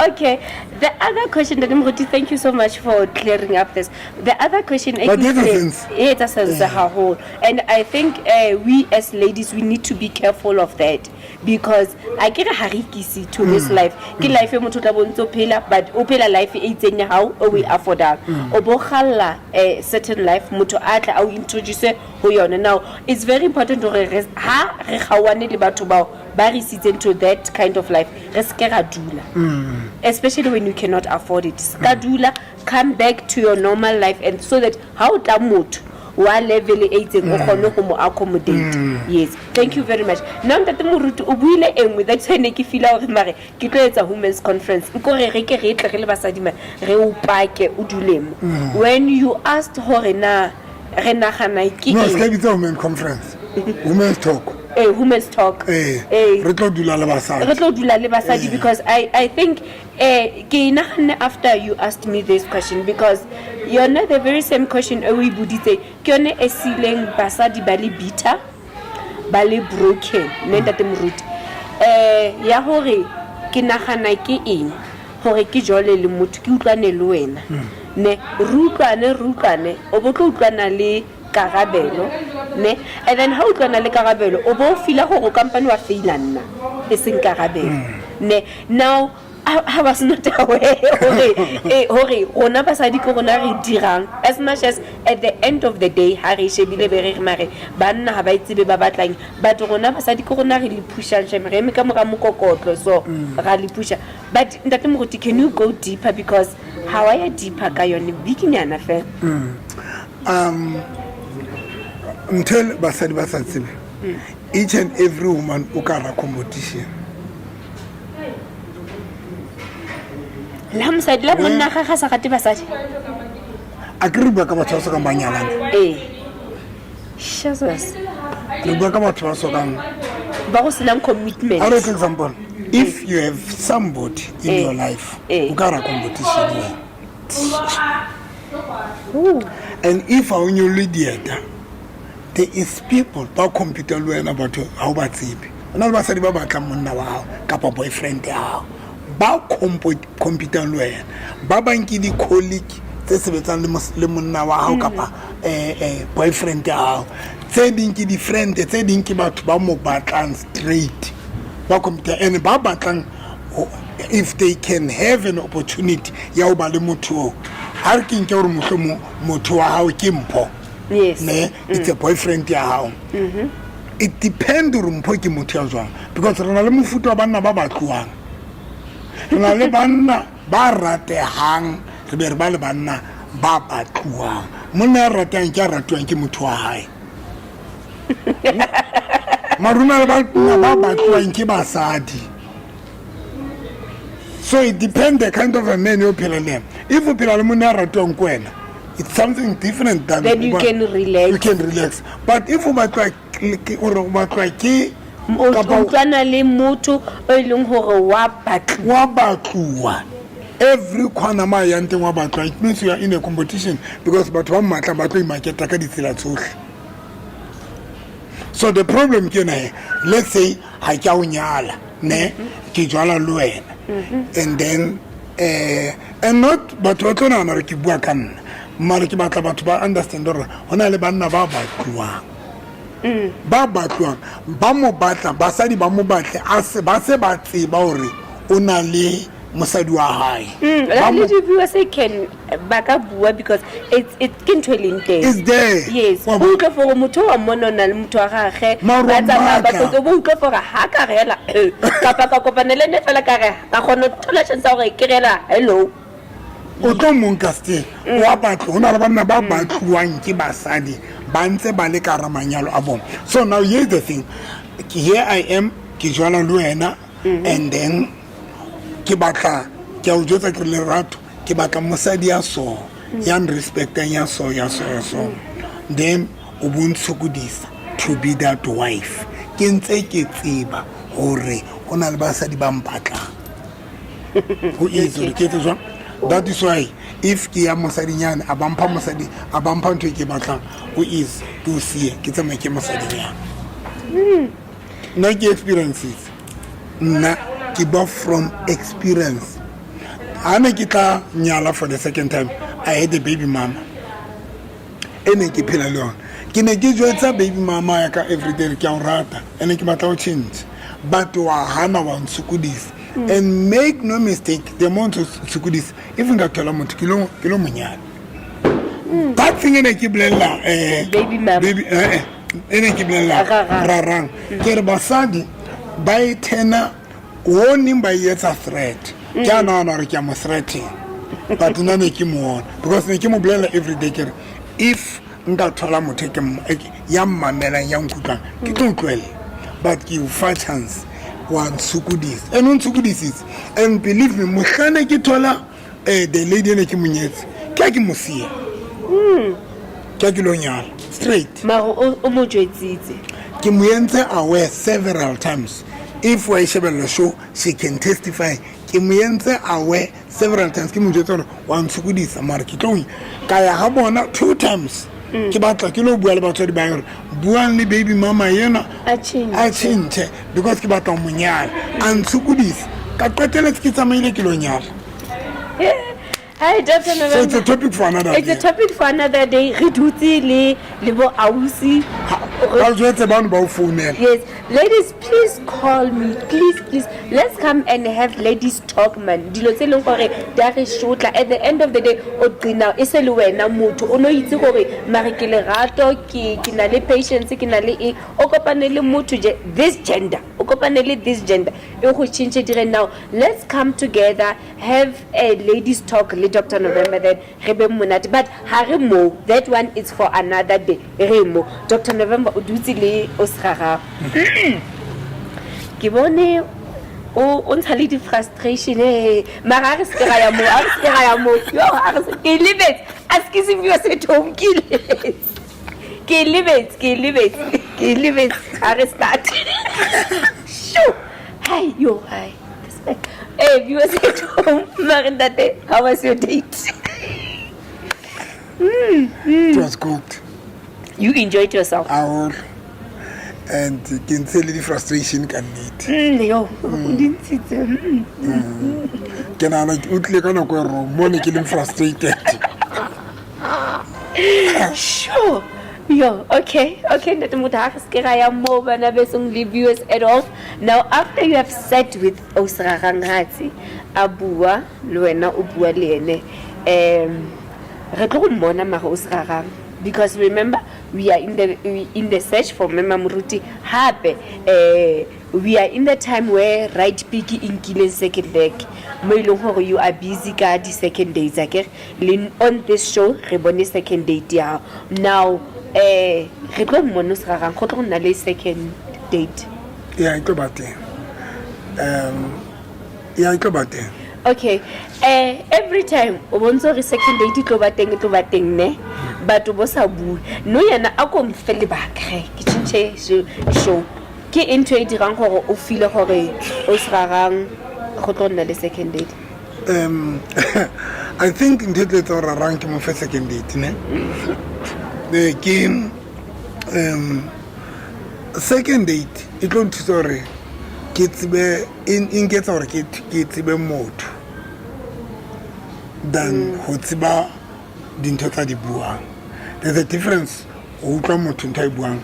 Okay. The other question that Mruti, thank you so much for clearing up this. The other question but it a sense and I think we as ladies we need to be careful of that because I get a harikisi to this life. Ke life motho tla bontso phela but o phela life e itseng ya hao o we affordable. O bo khalla a certain life motho atla au introduce ho yona. Now it's very important to re gawane le batho bao ba re sitse to that kind of life. Especially when you cannot afford it. Skadula, come back to your normal life and so that how tamut wa level 8 o kgone go mo accommodate. Yes, thank you very much. Now that Muruti o buile engwe that tsene ke feel gore mare ke tlo etsa women's conference nkore re ke re tle re le basadi ma re o pake o dulemo. When you asked hore na re nagana ke no ska bitsa women's conference women's talk women's talk re tlo dula le basadi because I think after you asked me this question because you're not the very same question we buditse ke yone e sileng basadi ba le bitter ba le broken nenda te Muruti ya hore ke nagana ke eng hore ke jole le motho ke utlwane le wena ne rutlwane o bo tlo utlwana le karabelo ne and then how utlwana le karabelo o bo fila go company wa faila nna e seng karabelo ne now I was not aware hore rona basadi ko rona re dirang as much as at the end of the day ha re shebile be re mare banna ha ba itsebe ba batlang but rona basadi ko rona re le pusha nje re me ka mora mokokotlo so ra le pusha but ntate Muruti can you go deeper because how are you deeper ka yone bikinyana fe until basadi ba sa tsebe each and every woman o ka ra competition la mosadi la monna ga ga sa gate basadi a ke re bua ka batho ba so ka banyalana Jesus re bua ka batho ba so ka ba go sena commitment. For example if you have somebody in your life o ka ra competition and if I only lead there is people ba computer le wena batho ha o ba tsebe ona le basadi ba batla monna wa hao kapa boyfriend ya hao ba computer le wena ba banki di colleague tse sebetsang le monna wa hao kapa boyfriend ya hao tse ding ke di friend tse ding ke batho ba mo batlang straight ba computer and ba batlang if they can have an opportunity ya o ba le motho ha re ke nke gore motho wa hao ke mpho. Yes. It's a boyfriend ya hao. It depends on mpho ke motho ya jwang because rena le mofuta wa banna ba batluang re na le banna ba ratehang re be re ba le banna ba batluwang monna ya ratehang ke a ratuwang ke motho wa hae maruna le banna ba batluwang ke basadi. So it depends the kind of a man you phela le yena. If you phela le monna ya ratuwang ko wena, it's something different than Then you can relax. You can relax. But if you batla ke o utlwana le motho o ileng hore wa batluwa every corner ma yang teng wa batluwa, it means you are in a competition because batho ba matla ba tlo imaketa ka ditsela tsohle. So the problem ke na, let's say ha ke a o nyala ne ke jwala le wena and then and not batho ba tlo nahana re ke bua ka nna mara ke batla batho ba understand hore hona le banna ba batluwang ba batluwang ba mo batla basadi ba mo batle ba se ba tseba hore o na le mosadi wa hae. The viewers can baka bua because it's kintwelling there. It's there. Yes. O utlwa for motho wa mona na le motho wa gagwe ba tsama ba tlo bo utlwa for ha ka rela kapa ka kopanele ne fela ka re ka gone thola chance ya gore ke rela hello o tlo monka still wa batlo hona le banna ba batluwang ke basadi ba ntse ba le ka ramanyalo a bona. So now here's the thing, here I am ke jwala le wena and then ke batla ke a o jwetsa ke lerato ke batla mosadi ya so ya respectang ya so then o bontshokodisa to be that wife ke ntse ke tseba hore hona le basadi ba mpatlang go itse ke tswa. That is why if ke ya mosadi nyane a bampha mosadi a bampha ntho ke batlang go is to see ke tsama ke mosadi ya na ke experiences na ke ba from experience. Ana ke tla nyala for the second time I had a baby mama ene ke phela le yona ke ne ke jwetsa baby mama ya ka everyday ke a o rata ene ke batla o change but wa hana wa ntsukudisa. And make no mistake, the amount of sukudis, even got kilometer kilo munyal. That thing in a kiblela, baby mama, baby, in a kiblela, rarang. Kerbasadi, by tenor, warning by yet a threat. Jana or Kamo threatening, but none of him won because they came blela every day. If Ngatolamu take him, young mamma and young kutan, you don't well, but you fight chance. One sukudis and on sukudis and believe me mushana kitola the lady na kimunyetsi kaki musia kaki lonyala straight ma o mo jwetsitse ke muyenze aware several times. If we shebella show she can testify ke muyenze aware several times ke mujetsona one sukudis amara kitong kaya ha bona 2 times ke batla ke lo bua le batswadi ba yona buang le baby mama yena a change because ke batla monyala and sukudis ka qetela ke tsamaile ke lo nyala. Hi, Dr. November. So it's a topic for another day. It's a topic for another day. Reduti le bo ausi. Yes, ladies, please call me. Please. Let's come and have ladies talk, man. Dilo tse leng gore da re shotla at the end of the day o qina e se le wena motho o no itse gore mare ke lerato ke na le patience ke na le e o kopane le motho je this gender o kopane le this gender e go change dire now. Let's come together, have a ladies talk. Dr. November then rebe monate but hare mo that one is for another day remo Dr. November o dutse le o srara ke bone o ntsa le di frustration mara re se ya mo yo a se ke libet ask if you are at home ke libet are start shoo hi yo hi hey, viewers at home, Marindate, how was your date? It was good. You enjoyed yourself? Our and can tell the frustration can need. Yo, didn't sit Can I like utli kana ko ro money killing frustrated. Sure. Yo, okay, that mutakas kaya mo ba na besong viewers at all. Now, after you have sat with Osrarangati, Abua, Luena Ubua Lene, Reklumona Mahosrarang, because remember, we are in the search for Mema Moruti hape we are in the time where right pick in killing second leg mo ileng hore you are busy ka di second days akere on this show re bone second date ya now re tlo mona se ga go tlo nna le second date yeah go back there yeah go back there okay every time o bonzo re second date tlo ba teng ne but o bo sa bua no yana a ko mfele ba kre ke tshintse show ke into e dirang gore o feel gore o srarang go tlo nna le second date I think in the letter rarang ke mo fa second date ne the game second date e tlo ntse gore ke tsebe in get gore ke tsebe motho than ho tseba dintho tsa di buang. There's a difference o utlwa motho ntho e buang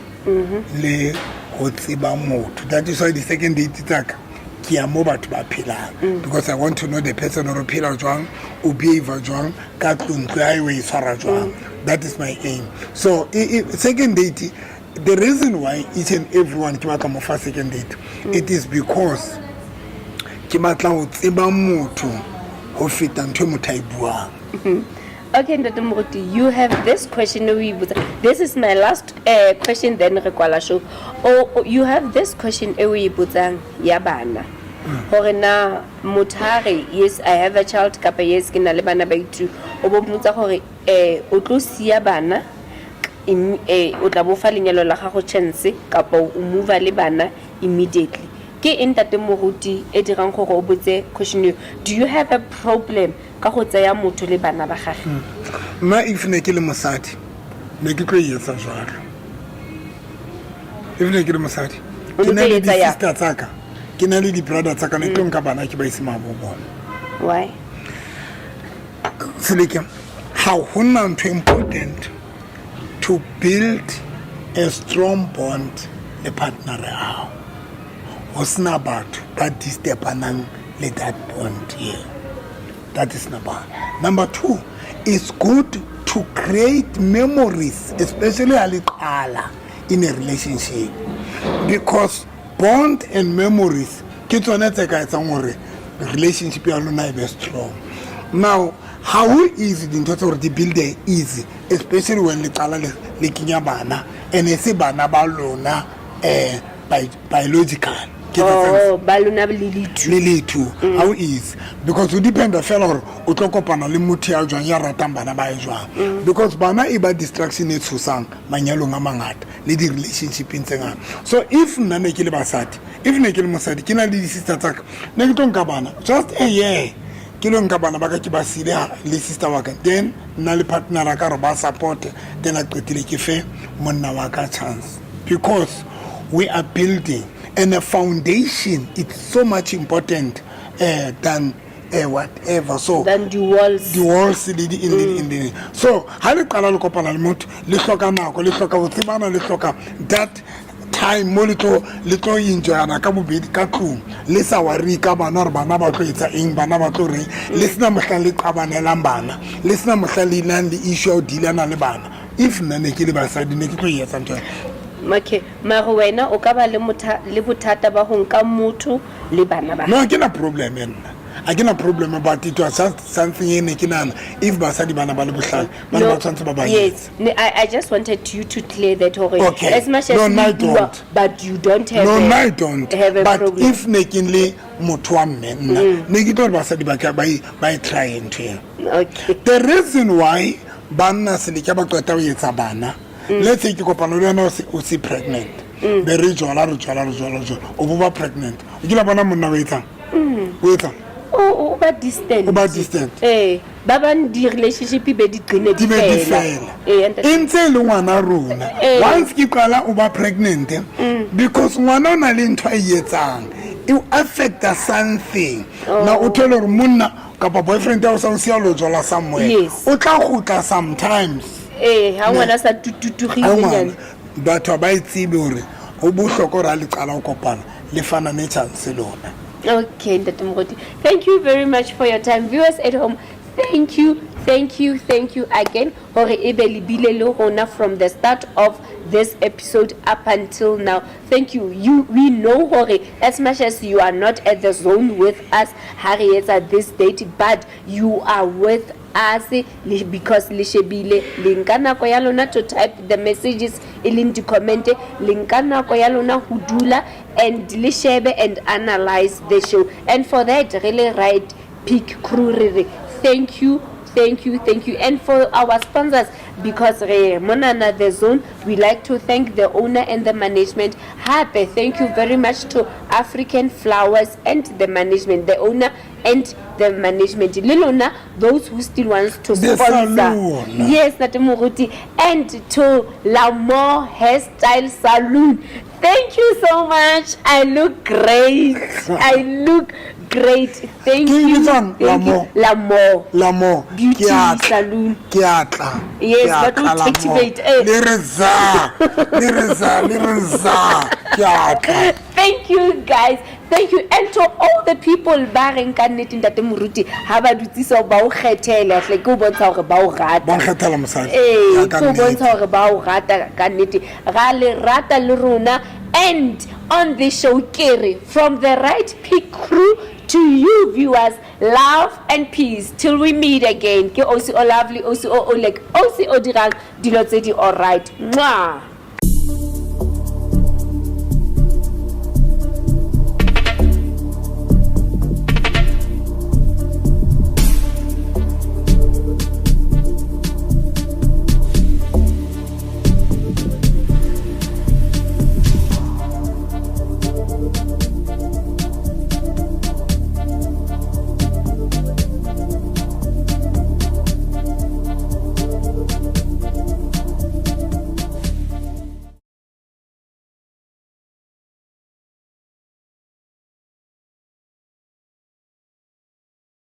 le ho tseba motho. That is why the second date tsaka ke ya mo batho ba phelang because I want to know the person or phela jwang o behave jwang ka tlontlo ya e tshwara jwang. That is my aim. So second date, the reason why each and everyone ke batla mo fa second date it is because ke batla ho tseba motho ho feta ntho motho e buang. Okay, Ntate Moruti, you have this question. This is my last question. Then rekwala show. Oh, you have this question. Ewe butsang ya bana. Hore na motare yes, I have a child. Kapa yes, ke na le bana ba itu. O bo mutsa hore o tlo sia bana. O tla bo fa lenyalo la gago chance kapa o move le bana immediately. Ke Ntate Moruti e dirang gore o botse question. Do you have a problem ka go tsaya motho le bana ba gagwe? Ma if ne ke le mosadi ne ke tlo yetsa jwalo. If ne ke le mosadi ke na le sister tsaka ke na le di brother tsaka ne tlo nka bana ke ba ise mabo bona. Why? Seleke how hona ntho important to build a strong bond le partner ya o sna batho ba disturbanang le that bond here. That is number one. Number two, it's good to create memories, especially in a relationship, because bond and memories ke tsone tse ka etsang gore relationship ya lona e be strong. Now, how easy dintho tse gore di build easy, especially when le qala le kenya bana and se bana ba lona biological. Oh, baluna lili too. How is because it depends on fellow o tlo kopana le motho ya jwang ya ratang bana ba jwang because bana e ba distraction e tshosang manyalong a mangata le di relationship in tsenga. So if nna ne ke le basadi if ne ke le mosadi ke na le di sister tsaka ne ke tlo nka bana just a year ke lo nka bana ba ka ke ba sile le sister wa ka then nna le partner ra ka re ba support then a qetile ke fe monna wa ka chance because we are building. And a foundation, it's so much important than whatever. So than the walls. The walls in the so how le qala le kopana le motho le hloka nako le hloka botsebana le hloka that time mo le tlo enjoy na ka bobedi ka tlung le sa wari ka bana re bana ba tlo etsa eng bana ba tlo re le sina mohla le qabanelang bana le sina mohla le nang le issue o dilana le bana if nna ne ke le basadi ne ke tlo etsa ntho. Okay, mara wena o ka ba le bothata ba ho nka motho le bana ba. No, ke na problem nna. I get a problem about it was something in Kinan if basadi bana ba le bohlale bana ba tshwantse ba ba. Yes, I just wanted you to clear that already. Okay. As much as but you don't have I don't have a but problem. If nekinle motho wa mme ne ke tlo basadi ba ka ba try ntwe. Okay. The reason why bana se le ka ba qeta ho etsa bana let's say ke kopana le yena o se pregnant be re jola o bo pregnant o kila bana monna wa etsang o etsang o ba distant ba ban di relationship be di qine di fela ntse le ngwana rona once ke qala o ba pregnant because ngwana ona le ntho e etsang it affect something na o tshela re monna kapa boyfriend ya o sa o sia lo jola somewhere o tla gutla sometimes ha ngwana sa tututugile batho ba itsebe hore o bohloko ra le qala o kopana le fana ne chance lona. Okay, Ntate Moruti, thank you very much for your time. Viewers at home, thank you thank you again hore e be le bile le rona from the start of this episode up until now. Thank you. We know hore as much as you are not at the zone with us Harriet at this date, but you are with us because le shebile linka nako ya lona to type the messages in the comment, linka nako ya lona ho dula and le shebe and analyze the show, and for that really right Peak Crew re thank you. And for our sponsors, because Monana the Zone, we like to thank the owner and the management. Happy, thank you very much to African Flowers and the management, the owner and the management. Lilona, those who still wants to The sponsor. salon. Yes, Natamuruti, and to Lamore Hairstyle Salon. Thank you so much. I look great. Great. Thank Ke you. bitsang? Lamore. Lamore Beauty ke a tla. Salon. Ke a tla. Yes, Ke a but tla don't Lamore. activate, Le re za ke a tla. Thank you guys. Thank you, and to all the people ba reng ka nnete ntate Moruti ha ba dutse so ba o kgethela hle ke o bontsha hore ba o rata. Ba nkgethela mosadi. Eh, Ya ka ke o nnete. bontsha hore ba o rata ka nnete. Ra le rata le rona, and on the show kere from the Right Peak Crew to you viewers, love and peace till we meet again. Ke osi o lovely, osi o like, osi o dirang dilo tse di all right. Mwah.